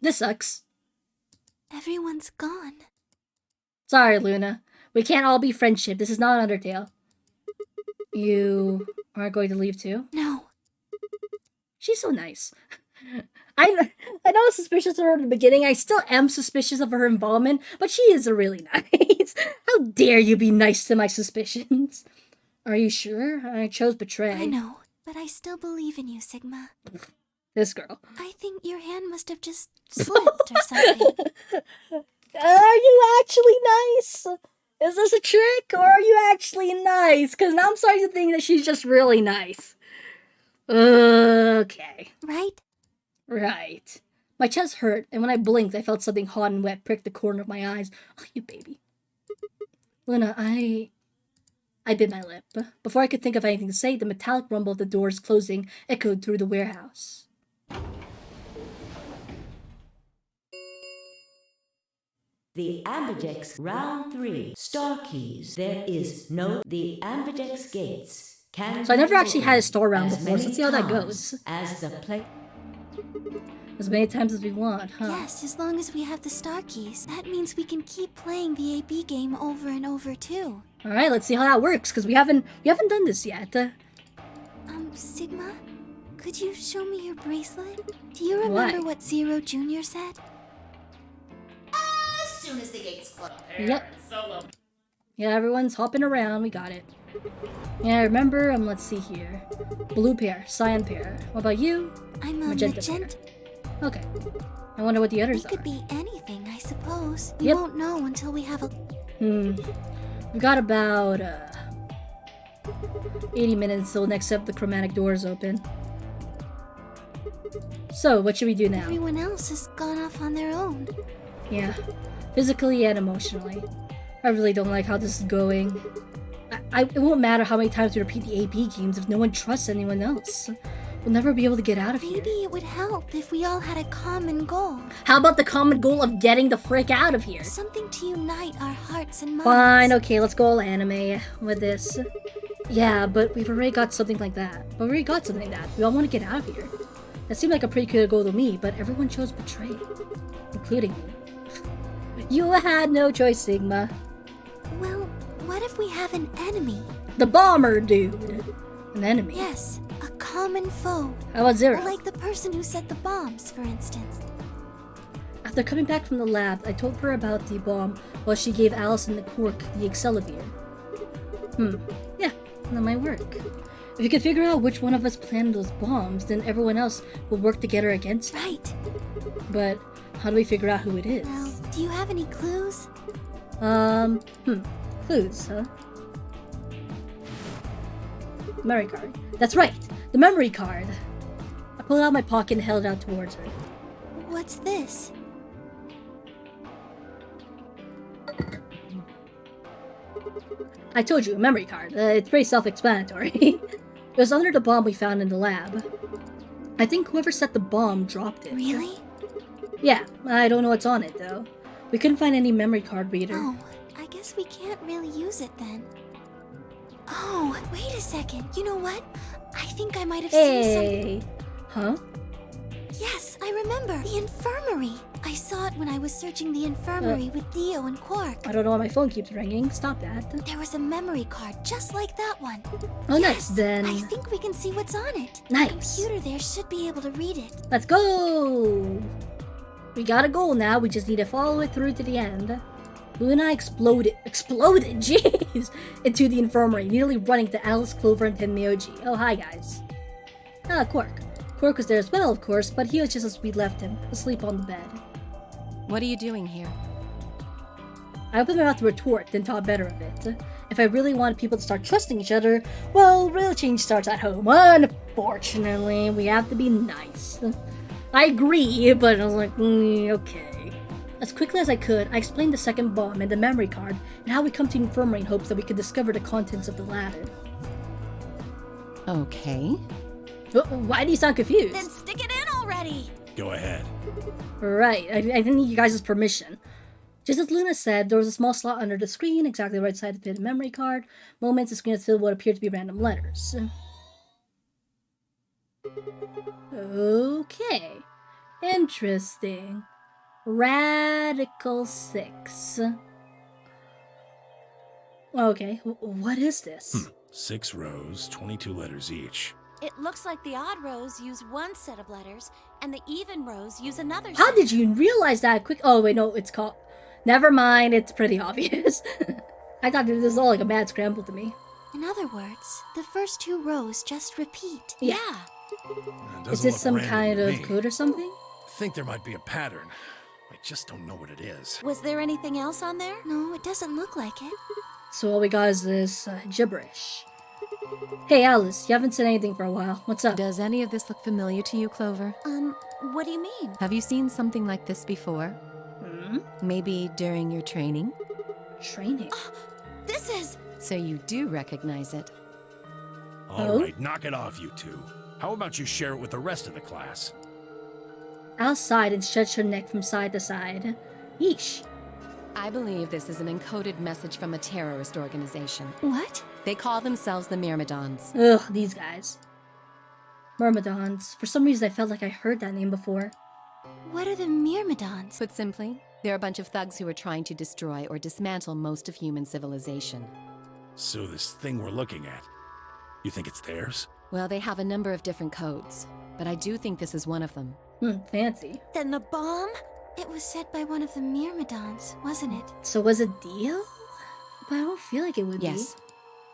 this sucks. Everyone's gone. Sorry, Luna. We can't all be friendship. This is not Undertale. You aren't going to leave too? No. She's so nice. I know I was suspicious of her in the beginning. I still am suspicious of her involvement, but she is really nice. How dare you be nice to my suspicions? Are you sure? I chose betray. I know, but I still believe in you, Sigma. This girl. I think your hand must have just slipped or something. Are you actually nice? Is this a trick, or are you actually nice? Because now I'm starting to think that she's just really nice. Okay. Right? Right. My chest hurt, and when I blinked, I felt something hot and wet prick the corner of my eyes. Oh, you baby. Luna, I bit my lip. Before I could think of anything to say, the metallic rumble of the doors closing echoed through the warehouse. The Ambidex Round 3 Star Keys. There is no... The Ambidex Gates can... So I never actually had a star round as before, so let's see how that many goes. times as the play... As many times as we want, huh? Yes, as long as we have the star keys. That means we can keep playing the AB game over and over too. Alright, let's see how that works, because we haven't done this yet. Sigma? Could you show me your bracelet? Do you remember what Zero Jr. said? As soon as the gates close. Yep. Yeah, everyone's hopping around. We got it. Yeah, I remember. Let's see here. Blue pair, cyan pair. What about you? I'm a Magenta pair. Okay. I wonder what the others It could are. be anything, I suppose. We Yep. won't know until we have a... We got about 80 minutes till next up the chromatic doors open. So, what should we do now? Everyone else has gone off on their own. Yeah, physically and emotionally. I really don't like how this is going. It won't matter how many times we repeat the AP games if no one trusts anyone else. We'll never be able to get out of here. Maybe it would help if we all had a common goal. How about the common goal of getting the frick out of here? Something to unite our hearts and minds. Fine, okay, let's go all anime with this. Yeah, but we've already got something like that. We all want to get out of here. That seemed like a pretty good goal to me, but everyone chose betrayal. Including me. You had no choice, Sigma. Well, what if we have an enemy? The bomber dude. An enemy? Yes, a common foe. How about Zero? Like the person who set the bombs, for instance. After coming back from the lab, I told her about the bomb while she gave Alice and the Quark the Excelavir. Yeah, that might work. If you can figure out which one of us planned those bombs, then everyone else will work together against it. Right. But how do we figure out who it is? Well, do you have any clues? Clues, huh? Memory card. That's right! The memory card! I pulled it out of my pocket and held it out towards her. What's this? I told you, a memory card. It's pretty self-explanatory. It was under the bomb we found in the lab. I think whoever set the bomb dropped it. Really? Yeah, I don't know what's on it, though. We couldn't find any memory card reader. Oh, I guess we can't really use it then. Oh, wait a second. You know what? I think I might have seen something. Hey! Huh? Yes, I remember. The infirmary. I saw it when I was searching the infirmary with Dio and Quark. I don't know why my phone keeps ringing. Stop that. There was a memory card just like that one. Oh, Yes, nice. Then... I think we can see what's on it. Nice. The computer there should be able to read it. Let's go! We got a goal now. We just need to follow it through to the end. Luna exploded, jeez, into the infirmary, nearly running to Alice, Clover, and Tenmyoji. Oh, hi, guys. Quark. Quark was there as well, of course, but he was just as we left him, asleep on the bed. What are you doing here? I opened my mouth to retort, then thought better of it. If I really wanted people to start trusting each other, well, real change starts at home. Unfortunately, we have to be nice. I agree, but I was like, okay. As quickly as I could, I explained the second bomb and the memory card, and how we come to the infirmary in hopes that we could discover the contents of the latter. Okay. Why do you sound confused? Then stick it in already! Go ahead. Right, I didn't need you guys' permission. Just as Luna said, there was a small slot under the screen, exactly the right side to fit the memory card. Moments, the screen is filled with what appeared to be random letters. Okay. Interesting. Radical 6. Okay, what is this? 6 rows, 22 letters each. It looks like the odd rows use one set of letters, and the even rows use another How set. did you realize that quick? Oh, wait, no, it's called... Never mind, it's pretty obvious. I thought this was all like a mad scramble to me. In other words, the first two rows just repeat. Yeah. Is this some kind of code or something? Think there might be a pattern. I just don't know what it is. Was there anything else on there? No, it doesn't look like it. So all we got is this gibberish. Hey Alice, you haven't said anything for a while. What's up? Does any of this look familiar to you, Clover? What do you mean? Have you seen something like this before? Maybe during your training? Training? This is... So you do recognize it. All right, knock it off, you two. How about you share it with the rest of the class? Alice sighed and stretched her neck from side to side. Yeesh. I believe this is an encoded message from a terrorist organization. What? They call themselves the Myrmidons. Ugh, these guys. Myrmidons. For some reason I felt like I heard that name before. What are the Myrmidons? Put simply, they're a bunch of thugs who are trying to destroy or dismantle most of human civilization. So this thing we're looking at, you think it's theirs? Well, they have a number of different codes, but I do think this is one of them. Fancy. Then the bomb? It was said by one of the Myrmidons, wasn't it? So was it Dio? But I don't feel like it would Yes. be.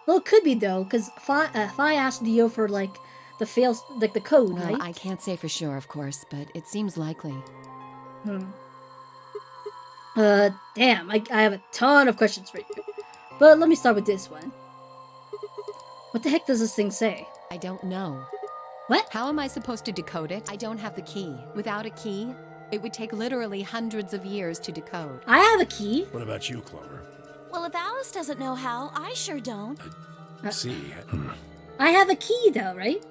Well, it could be though, because Fi asked Dio for like the code, Well, right? I can't say for sure, of course, but it seems likely. Damn, I have a ton of questions for you. But let me start with this one. What the heck does this thing say? I don't know. What? How am I supposed to decode it? I don't have the key. Without a key, it would take literally hundreds of years to decode. I have a key. What about you, Clover? Well, if Alice doesn't know how, I sure don't. See, I have a key though, right?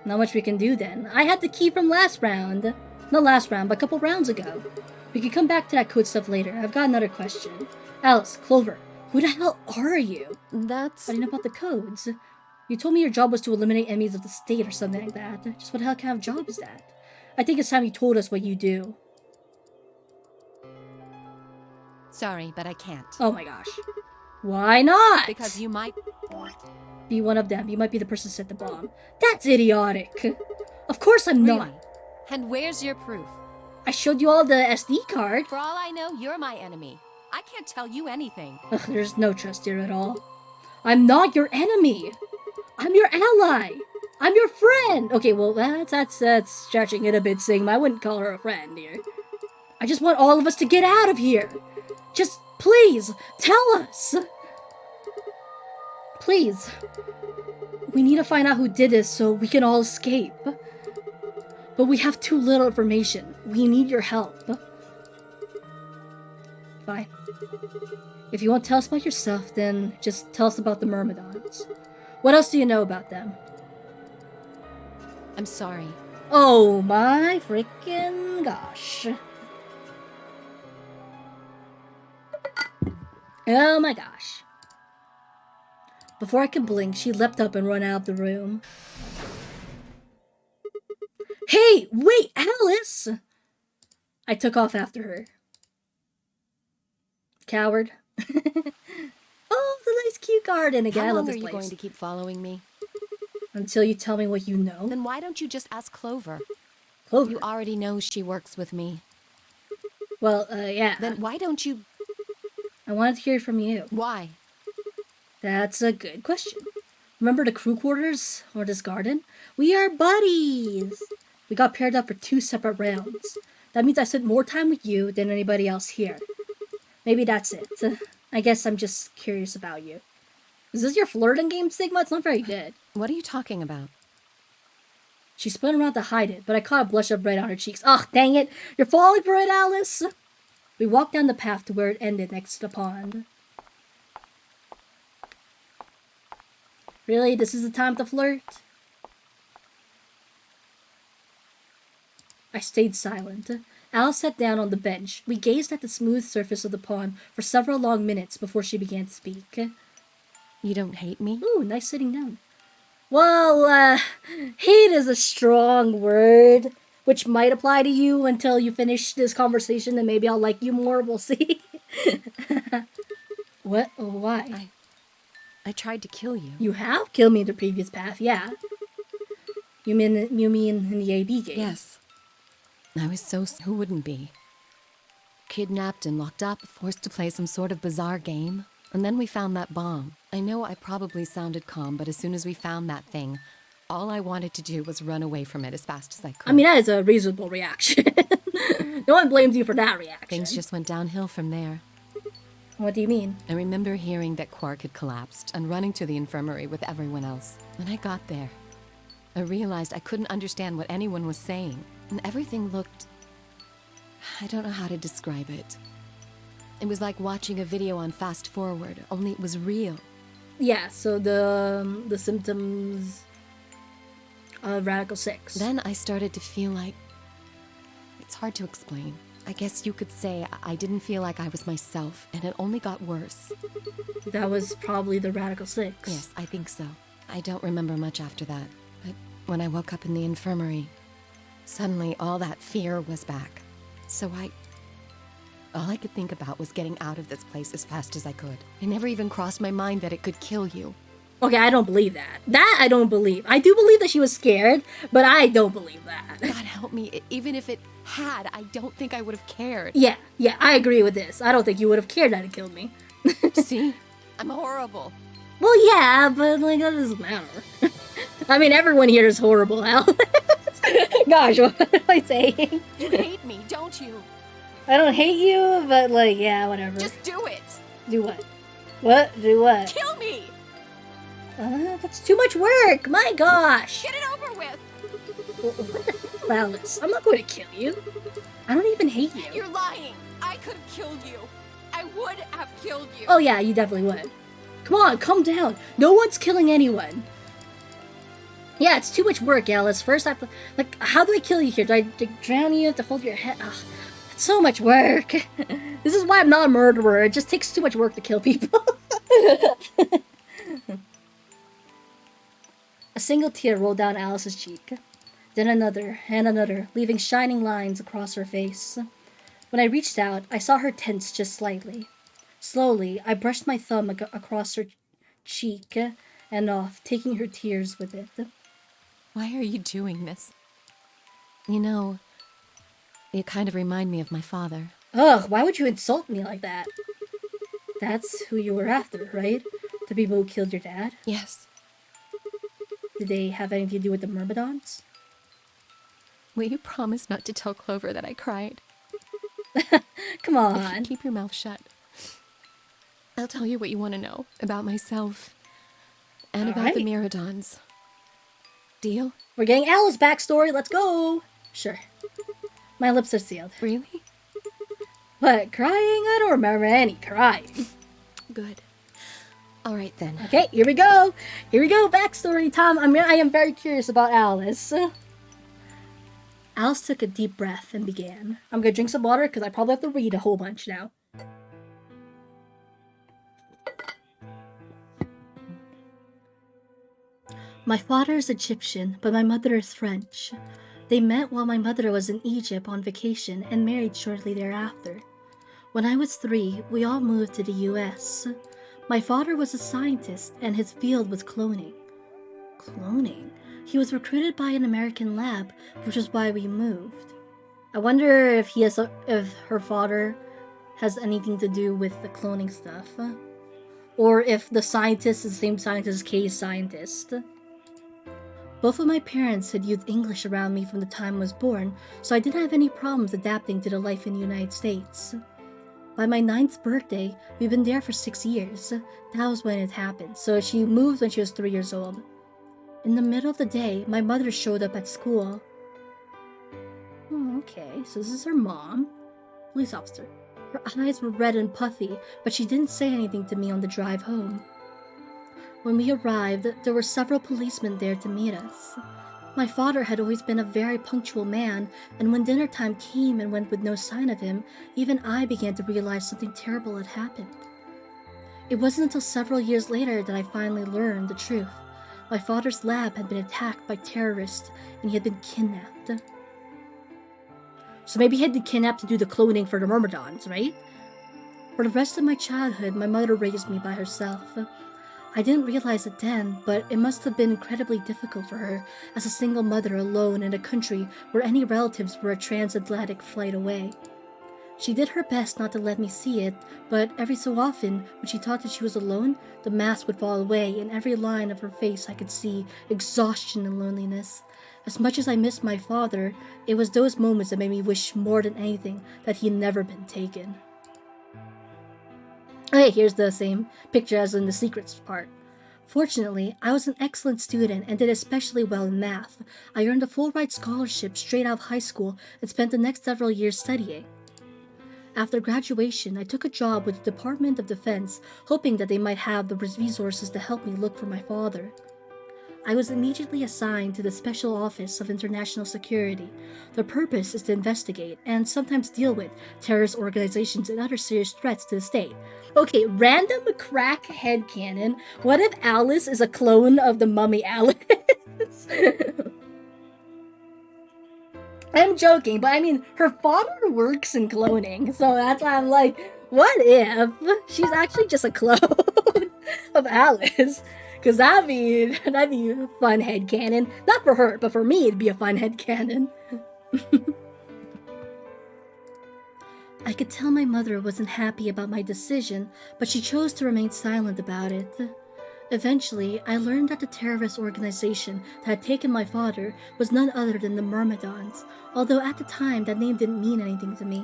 Not much we can do then. I had the key from last round. Not last round, but a couple rounds ago. We can come back to that code stuff later. I've got another question. Alice, Clover, who the hell are you? That's... I didn't know about the codes. You told me your job was to eliminate enemies of the state or something like that. Just what the hell kind of job is that? I think it's time you told us what you do. Sorry, but I can't. Oh my gosh. Why not? Because you might... Be one of them. You might be the person who set the bomb. That's idiotic. Of course I'm Really? not. And where's your proof? I showed you all the SD card. For all I know, you're my enemy. I can't tell you anything. Ugh, there's no trust here at all. I'm not your enemy. I'm your ally. I'm your friend. Okay, well, that's stretching it a bit, Sigma. I wouldn't call her a friend here. I just want all of us to get out of here. Just, please, tell us. Please. We need to find out who did this so we can all escape. But we have too little information. We need your help. Fine. If you won't tell us about yourself, then just tell us about the Myrmidons. What else do you know about them? I'm sorry. Oh my freaking gosh. Oh my gosh. Before I could blink, she leapt up and ran out of the room. Hey, wait, Alice! I took off after her. Coward. Oh, the nice cute garden again. I How love long are this you place. going to keep following me? Until you tell me what you know. Then why don't you just ask Clover? Clover. You already know she works with me. Well, yeah. Then why don't you... I wanted to hear from you. Why? That's a good question. Remember the crew quarters or this garden? We are buddies. We got paired up for 2 separate rounds. That means I spent more time with you than anybody else here. Maybe that's it. I guess I'm just curious about you. Is this your flirting game, Sigma? It's not very good. What are you talking about? She spun around to hide it, but I caught a blush of red on her cheeks. Ugh, dang it! You're falling for it, Alice! We walked down the path to where it ended next to the pond. Really? This is the time to flirt? I stayed silent. Alice sat down on the bench. We gazed at the smooth surface of the pond for several long minutes before she began to speak. You don't hate me? Ooh, nice sitting down. Well, hate is a strong word, which might apply to you until you finish this conversation, and maybe I'll like you more. We'll see. What? Oh, why? I tried to kill you. You have killed me in the previous path, yeah. You mean in the AB game? Yes. I was so... Who wouldn't be? Kidnapped and locked up, forced to play some sort of bizarre game. And then we found that bomb. I know I probably sounded calm, but as soon as we found that thing, all I wanted to do was run away from it as fast as I could. I mean, that is a reasonable reaction. No one blames you for that reaction. Things just went downhill from there. What do you mean? I remember hearing that Quark had collapsed and running to the infirmary with everyone else. When I got there, I realized I couldn't understand what anyone was saying, and everything looked... I don't know how to describe it. It was like watching a video on fast forward, only it was real. Yeah, so the symptoms of Radical 6. Then I started to feel like... It's hard to explain. I guess you could say I didn't feel like I was myself, and it only got worse. That was probably the Radical 6. Yes, I think so. I don't remember much after that, but when I woke up in the infirmary, Suddenly, all that fear was back. So all I could think about was getting out of this place as fast as I could. It never even crossed my mind that it could kill you. Okay, I don't believe that. That I don't believe. I do believe that she was scared, but I don't believe that. God help me, even if it had, I don't think I would have cared. Yeah, I agree with this. I don't think you would have cared that it killed me. See? I'm horrible. Well, yeah, but like that doesn't matter. I mean, everyone here is horrible, Al. Gosh, what am I saying? You hate me, don't you? I don't hate you, but like, yeah, whatever. Just do it. Do what? What? Do what? Kill me. That's too much work. My gosh. Get it over with. What the hell, Alice? I'm not going to kill you. I don't even hate you. You're lying. I could have killed you. I would have killed you. Oh yeah, you definitely would. Come on, calm down. No one's killing anyone. Yeah, it's too much work, Alice. First, I have to, like, how do I kill you here? Do I drown you? Have to hold your head? Ugh, it's so much work. This is why I'm not a murderer. It just takes too much work to kill people. A single tear rolled down Alice's cheek, then another and another, leaving shining lines across her face. When I reached out, I saw her tense just slightly. Slowly, I brushed my thumb across her cheek and off, taking her tears with it. Why are you doing this? You know, you kind of remind me of my father. Ugh, why would you insult me like that? That's who you were after, right? The people who killed your dad? Yes. Did they have anything to do with the Myrmidons? Will you promise not to tell Clover that I cried? Come on. Keep your mouth shut. I'll tell you what you want to know about myself and about the Myrmidons. Deal? We're getting Alice's backstory. Let's go. Sure. My lips are sealed. Really? What, crying? I don't remember any crying. Good. All right then. Okay, here we go. Here we go. Backstory time. I am very curious about Alice. Alice took a deep breath and began. I'm gonna drink some water because I probably have to read a whole bunch now. My father is Egyptian, but my mother is French. They met while my mother was in Egypt on vacation and married shortly thereafter. When I was 3, we all moved to the US. My father was a scientist, and his field was cloning. Cloning? He was recruited by an American lab, which is why we moved. I wonder if if her father has anything to do with the cloning stuff. Or if the scientist is the same scientist as Kay's scientist. Both of my parents had used English around me from the time I was born, so I didn't have any problems adapting to the life in the United States. By my 9th birthday, we've been there for 6 years. That was when it happened, so she moved when she was 3 years old. In the middle of the day, my mother showed up at school. Okay, so this is her mom. Police officer. Her eyes were red and puffy, but she didn't say anything to me on the drive home. When we arrived, there were several policemen there to meet us. My father had always been a very punctual man, and when dinner time came and went with no sign of him, even I began to realize something terrible had happened. It wasn't until several years later that I finally learned the truth. My father's lab had been attacked by terrorists, and he had been kidnapped. So maybe he had been kidnapped to do the cloning for the Myrmidons, right? For the rest of my childhood, my mother raised me by herself. I didn't realize it then, but it must have been incredibly difficult for her as a single mother alone in a country where any relatives were a transatlantic flight away. She did her best not to let me see it, but every so often, when she thought that she was alone, the mask would fall away, and every line of her face I could see exhaustion and loneliness. As much as I missed my father, it was those moments that made me wish more than anything that he had never been taken. Okay, here's the same picture as in the secrets part. Fortunately, I was an excellent student and did especially well in math. I earned a full-ride scholarship straight out of high school and spent the next several years studying. After graduation, I took a job with the Department of Defense, hoping that they might have the resources to help me look for my father. I was immediately assigned to the Special Office of International Security. The purpose is to investigate and sometimes deal with terrorist organizations and other serious threats to the state. Okay, random crack headcanon. What if Alice is a clone of the mummy Alice? I'm joking, but I mean, her father works in cloning, so that's why I'm like, what if she's actually just a clone of Alice? Because that'd be a fun headcanon. Not for her, but for me, it'd be a fun headcanon. I could tell my mother wasn't happy about my decision, but she chose to remain silent about it. Eventually, I learned that the terrorist organization that had taken my father was none other than the Myrmidons, although at the time that name didn't mean anything to me.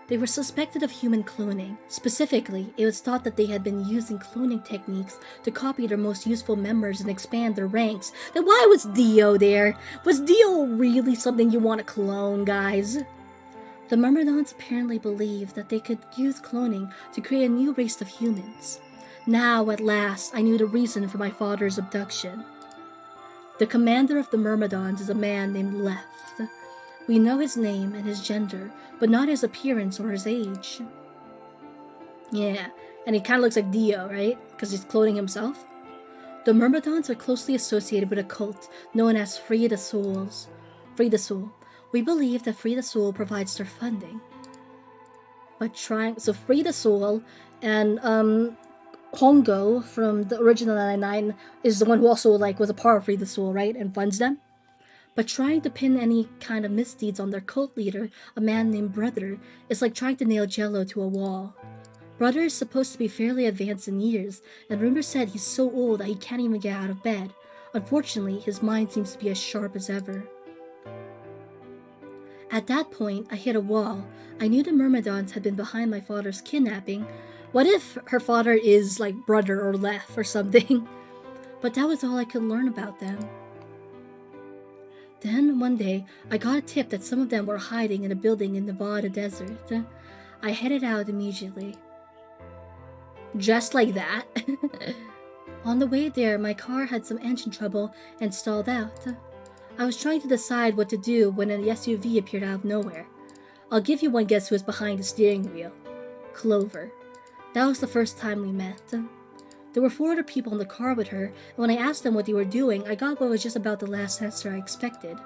They were suspected of human cloning. Specifically, it was thought that they had been using cloning techniques to copy their most useful members and expand their ranks. Then why was Dio there? Was Dio really something you want to clone, guys? The Myrmidons apparently believed that they could use cloning to create a new race of humans. Now, at last, I knew the reason for my father's abduction. The commander of the Myrmidons is a man named Leth. We know his name and his gender, but not his appearance or his age. Yeah, and he kind of looks like Dio, right? Because he's cloning himself. The Myrmidons are closely associated with a cult known as Free the Soul. We believe that Free the Soul provides their funding. So Free the Soul and Hongo from the original 99 is the one who also was a part of Free the Soul, right? And funds them. But trying to pin any kind of misdeeds on their cult leader, a man named Brother, is like trying to nail Jello to a wall. Brother is supposed to be fairly advanced in years, and rumors said he's so old that he can't even get out of bed. Unfortunately, his mind seems to be as sharp as ever. At that point, I hit a wall. I knew the Myrmidons had been behind my father's kidnapping. What if her father is like Brother or Leth or something? But that was all I could learn about them. Then, one day, I got a tip that some of them were hiding in a building in Nevada desert. I headed out immediately. Just like that. On the way there, my car had some engine trouble and stalled out. I was trying to decide what to do when an SUV appeared out of nowhere. I'll give you one guess who was behind the steering wheel. Clover. That was the first time we met. There were 4 other people in the car with her, and when I asked them what they were doing, I got what was just about the last answer I expected.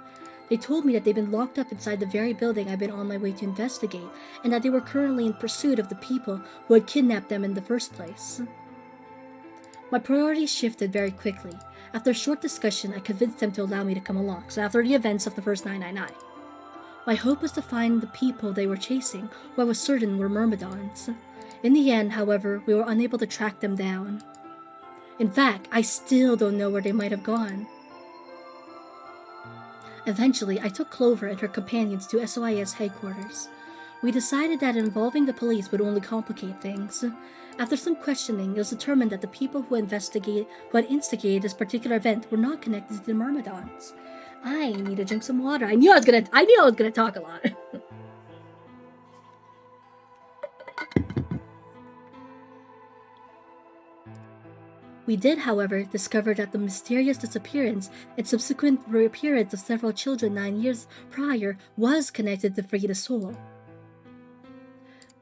They told me that they'd been locked up inside the very building I'd been on my way to investigate, and that they were currently in pursuit of the people who had kidnapped them in the first place. My priorities shifted very quickly. After a short discussion, I convinced them to allow me to come along, so after the events of the first 999. My hope was to find the people they were chasing, who I was certain were Myrmidons. In the end, however, we were unable to track them down. In fact, I still don't know where they might have gone. Eventually, I took Clover and her companions to SOIS headquarters. We decided that involving the police would only complicate things. After some questioning, it was determined that the people who had instigated this particular event were not connected to the Myrmidons. I need to drink some water. I knew I was gonna talk a lot. We did, however, discover that the mysterious disappearance and subsequent reappearance of several children 9 years prior was connected to Free the Soul.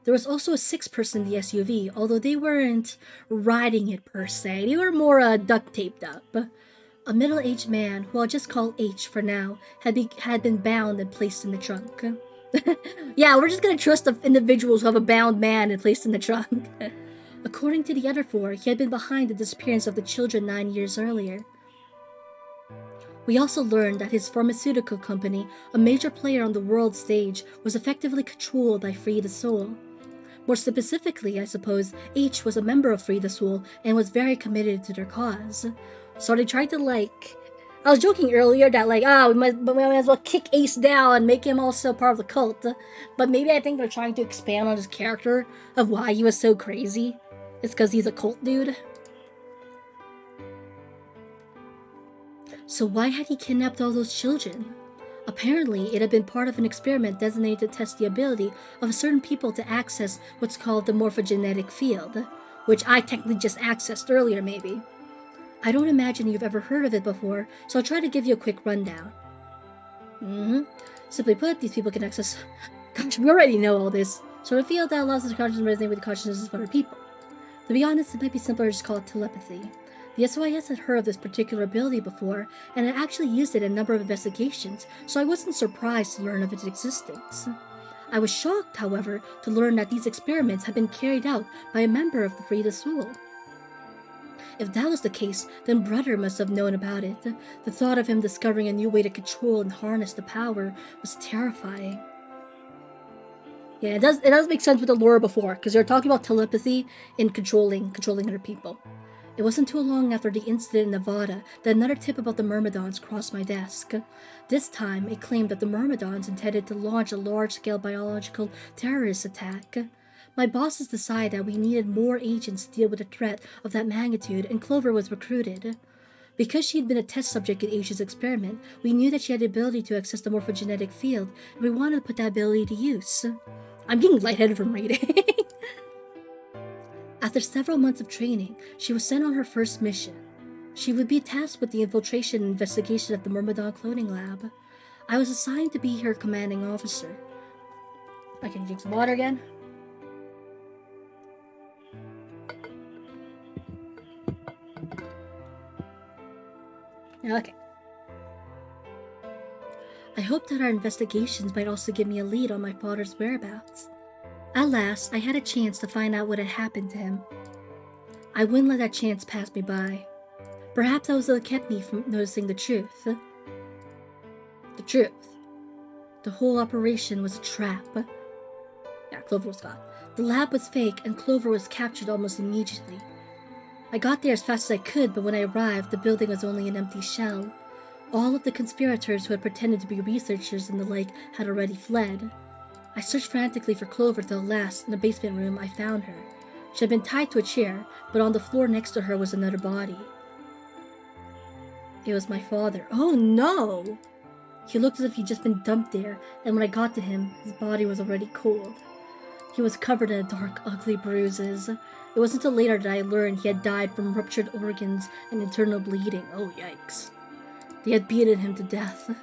There was also a 6th person in the SUV, although they weren't riding it per se. They were more duct taped up. A middle-aged man, who I'll just call H for now, had been bound and placed in the trunk. Yeah, we're just gonna trust the individuals who have a bound man and placed in the trunk. According to the other 4, he had been behind the disappearance of the children 9 years earlier. We also learned that his pharmaceutical company, a major player on the world stage, was effectively controlled by Free the Soul. More specifically, I suppose, H was a member of Free the Soul and was very committed to their cause. So they tried to I was joking earlier that we might as well kick Ace down and make him also part of the cult. But maybe I think they're trying to expand on his character of why he was so crazy. It's because he's a cult dude. So why had he kidnapped all those children? Apparently, it had been part of an experiment designated to test the ability of certain people to access what's called the morphogenetic field, which I technically just accessed earlier maybe. I don't imagine you've ever heard of it before, so I'll try to give you a quick rundown. Simply put, these people can access... Gosh, we already know all this. So a field that allows the consciousness to resonate with the consciousness of other people. To be honest, it might be simpler to just call it telepathy. The SOIS had heard of this particular ability before, and had actually used it in a number of investigations, so I wasn't surprised to learn of its existence. I was shocked, however, to learn that these experiments had been carried out by a member of the Frida School. If that was the case, then Brother must have known about it. The thought of him discovering a new way to control and harness the power was terrifying. Yeah, it does make sense with the lore before, because they were talking about telepathy and controlling other people. It wasn't too long after the incident in Nevada that another tip about the Myrmidons crossed my desk. This time, it claimed that the Myrmidons intended to launch a large-scale biological terrorist attack. My bosses decided that we needed more agents to deal with a threat of that magnitude, and Clover was recruited. Because she had been a test subject in Asia's experiment, we knew that she had the ability to access the morphogenetic field, and we wanted to put that ability to use. I'm getting lightheaded from reading. After several months of training, she was sent on her first mission. She would be tasked with the infiltration and investigation of the Myrmidon cloning lab. I was assigned to be her commanding officer. I can drink some water again. Okay. I hoped that our investigations might also give me a lead on my father's whereabouts. At last, I had a chance to find out what had happened to him. I wouldn't let that chance pass me by. Perhaps that was what kept me from noticing the truth. The truth. The whole operation was a trap. Yeah, Clover was gone. The lab was fake, and Clover was captured almost immediately. I got there as fast as I could, but when I arrived, the building was only an empty shell. All of the conspirators who had pretended to be researchers and the like had already fled. I searched frantically for Clover till last, in the basement room, I found her. She had been tied to a chair, but on the floor next to her was another body. It was my father. Oh no! He looked as if he'd just been dumped there, and when I got to him, his body was already cold. He was covered in dark, ugly bruises. It wasn't until later that I learned he had died from ruptured organs and internal bleeding. Oh, yikes. They had beaten him to death.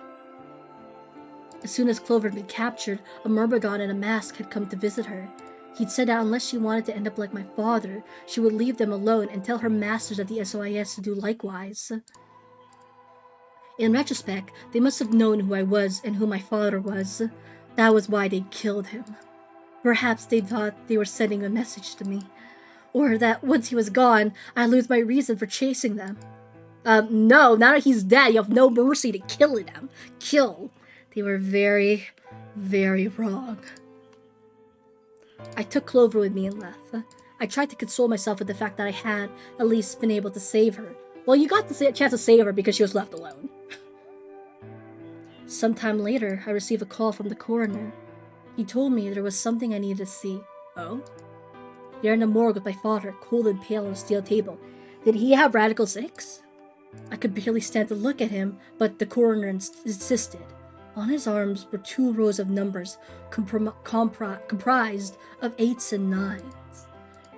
As soon as Clover had been captured, a Myrmidon in a mask had come to visit her. He'd said that unless she wanted to end up like my father, she would leave them alone and tell her masters at the SOIS to do likewise. In retrospect, they must have known who I was and who my father was. That was why they killed him. Perhaps they thought they were sending a message to me. Or that once he was gone, I'd lose my reason for chasing them. No, now that he's dead, you have no mercy to killing them. Kill. They were very, very wrong. I took Clover with me and left. I tried to console myself with the fact that I had at least been able to save her. Well, you got the chance to save her because she was left alone. Sometime later, I received a call from the coroner. He told me there was something I needed to see. Oh? There in the morgue with my father, cold and pale on a steel table. Did he have Radical 6? I could barely stand to look at him, but the coroner insisted. On his arms were 2 rows of numbers comprised of 8s and 9s.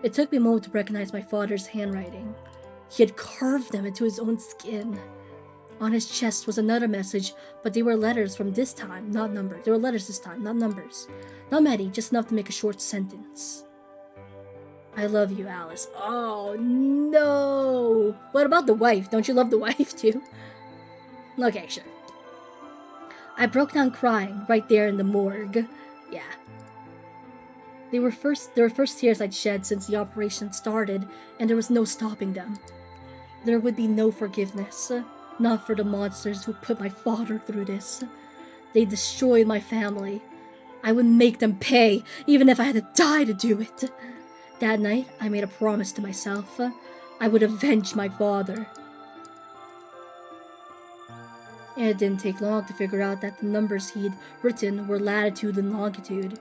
It took me a moment to recognize my father's handwriting. He had carved them into his own skin. On his chest was another message, but they were letters from this time, not numbers. They were letters this time, not numbers. Not many, just enough to make a short sentence. I love you, Alice. Oh, no! What about the wife? Don't you love the wife, too? Okay, sure. I broke down crying right there in the morgue. Yeah. They were first tears I'd shed since the operation started, and there was no stopping them. There would be no forgiveness. Not for the monsters who put my father through this. They destroyed my family. I would make them pay, even if I had to die to do it. That night, I made a promise to myself. I would avenge my father. And it didn't take long to figure out that the numbers he'd written were latitude and longitude.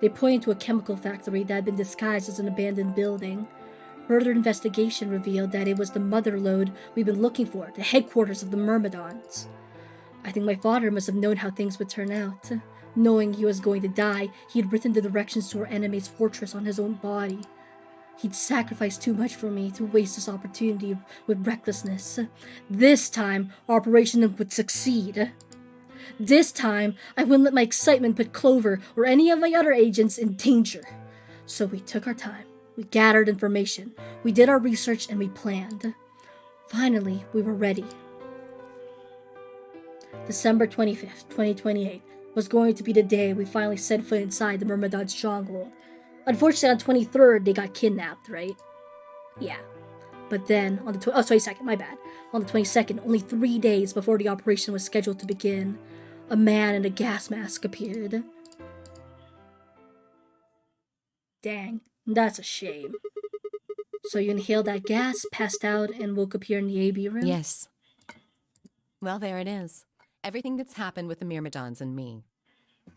They pointed to a chemical factory that had been disguised as an abandoned building. Further investigation revealed that it was the mother lode we'd been looking for, the headquarters of the Myrmidons. I think my father must have known how things would turn out. Knowing he was going to die, he'd written the directions to our enemy's fortress on his own body. He'd sacrificed too much for me to waste this opportunity with recklessness. This time, our operation would succeed. This time, I wouldn't let my excitement put Clover or any of my other agents in danger. So we took our time. We gathered information. We did our research and we planned. Finally, we were ready. December 25th, 2028 was going to be the day we finally set foot inside the Myrmidon stronghold. Unfortunately, on 23rd, they got kidnapped, right? Yeah. But then, on the 22nd, my bad. On the 22nd, only 3 days before the operation was scheduled to begin, a man in a gas mask appeared. Dang, that's a shame. So you inhaled that gas, passed out, and woke up here in the AB room? Yes. Well, there it is. Everything that's happened with the Myrmidons and me.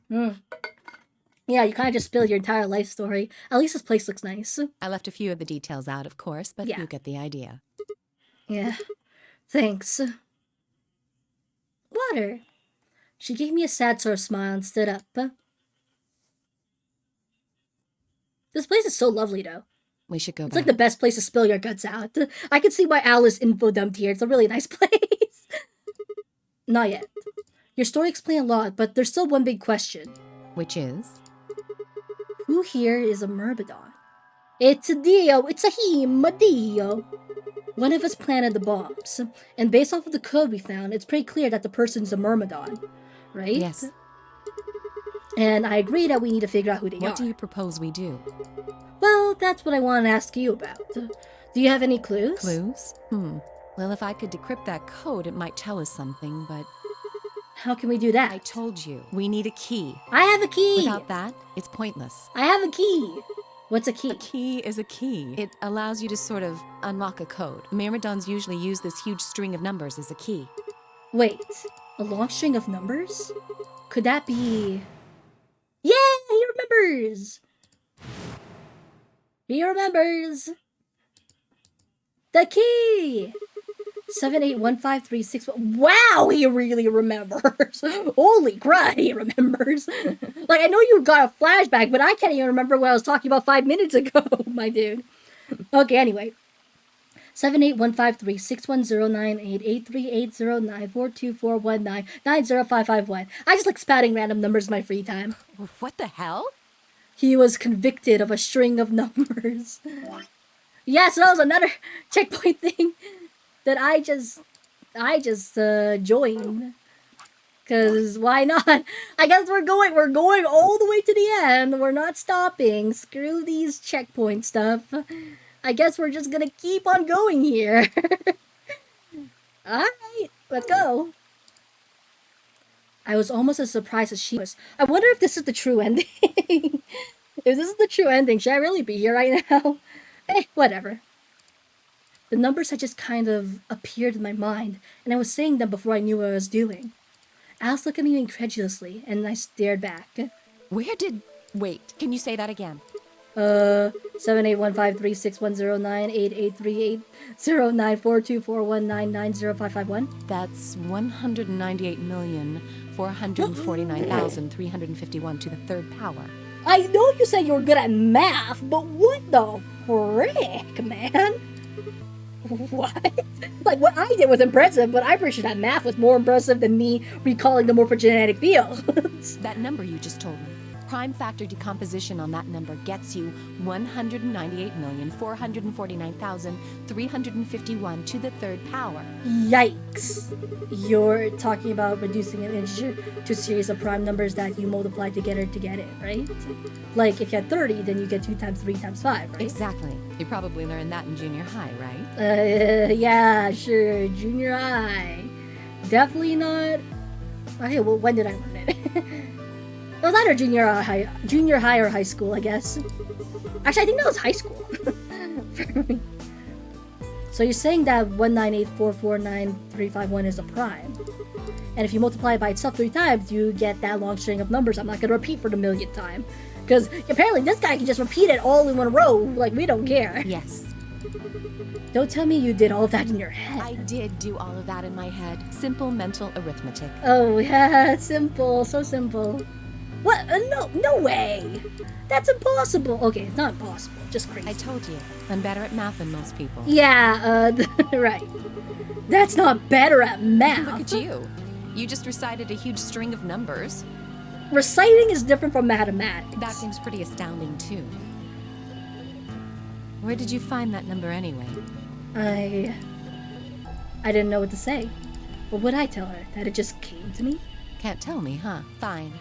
Yeah, you kind of just spilled your entire life story. At least this place looks nice. I left a few of the details out, of course, but Yeah. you get the idea. Yeah, thanks. Water. She gave me a sad sort of smile and stood up. This place is so lovely, though. We should go It's back. like the best place to spill your guts out. I can see why Alice info dumped here. It's a really nice place. Not yet. Your story explained a lot, but there's still one big question. Which is? Who here is a Myrmidon? It's a Dio. It's a him, a Dio. One of us planted the bombs, and based off of the code we found, it's pretty clear that the person's a Myrmidon, right? Yes. And I agree that we need to figure out who they are. What do you propose we do? Well, that's what I want to ask you about. Do you have any clues? Clues? Well, if I could decrypt that code, it might tell us something, but How can we do that? I told you, we need a key. I have a key! Without that, it's pointless. I have a key! What's a key? A key is a key. It allows you to sort of unlock a code. Myrmidons usually use this huge string of numbers as a key. Wait, a long string of numbers? Could that be... Yeah, he remembers! He remembers! The key! 7815361. Wow, he really remembers! Holy crap, he remembers! Like, I know you got a flashback, but I can't even remember what I was talking about 5 minutes ago, my dude. Okay, anyway. 7815361098838094241990551. I just like spouting random numbers in my free time. What the hell? He was convicted of a string of numbers. Yes, that was another checkpoint thing that I just joined. Cause why not? I guess we're going all the way to the end. We're not stopping. Screw these checkpoint stuff. I guess we're just gonna keep on going here. Alright, let's go. I was almost as surprised as she was. I wonder if this is the true ending. If this is the true ending, should I really be here right now? Whatever. The numbers had just kind of appeared in my mind, and I was saying them before I knew what I was doing. Alice looked at me incredulously, and I stared back. Wait, can you say that again? 7815361098838094241990551. That's 198,449,351 to the third power. I know you said you were good at math, but what the frick, man? What? Like, what I did was impressive, but I'm pretty sure that math was more impressive than me recalling the morphogenetic fields. That number you just told me. Prime factor decomposition on that number gets you 198,449,351 to the third power. Yikes. You're talking about reducing an integer to a series of prime numbers that you multiply together to get it, right? Like, if you had 30, then you get 2 times 3 times 5, right? Exactly. You probably learned that in junior high, right? Yeah, sure. Junior high. Definitely not... Okay, well, when did I learn it? It was either junior high or high school, I guess. Actually, I think that was high school. So you're saying that 198,449,351 is a prime. And if you multiply it by itself 3 times, you get that long string of numbers I'm not going to repeat for the millionth time. Because apparently this guy can just repeat it all in one row, like we don't care. Yes. Don't tell me you did all of that in your head. I did do all of that in my head. Simple mental arithmetic. Oh yeah, simple, so simple. What? No way! That's impossible! Okay, it's not impossible, just crazy. I told you, I'm better at math than most people. Yeah, right. That's not better at math. Look at you. You just recited a huge string of numbers. Reciting is different from mathematics. That seems pretty astounding, too. Where did you find that number anyway? I didn't know what to say. What would I tell her? That it just came to me? Can't tell me, huh? Fine.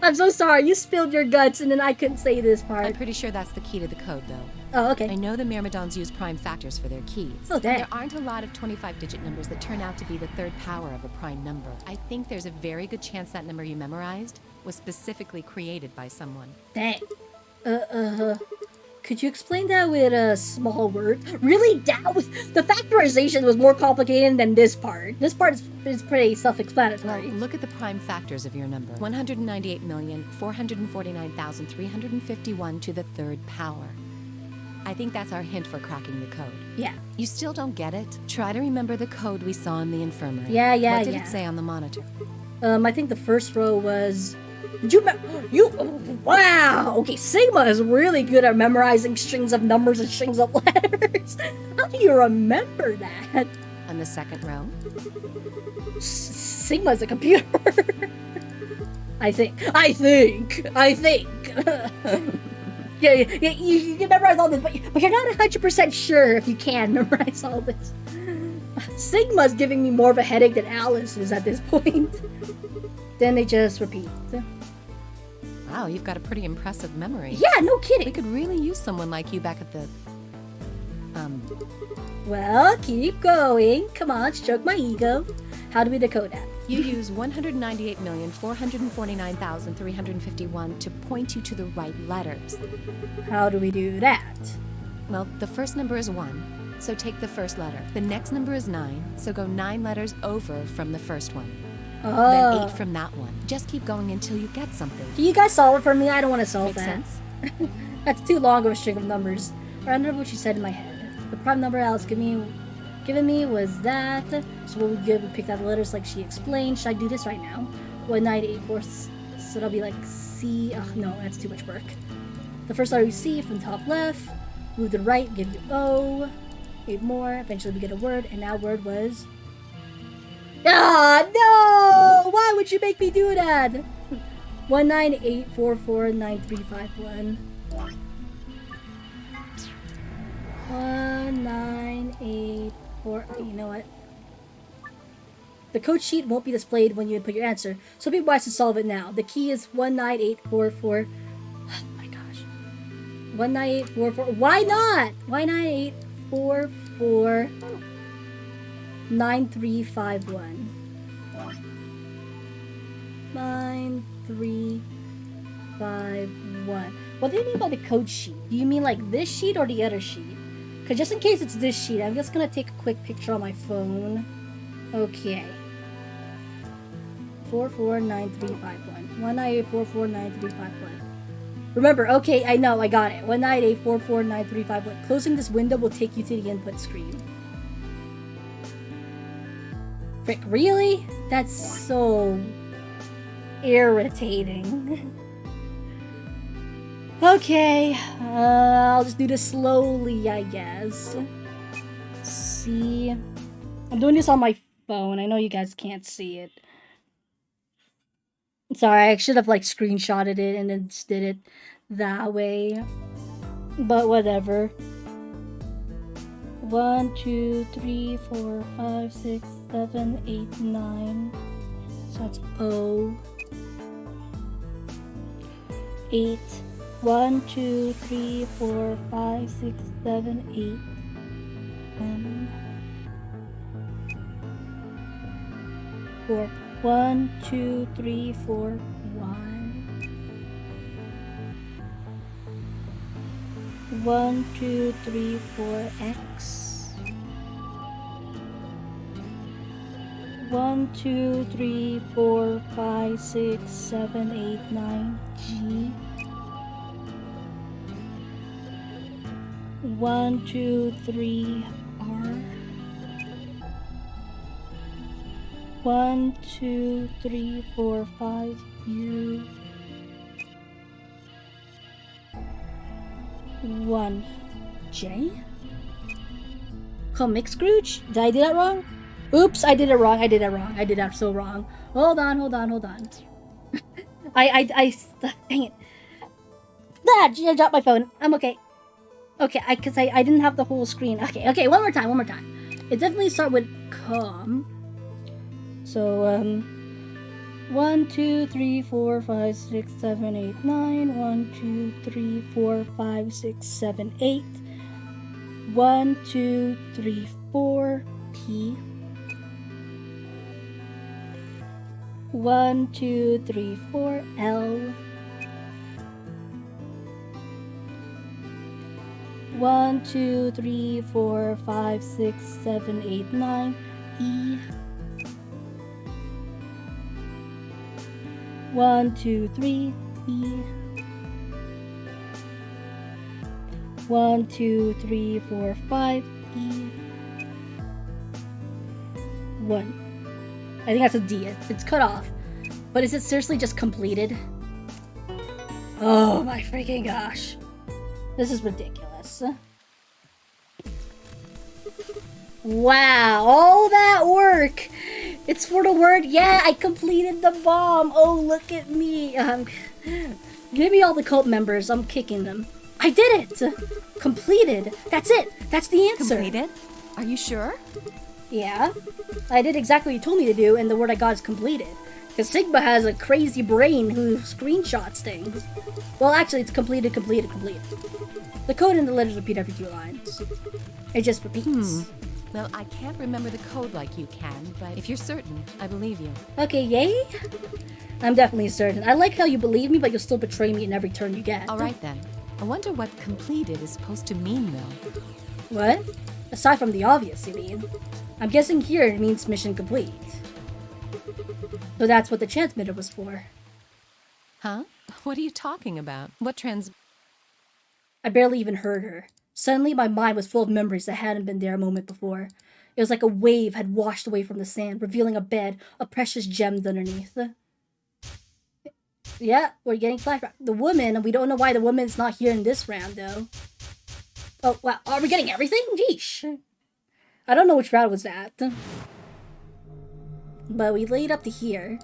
I'm so sorry. You spilled your guts and then I couldn't say this I'm part. pretty sure that's the key to the code, though. Oh, I okay. know the Myrmidons use prime factors for their keys. Oh, dang. There aren't a lot of 25-digit numbers that turn out to be the third power of a prime number. I think there's a very good chance that number you memorized was specifically created by someone. Dang. Could you explain that with a small word? Really? That was the factorization was more complicated than this part. This part is pretty Well, self-explanatory. look at the prime factors of your number. 198,449,351 to the third power. I think that's our hint for cracking the code. Yeah. You still don't get it? Try to remember the code we saw in the infirmary. Yeah. What did it say on the monitor? I think the first row was. Did you wow. Okay, Sigma is really good at memorizing strings of numbers and strings of letters. How do you remember that? On the second row? Sigma's a computer. I think. Yeah, you can memorize all this, but you're not 100% sure if you can memorize all this. Sigma's giving me more of a headache than Alice is at this point. Then they just repeat. Wow, you've got a pretty impressive memory. Yeah, no We kidding. could really use someone like you back at the... Well, keep going. Come on, stroke my ego. How do we decode that? You use 198,449,351 to point you to the right letters. How do we do that? Well, the first number is 1, so take the first letter. The next number is 9, so go 9 letters over from the first one. Then Oh. 8 from that one. Just keep going until you get something. Can you guys solve it for me? I don't want to solve Makes that. sense? That's too long of a string of numbers. Or I don't know what you said in my head. The prime number Alice given me was that. So what we did, we picked out the letters like she explained. Should I do this right now? 1984. So that'll be like C. Oh, no, that's too much work. The first letter we see from top left. Move to the right, give you O. 8 more. Eventually we get a word. And that word was... Ah, no! Why would you make me do that? 198449351. 1984. You know what? The code sheet won't be displayed when you input your answer, so be wise to solve it now. The key is 19844. Oh my gosh. 19844. Why not? 19844 9351. 9351. What do you mean by the code sheet? Do you mean like this sheet or the other sheet? Because just in case it's this sheet, I'm just gonna take a quick picture on my phone. Okay. 449351. 198449351. Remember, okay, I know, I got it. 198449351. Closing this window will take you to the input screen. Frick, really? That's so irritating. Okay, I'll just do this slowly, I guess. See, I'm doing this on my phone. I know you guys can't see it. Sorry, I should have like screenshotted it and then just did it that way. But whatever. 1, 2, 3, 4, 5, 6, 7, 8, 9. So that's O. 8. 1, 2, 3, 4, 5, 6, 7, 8. 4. 1, 2, 3, 4, 1. 1, 2, 3, 4, X. 1, 2, 3, 4, 5, 6, 7, 8, 9. G. 1, 2, 3, R. 1, 2, 3, 4, 5, U. 1, J. Comic Scrooge? Did I do that wrong? Oops, I did it wrong. I did that so wrong. Hold on. I dang it. Ah, I dropped my phone. I'm okay. Okay, because I didn't have the whole screen. Okay, one more time. It definitely starts with calm. So, 1, 2, 3, 4, 5, 6, 7, 8, 9. 1, 2, 3, 4, 5, 6, 7, 8. 1, 2, 3, 4, P. 1, 2, 3, 4, L. 1, 2, 3, 4, 5, 6, 7, 8, 9, E. 1, 2, 3, E. 1, 2, 3, 4, 5, E. 1. I think that's a D. It's cut off. But is it seriously just completed? Oh my freaking gosh. This is ridiculous. Wow, all that work! It's for the word, yeah, I completed the bomb! Oh, look at me! Give me all the cult members, I'm kicking them. I did it! Completed! That's it! That's the answer! Completed? Are you sure? Yeah. I did exactly what you told me to do, and the word I got is completed. Because Sigma has a crazy brain who screenshots things. Well, actually, it's completed. The code and the letters repeat every 2 lines. It just repeats. Well, I can't remember the code like you can, but if you're certain, I believe you. Okay, yay? I'm definitely certain. I like how you believe me, but you'll still betray me in every turn you get. All right, then. I wonder what completed is supposed to mean, though. What? Aside from the obvious, you mean? I'm guessing here it means mission complete. So that's what the transmitter was for. Huh? What are you talking about? What I barely even heard her. Suddenly my mind was full of memories that hadn't been there a moment before. It was like a wave had washed away from the sand, revealing a bed, a precious gem underneath. Yeah, we're getting flashback. The woman, and we don't know why the woman's not here in this round, though. Oh, wow. Are we getting everything? Yeesh. I don't know which round was that. But we laid up to here.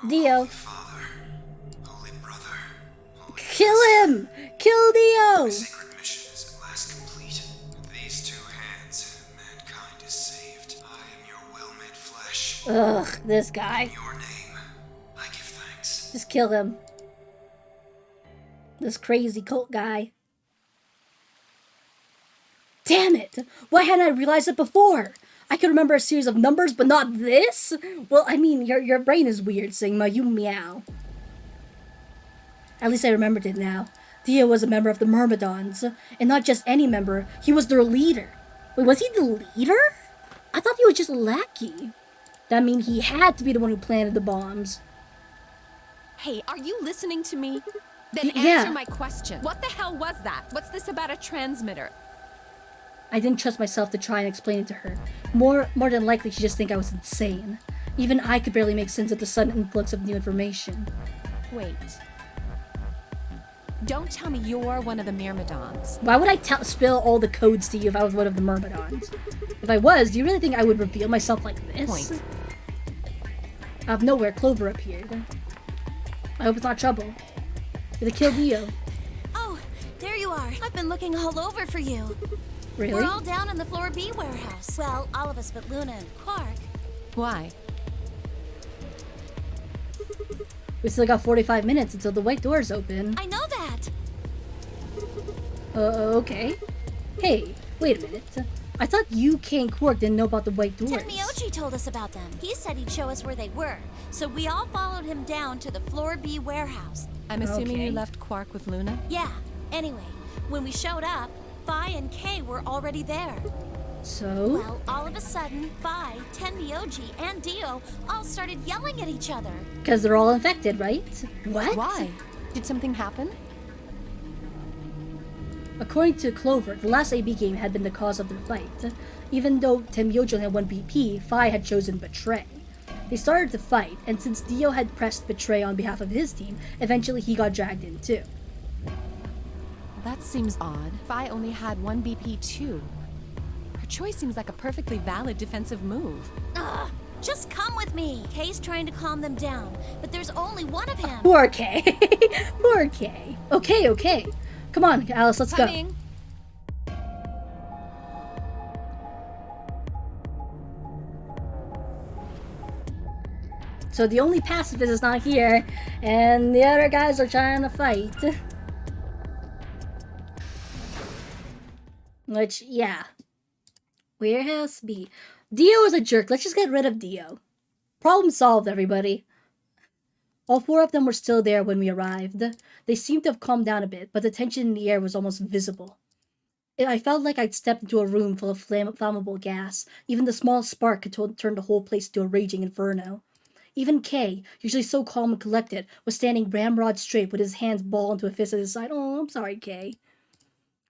Dio. Father, Holy Brother, Holy Kill him! Kill Dio! The sacred mission is at last complete. With these 2 hands, mankind is saved. I am your well-made flesh. Ugh, this guy. In your name, I give thanks. Just kill him. This crazy cult guy. Damn it! Why hadn't I realized it before? I could remember a series of numbers, but not this? Well, I mean, your brain is weird, Sigma. You meow. At least I remembered it now. Dio was a member of the Myrmidons. And not just any member, he was their leader. Wait, was he the leader? I thought he was just a lackey. That means he had to be the one who planted the bombs. Hey, are you listening to me? Then Yeah. answer my question. What the hell was that? What's this about a transmitter? I didn't trust myself to try and explain it to her. More than likely, she'd just think I was insane. Even I could barely make sense of the sudden influx of new information. Wait. Don't tell me you're one of the Myrmidons. Why would I spill all the codes to you if I was one of the Myrmidons? If I was, do you really think I would reveal myself like this? Point. Out of nowhere, Clover appeared. I hope it's not trouble. You're the kill Dio. Oh, there you are. I've been looking all over for you. Really? We're all down in the Floor B warehouse. Well, all of us but Luna and Quark. Why? We still got 45 minutes until the white doors open. I know that. Okay. Hey, wait a minute. I thought you, Kay, and Quark didn't know about the white doors. Tenmyoji told us about them. He said he'd show us where they were. So we all followed him down to the Floor B warehouse. I'm assuming Okay. you left Quark with Luna? Yeah. Anyway, when we showed up, Phi and Kay were already there. So? Well, all of a sudden, Phi, Tenmyoji, and Dio all started yelling at each other. Because they're all infected, right? What? Why? Did something happen? According to Clover, the last AB game had been the cause of their fight. Even though Tenmyoji had won BP, Phi had chosen Betray. They started to fight, and since Dio had pressed Betray on behalf of his team, eventually he got dragged in too. That seems odd. Phi only had one BP too. Her choice seems like a perfectly valid defensive move. Ugh, just come with me. Kay's trying to calm them down, but there's only one of him. Poor Kay. Poor Kay. Okay. Come on, Alice, let's Coming. So the only pacifist is not here, and the other guys are trying to fight. Which, yeah. Warehouse B. Dio is a jerk. Let's just get rid of Dio. Problem solved, everybody. All four of them were still there when we arrived. They seemed to have calmed down a bit, but the tension in the air was almost visible. I felt like I'd stepped into a room full of flammable gas. Even the smallest spark could turn the whole place into a raging inferno. Even Kay, usually so calm and collected, was standing ramrod straight with his hands balled into a fist at his side. Oh, I'm sorry, Kay.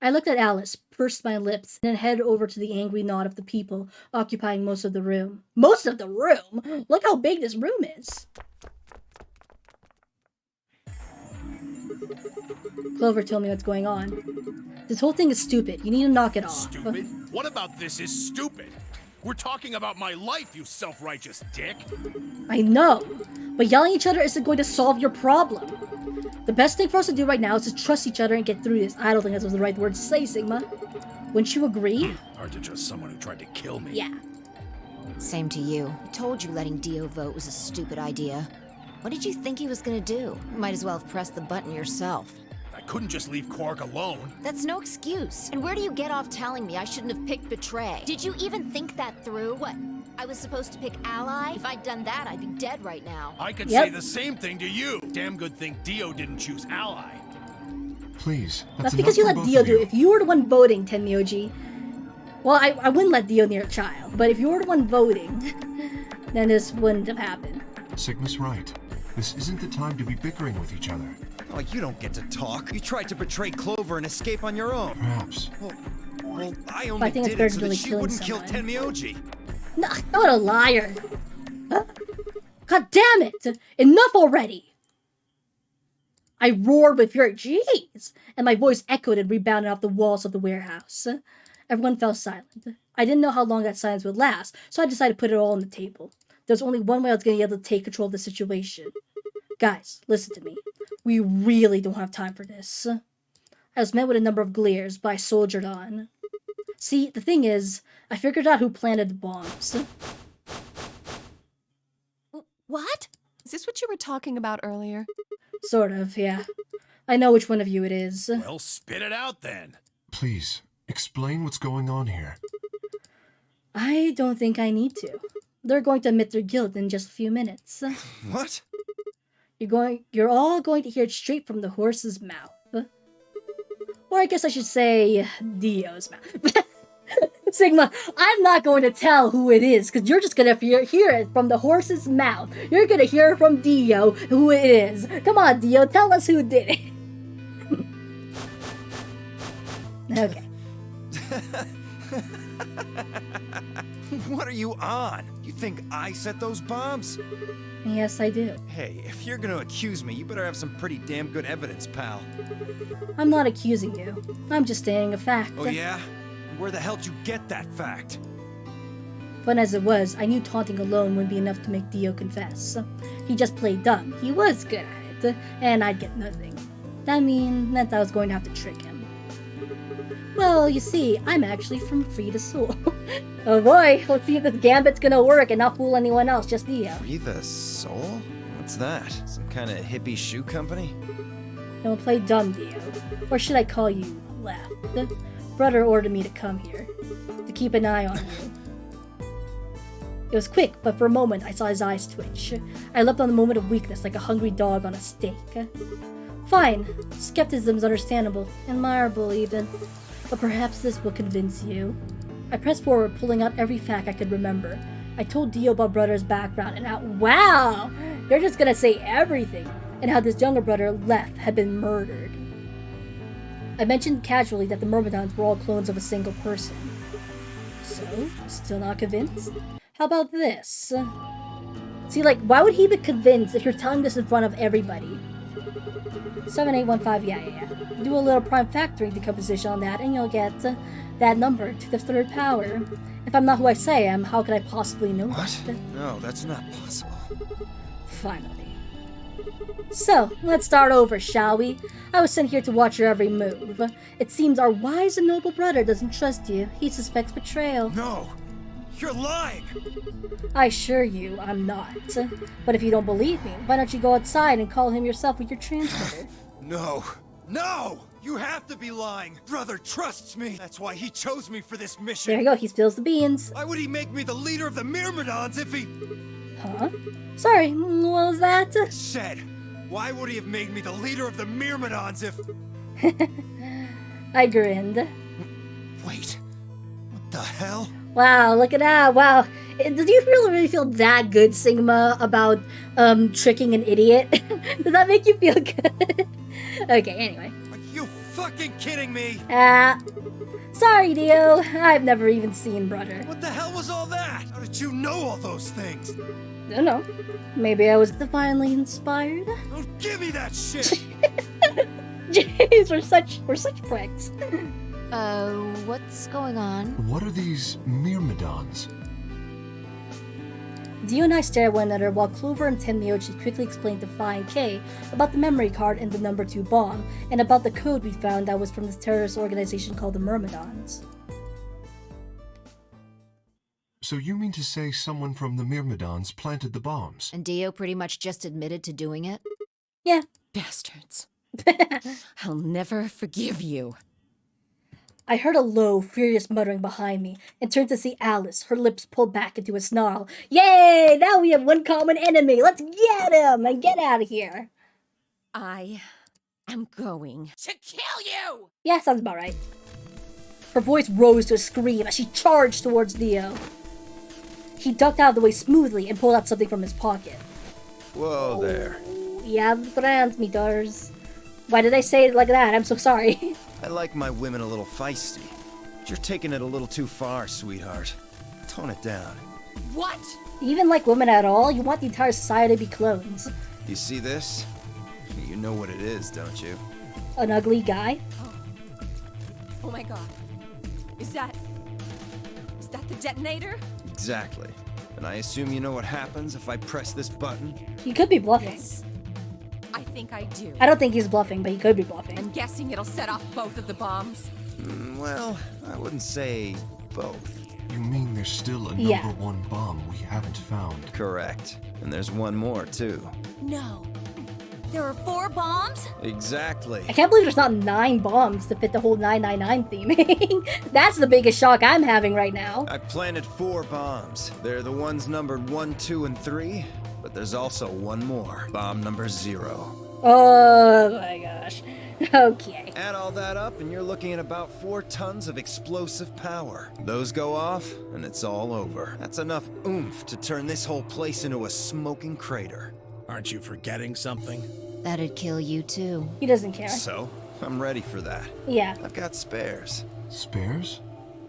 I looked at Alice, pursed my lips, and then headed over to the angry knot of the people occupying most of the room. Most of the room? Look how big this room is. Clover told me what's going on. This whole thing is stupid. You need to knock it off. Stupid? What about this is stupid? We're talking about my life, you self-righteous dick. I know, but yelling at each other isn't going to solve your problem. The best thing for us to do right now is to trust each other and get through this. I don't think that was the right word to say, Sigma. Wouldn't you agree? Hard to trust someone who tried to kill me. Yeah. Same to you. I told you letting Dio vote was a stupid idea. What did you think he was gonna do? You might as well have pressed the button yourself. I couldn't just leave Quark alone. That's no excuse. And where do you get off telling me I shouldn't have picked Betray? Did you even think that through? What? I was supposed to pick Ally? If I'd done that, I'd be dead right now. I could say the same thing to you. Damn good thing Dio didn't choose Ally. Please, That's because you let Dio do it. If you were the one voting, Tenmyoji, well, I wouldn't let Dio near a child, but if you were the one voting, then this wouldn't have happened. Sigma's right. This isn't the time to be bickering with each other. Oh, you don't get to talk. You tried to betray Clover and escape on your own. Perhaps. Well, I only think it's did better it so to that really she killing wouldn't kill someone. Tenmyoji. No, what a liar. Huh? God damn it! Enough already! I roared with fury. Jeez! And my voice echoed and rebounded off the walls of the warehouse. Everyone fell silent. I didn't know how long that silence would last, so I decided to put it all on the table. There's only one way I was going to be able to take control of the situation. Guys, listen to me. We really don't have time for this. I was met with a number of glares, but I soldiered on. See, the thing is, I figured out who planted the bombs. What? Is this what you were talking about earlier? Sort of, yeah. I know which one of you it is. Well, spit it out then. Please, explain what's going on here. I don't think I need to. They're going to admit their guilt in just a few minutes. What? You're all going to hear it straight from the horse's mouth. Or I guess I should say, Dio's mouth. Sigma, I'm not going to tell who it is, because you're just going to hear it from the horse's mouth. You're going to hear from Dio who it is. Come on, Dio, tell us who did it. Okay. What are you on? You think I set those bombs? Yes, I do. Hey, if you're gonna accuse me, you better have some pretty damn good evidence, pal. I'm not accusing you. I'm just stating a fact. Oh yeah? Where the hell did you get that fact? But as it was, I knew taunting alone wouldn't be enough to make Dio confess. He just played dumb. He was good at it, and I'd get nothing. That meant I was going to have to trick him. Well, you see, I'm actually from Free the Soul. Oh boy, let's see if this gambit's gonna work and not fool anyone else, just Dio. Free the Soul? What's that? Some kind of hippie shoe company? Don't play dumb, Dio. Or should I call you Left? Brother ordered me to come here, to keep an eye on you. It was quick, but for a moment I saw his eyes twitch. I leapt on the moment of weakness like a hungry dog on a steak. Fine, skepticism's understandable, admirable even, but perhaps this will convince you. I pressed forward, pulling out every fact I could remember. I told Dio about Brother's background and how— wow! You're just gonna say everything! And how this younger brother, Left, had been murdered. I mentioned casually that the Myrmidons were all clones of a single person. So, still not convinced? How about this? See, like, why would he be convinced if you're telling this in front of everybody? 7815, yeah. Do a little prime factoring decomposition on that and you'll get that number to the third power. If I'm not who I say I am, how could I possibly know What? that? No, that's not possible. Finally. So, let's start over, shall we? I was sent here to watch your every move. It seems our wise and noble brother doesn't trust you. He suspects betrayal. No! You're lying! I assure you, I'm not. But if you don't believe me, why don't you go outside and call him yourself with your transmitter? No! No! You have to be lying! Brother trusts me! That's why he chose me for this mission! There you go, he spills the beans. Why would he make me the leader of the Myrmidons if he... Huh? Sorry, what was that? Said, why would he have made me the leader of the Myrmidons if... I grinned. Wait, what the hell? Wow, look at that. Wow. Did you really feel that good, Sigma, about tricking an idiot? Does that make you feel good? Okay, anyway. Are you fucking kidding me? Sorry, Dio. I've never even seen Brother. What the hell was all that? How did you know all those things? Don't know. Maybe I was divinely inspired. Don't give me that shit! Jeez, we're such pricks. What's going on? What are these Myrmidons? Dio and I stare at one another while Clover and Tenmyoji quickly explain to Phi and Kay about the memory card and the number 2 bomb, and about the code we found that was from this terrorist organization called the Myrmidons. So you mean to say someone from the Myrmidons planted the bombs? And Dio pretty much just admitted to doing it? Yeah. Bastards. I'll never forgive you. I heard a low, furious muttering behind me, and turned to see Alice, her lips pulled back into a snarl. Yay! Now we have one common enemy! Let's get him and get out of here! I am going To kill you! Yeah, sounds about right. Her voice rose to a scream as she charged towards Dio. He ducked out of the way smoothly and pulled out something from his pocket. Whoa there. Yeah, transmitters. Why did I say it like that? I'm so sorry. I like my women a little feisty. But you're taking it a little too far, sweetheart. Tone it down. What? You even like women at all? You want the entire society to be clones. You see this? You know what it is, don't you? An ugly guy? Oh my god. Is that the detonator? Exactly. And I assume you know what happens if I press this button? He could be bluffing. Yes. I think I do. I don't think he's bluffing, but he could be bluffing. I'm guessing it'll set off both of the bombs. Well, I wouldn't say both. You mean there's still a Yeah. number 1 bomb we haven't found? Correct. And there's one more, too. No. There are 4 bombs? Exactly. I can't believe there's not 9 bombs to fit the whole 999 theming. That's the biggest shock I'm having right now. I've planted 4 bombs. They're the ones numbered 1, 2, and 3. But there's also one more. Bomb number 0. Oh my gosh. Okay. Add all that up and you're looking at about 4 tons of explosive power. Those go off and it's all over. That's enough oomph to turn this whole place into a smoking crater. Aren't you forgetting something? That'd kill you too. He doesn't care. So, I'm ready for that. Yeah. I've got spares. Spares?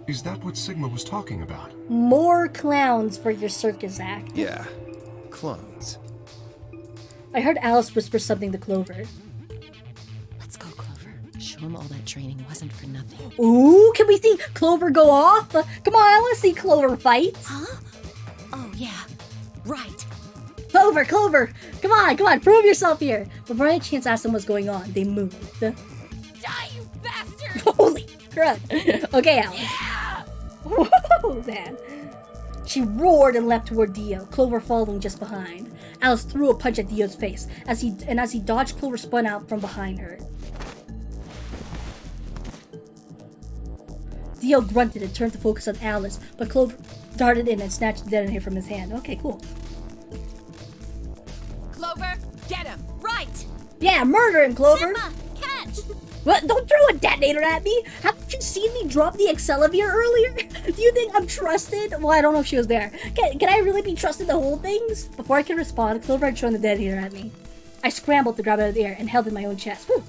Is that what Sigma was talking about? More clowns for your circus act. Yeah. Clones. I heard Alice whisper something to Clover. Let's go, Clover. Show him all that training wasn't for nothing. Ooh, can we see Clover go off? Come on, I want to see Clover fight. Huh? Oh, yeah. Right. Clover, Clover! Come on, prove yourself here. Before any chance asked them what's going on, they moved. Die, you bastard! Holy crap. Okay, Alice. Yeah! Whoa, man. She roared and leapt toward Dio, Clover following just behind. Alice threw a punch at Dio's face. As he dodged, Clover spun out from behind her. Dio grunted and turned to focus on Alice, but Clover darted in and snatched the detonator from his hand. Okay, cool. Clover, get him! Right! Yeah, murder him, Clover! Sigma, catch! What? Don't throw a detonator at me! Haven't you seen me drop the Excelivir earlier? Do you think I'm trusted? Well, I don't know if she was there. Can I really be trusted to hold things? Before I could respond, Clover had thrown the detonator at me. I scrambled to grab it out of the air and held it in my own chest. Whew.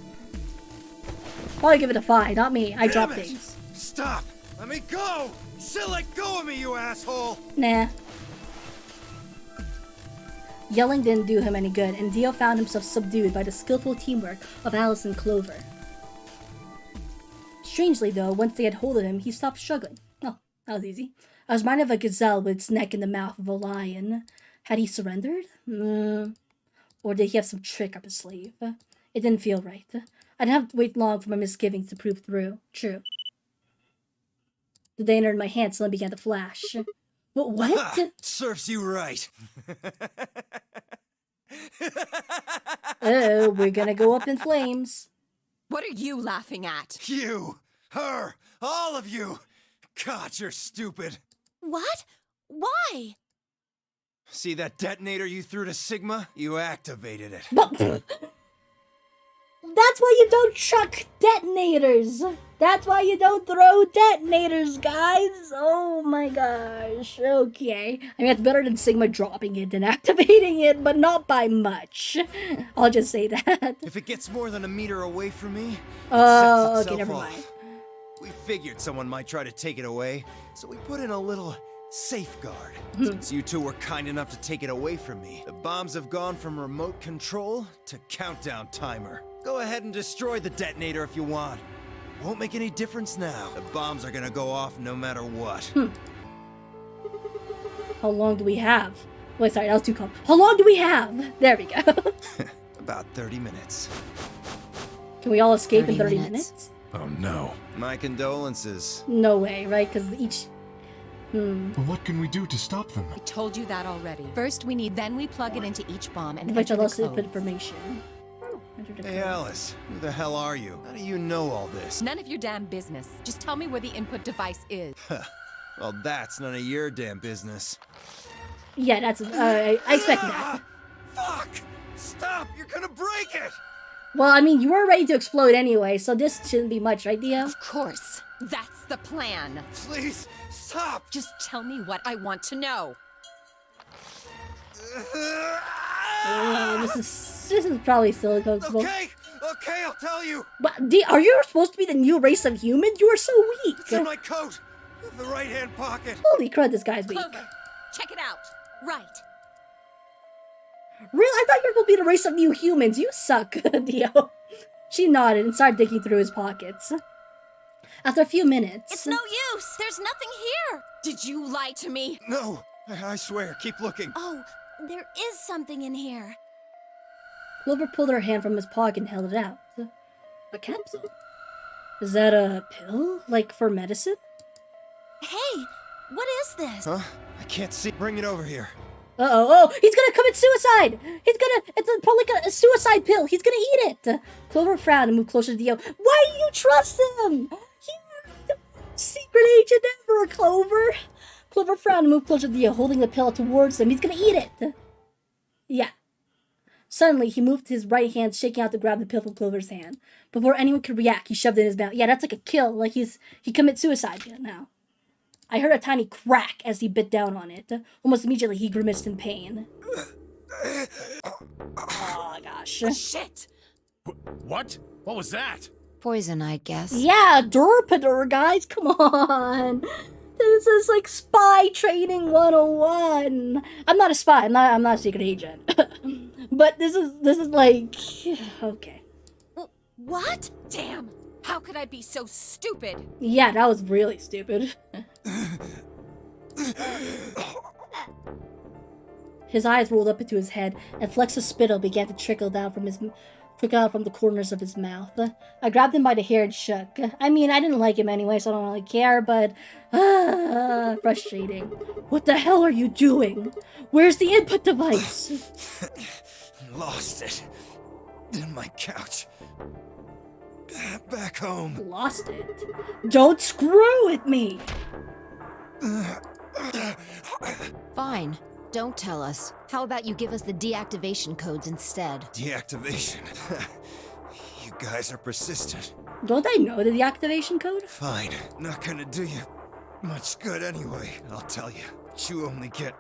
Probably give it a 5, not me. I dropped Damn it! things. Stop! Let me go! Still let go of me, you asshole! Nah. Yelling didn't do him any good, and Dio found himself subdued by the skillful teamwork of Alice and Clover. Strangely, though, once they had hold of him, he stopped struggling. Oh, that was easy. I was minded of a gazelle with its neck in the mouth of a lion. Had he surrendered? Or did he have some trick up his sleeve? It didn't feel right. I didn't have to wait long for my misgivings to prove true. The day entered my hand, suddenly began to flash. What? Ha! Serves you right. Oh, we're gonna go up in flames. What are you laughing at? You, her, all of you. God, you're stupid. What? Why? See that detonator you threw to Sigma? You activated it. But that's why you don't chuck detonators. That's why you don't throw detonators, guys. Oh my gosh. Okay. I mean, it's better than Sigma dropping it than activating it, but not by much. I'll just say that. If it gets more than a meter away from me, Oh, it sets okay, itself never off. mind. We figured someone might try to take it away, so we put in a little safeguard. Since you two were kind enough to take it away from me, the bombs have gone from remote control to countdown timer. Go ahead and destroy the detonator if you want. Won't make any difference now. The bombs are gonna go off no matter what. How long do we have? Wait, sorry, that was too calm. How long do we have? There we go. About 30 minutes. Can we all escape in 30 30 minutes? minutes? Oh no. My condolences. No way, right? Because each... But what can we do to stop them? I told you that already. First, then we plug it into each bomb and If I enter tell the us code. information. Enter the Hey code. Alice, who the hell are you? How do you know all this? None of your damn business. Just tell me where the input device is. Well, that's none of your damn business. Yeah, that's... I expect that. Fuck! Stop! You're gonna break it! Well, I mean, you were ready to explode anyway, so this shouldn't be much, right, Dio? Of course. That's the plan. Please, stop! Just tell me what I want to know. This is probably silicone. Okay, I'll tell you. But are you supposed to be the new race of humans? You are so weak. It's in my coat, in the right-hand pocket. Holy crud, this guy's weak. Clover, check it out. Right. Really? I thought you were supposed to be the race of new humans. You suck, Dio. She nodded and started digging through his pockets. After a few minutes... It's no use. There's nothing here. Did you lie to me? No, I swear, keep looking. Oh, there is something in here. Clover pulled her hand from his pocket and held it out. A capsule? Is that a pill? Like for medicine? Hey, what is this? Huh? I can't see. Bring it over here. Uh-oh. Oh, he's gonna commit suicide! It's probably a suicide pill. He's gonna eat it. Clover frowned and moved closer to Dio. Why do you trust him? He's the secret agent ever, Clover. Clover frowned and moved closer to Dio, holding the pill towards him. He's gonna eat it. Yeah. Suddenly, he moved his right hand, shaking out to grab the pill from Clover's hand. Before anyone could react, he shoved it in his mouth. Yeah, that's like a kill. Like he commits suicide now. I heard a tiny crack as he bit down on it. Almost immediately, he grimaced in pain. Oh, gosh. Shit! What? What was that? Poison, I guess. Yeah, Derpader, guys, come on. This is like spy training 101. I'm not a spy. I'm not a secret agent. But this is like okay. What? Damn! How could I be so stupid? Yeah, that was really stupid. His eyes rolled up into his head, and flecks of spittle began to trickle down from the corners of his mouth. I grabbed him by the hair and shook. I mean, I didn't like him anyway, so I don't really care, but... frustrating. What the hell are you doing? Where's the input device? Lost it. In my couch. Back home. Lost it? Don't screw with me! Fine. Don't tell us. How about you give us the deactivation codes instead? Deactivation. You guys are persistent. Don't I know the deactivation code? Fine. Not gonna do you much good anyway. I'll tell you. But you only get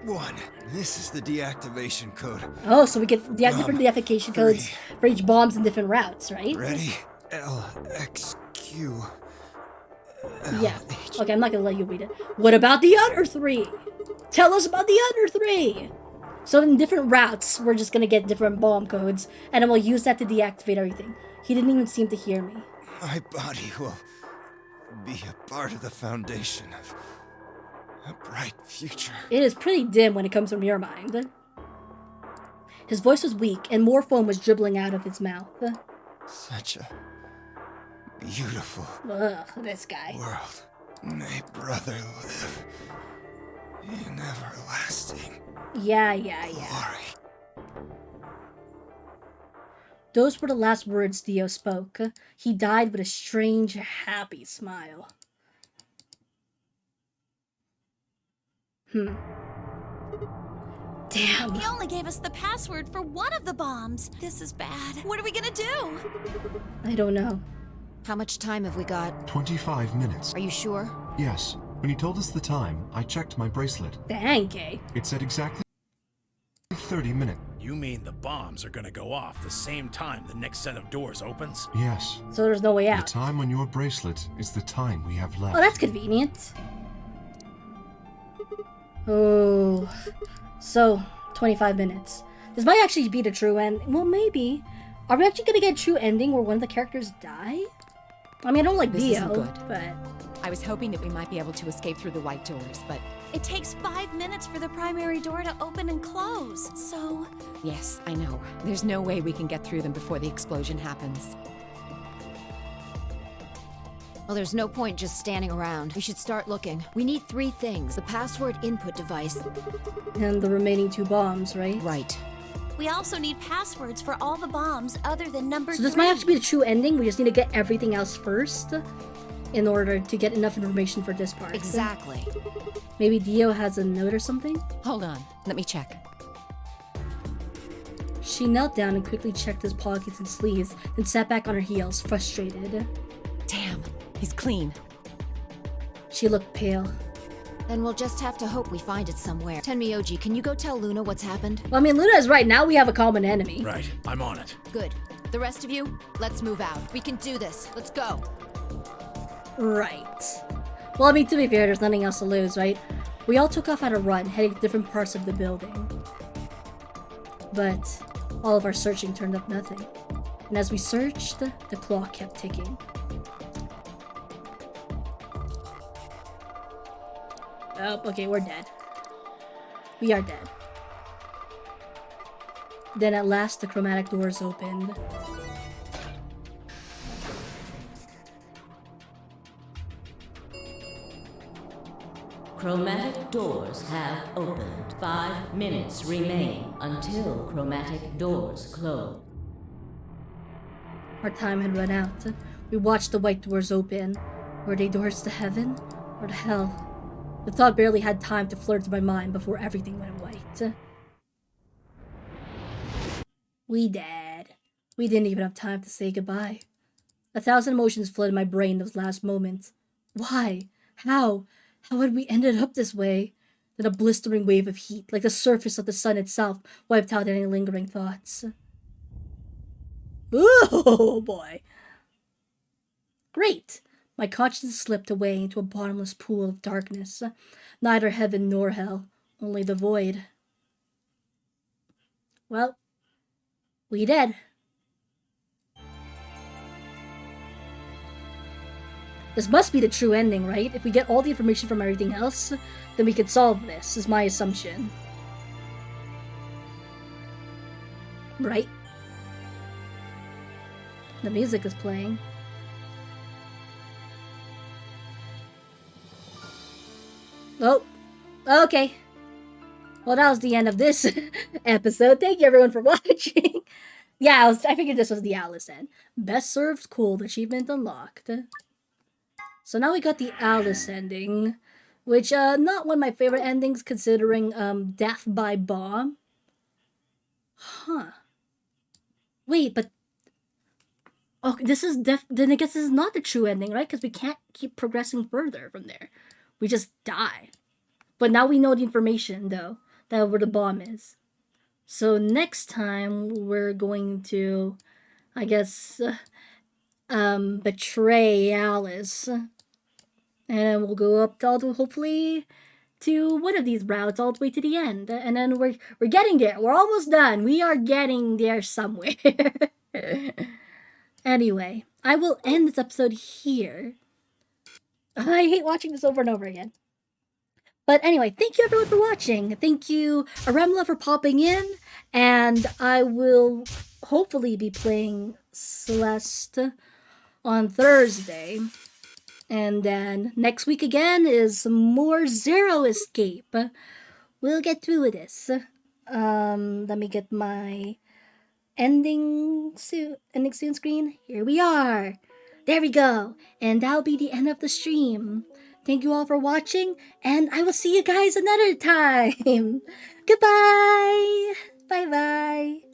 one. This is the deactivation code. Oh, so we get different deactivation codes for each bombs in different routes, right? Ready? LXQ. Yeah. Okay, I'm not gonna let you read it. What about the other three? Tell us about the other three! So in different routes, we're just gonna get different bomb codes, and then we'll use that to deactivate everything. He didn't even seem to hear me. My body will be a part of the foundation of a bright future. It is pretty dim when it comes from your mind. His voice was weak, and more foam was dribbling out of his mouth. Such a beautiful Ugh, this guy. world. May brother live. in everlasting Yeah. glory. Those were the last words Dio spoke. He died with a strange, happy smile. Damn. He only gave us the password for one of the bombs. This is bad. What are we gonna do? I don't know. How much time have we got? 25 minutes. Are you sure? Yes. When he told us the time, I checked my bracelet. Dang, Kay. It said exactly 30 minutes. You mean the bombs are gonna go off the same time the next set of doors opens? Yes. So there's no way The out. time on your bracelet is the time we have left. Oh, that's convenient. Oh. So, 25 minutes. This might actually be the true end. Well, maybe. Are we actually gonna get a true ending where one of the characters die? I mean, I don't like This Dio, isn't good. but... I was hoping that we might be able to escape through the white doors, but It takes 5 minutes for the primary door to open and close. So, yes, I know. There's no way we can get through them before the explosion happens. Well, there's no point just standing around. We should start looking. We need 3 things. The password input device. And the remaining 2 bombs, right? Right. we also need passwords for all the bombs other than number 3. So this might actually be the true ending. We just need to get everything else first in order to get enough information for this part. Exactly. Maybe Dio has a note or something? Hold on, let me check. She knelt down and quickly checked his pockets and sleeves, then sat back on her heels, frustrated. Damn, he's clean. She looked pale. Then we'll just have to hope we find it somewhere. Tenmyoji, can you go tell Luna what's happened? Well, I mean, Luna is right. Now we have a common enemy. Right, I'm on it. Good. The rest of you, let's move out. We can do this. Let's go. Right. Well, I mean, to be fair, there's nothing else to lose, right? We all took off at a run, heading to different parts of the building. But all of our searching turned up nothing. And as we searched, the clock kept ticking. Oh, okay, we're dead. We are dead. Then at last, the chromatic doors opened. Chromatic doors have opened. 5 minutes remain until chromatic doors close. Our time had run out. We watched the white doors open. Were they doors to heaven or to hell? The thought barely had time to flirt in my mind before everything went white. We dead. We didn't even have time to say goodbye. 1,000 emotions flooded my brain those last moments. Why? How? How had we ended up this way? Then a blistering wave of heat, like the surface of the sun itself, wiped out any lingering thoughts. Oh boy. Great. My conscience slipped away into a bottomless pool of darkness. Neither heaven nor hell, only the void. Well, we dead. This must be the true ending, right? If we get all the information from everything else, then we could solve this, is my assumption. Right? The music is playing. Oh, okay. Well, that was the end of this episode. Thank you everyone for watching. Yeah, I figured this was the Alice end. Best served cold achievement unlocked. So now we got the Alice ending, which not one of my favorite endings considering death by bomb. Huh. Wait, but oh, this is then I guess this is not the true ending, right? Because we can't keep progressing further from there. We just die. But now we know the information, though, that where the bomb is. So next time, we're going to, I guess, betray Alice. And we'll go up to, hopefully, to one of these routes all the way to the end. And then we're getting there. We're almost done. We are getting there somewhere. Anyway, I will end this episode here. I hate watching this over and over again. But anyway, thank you everyone for watching. Thank you, Aremla, for popping in. And I will hopefully be playing Celeste on Thursday. And then next week again is more Zero Escape. We'll get through this. Let me get my ending soon screen. Here we are. There we go. And that'll be the end of the stream. Thank you all for watching, and I will see you guys another time. Goodbye. Bye-bye.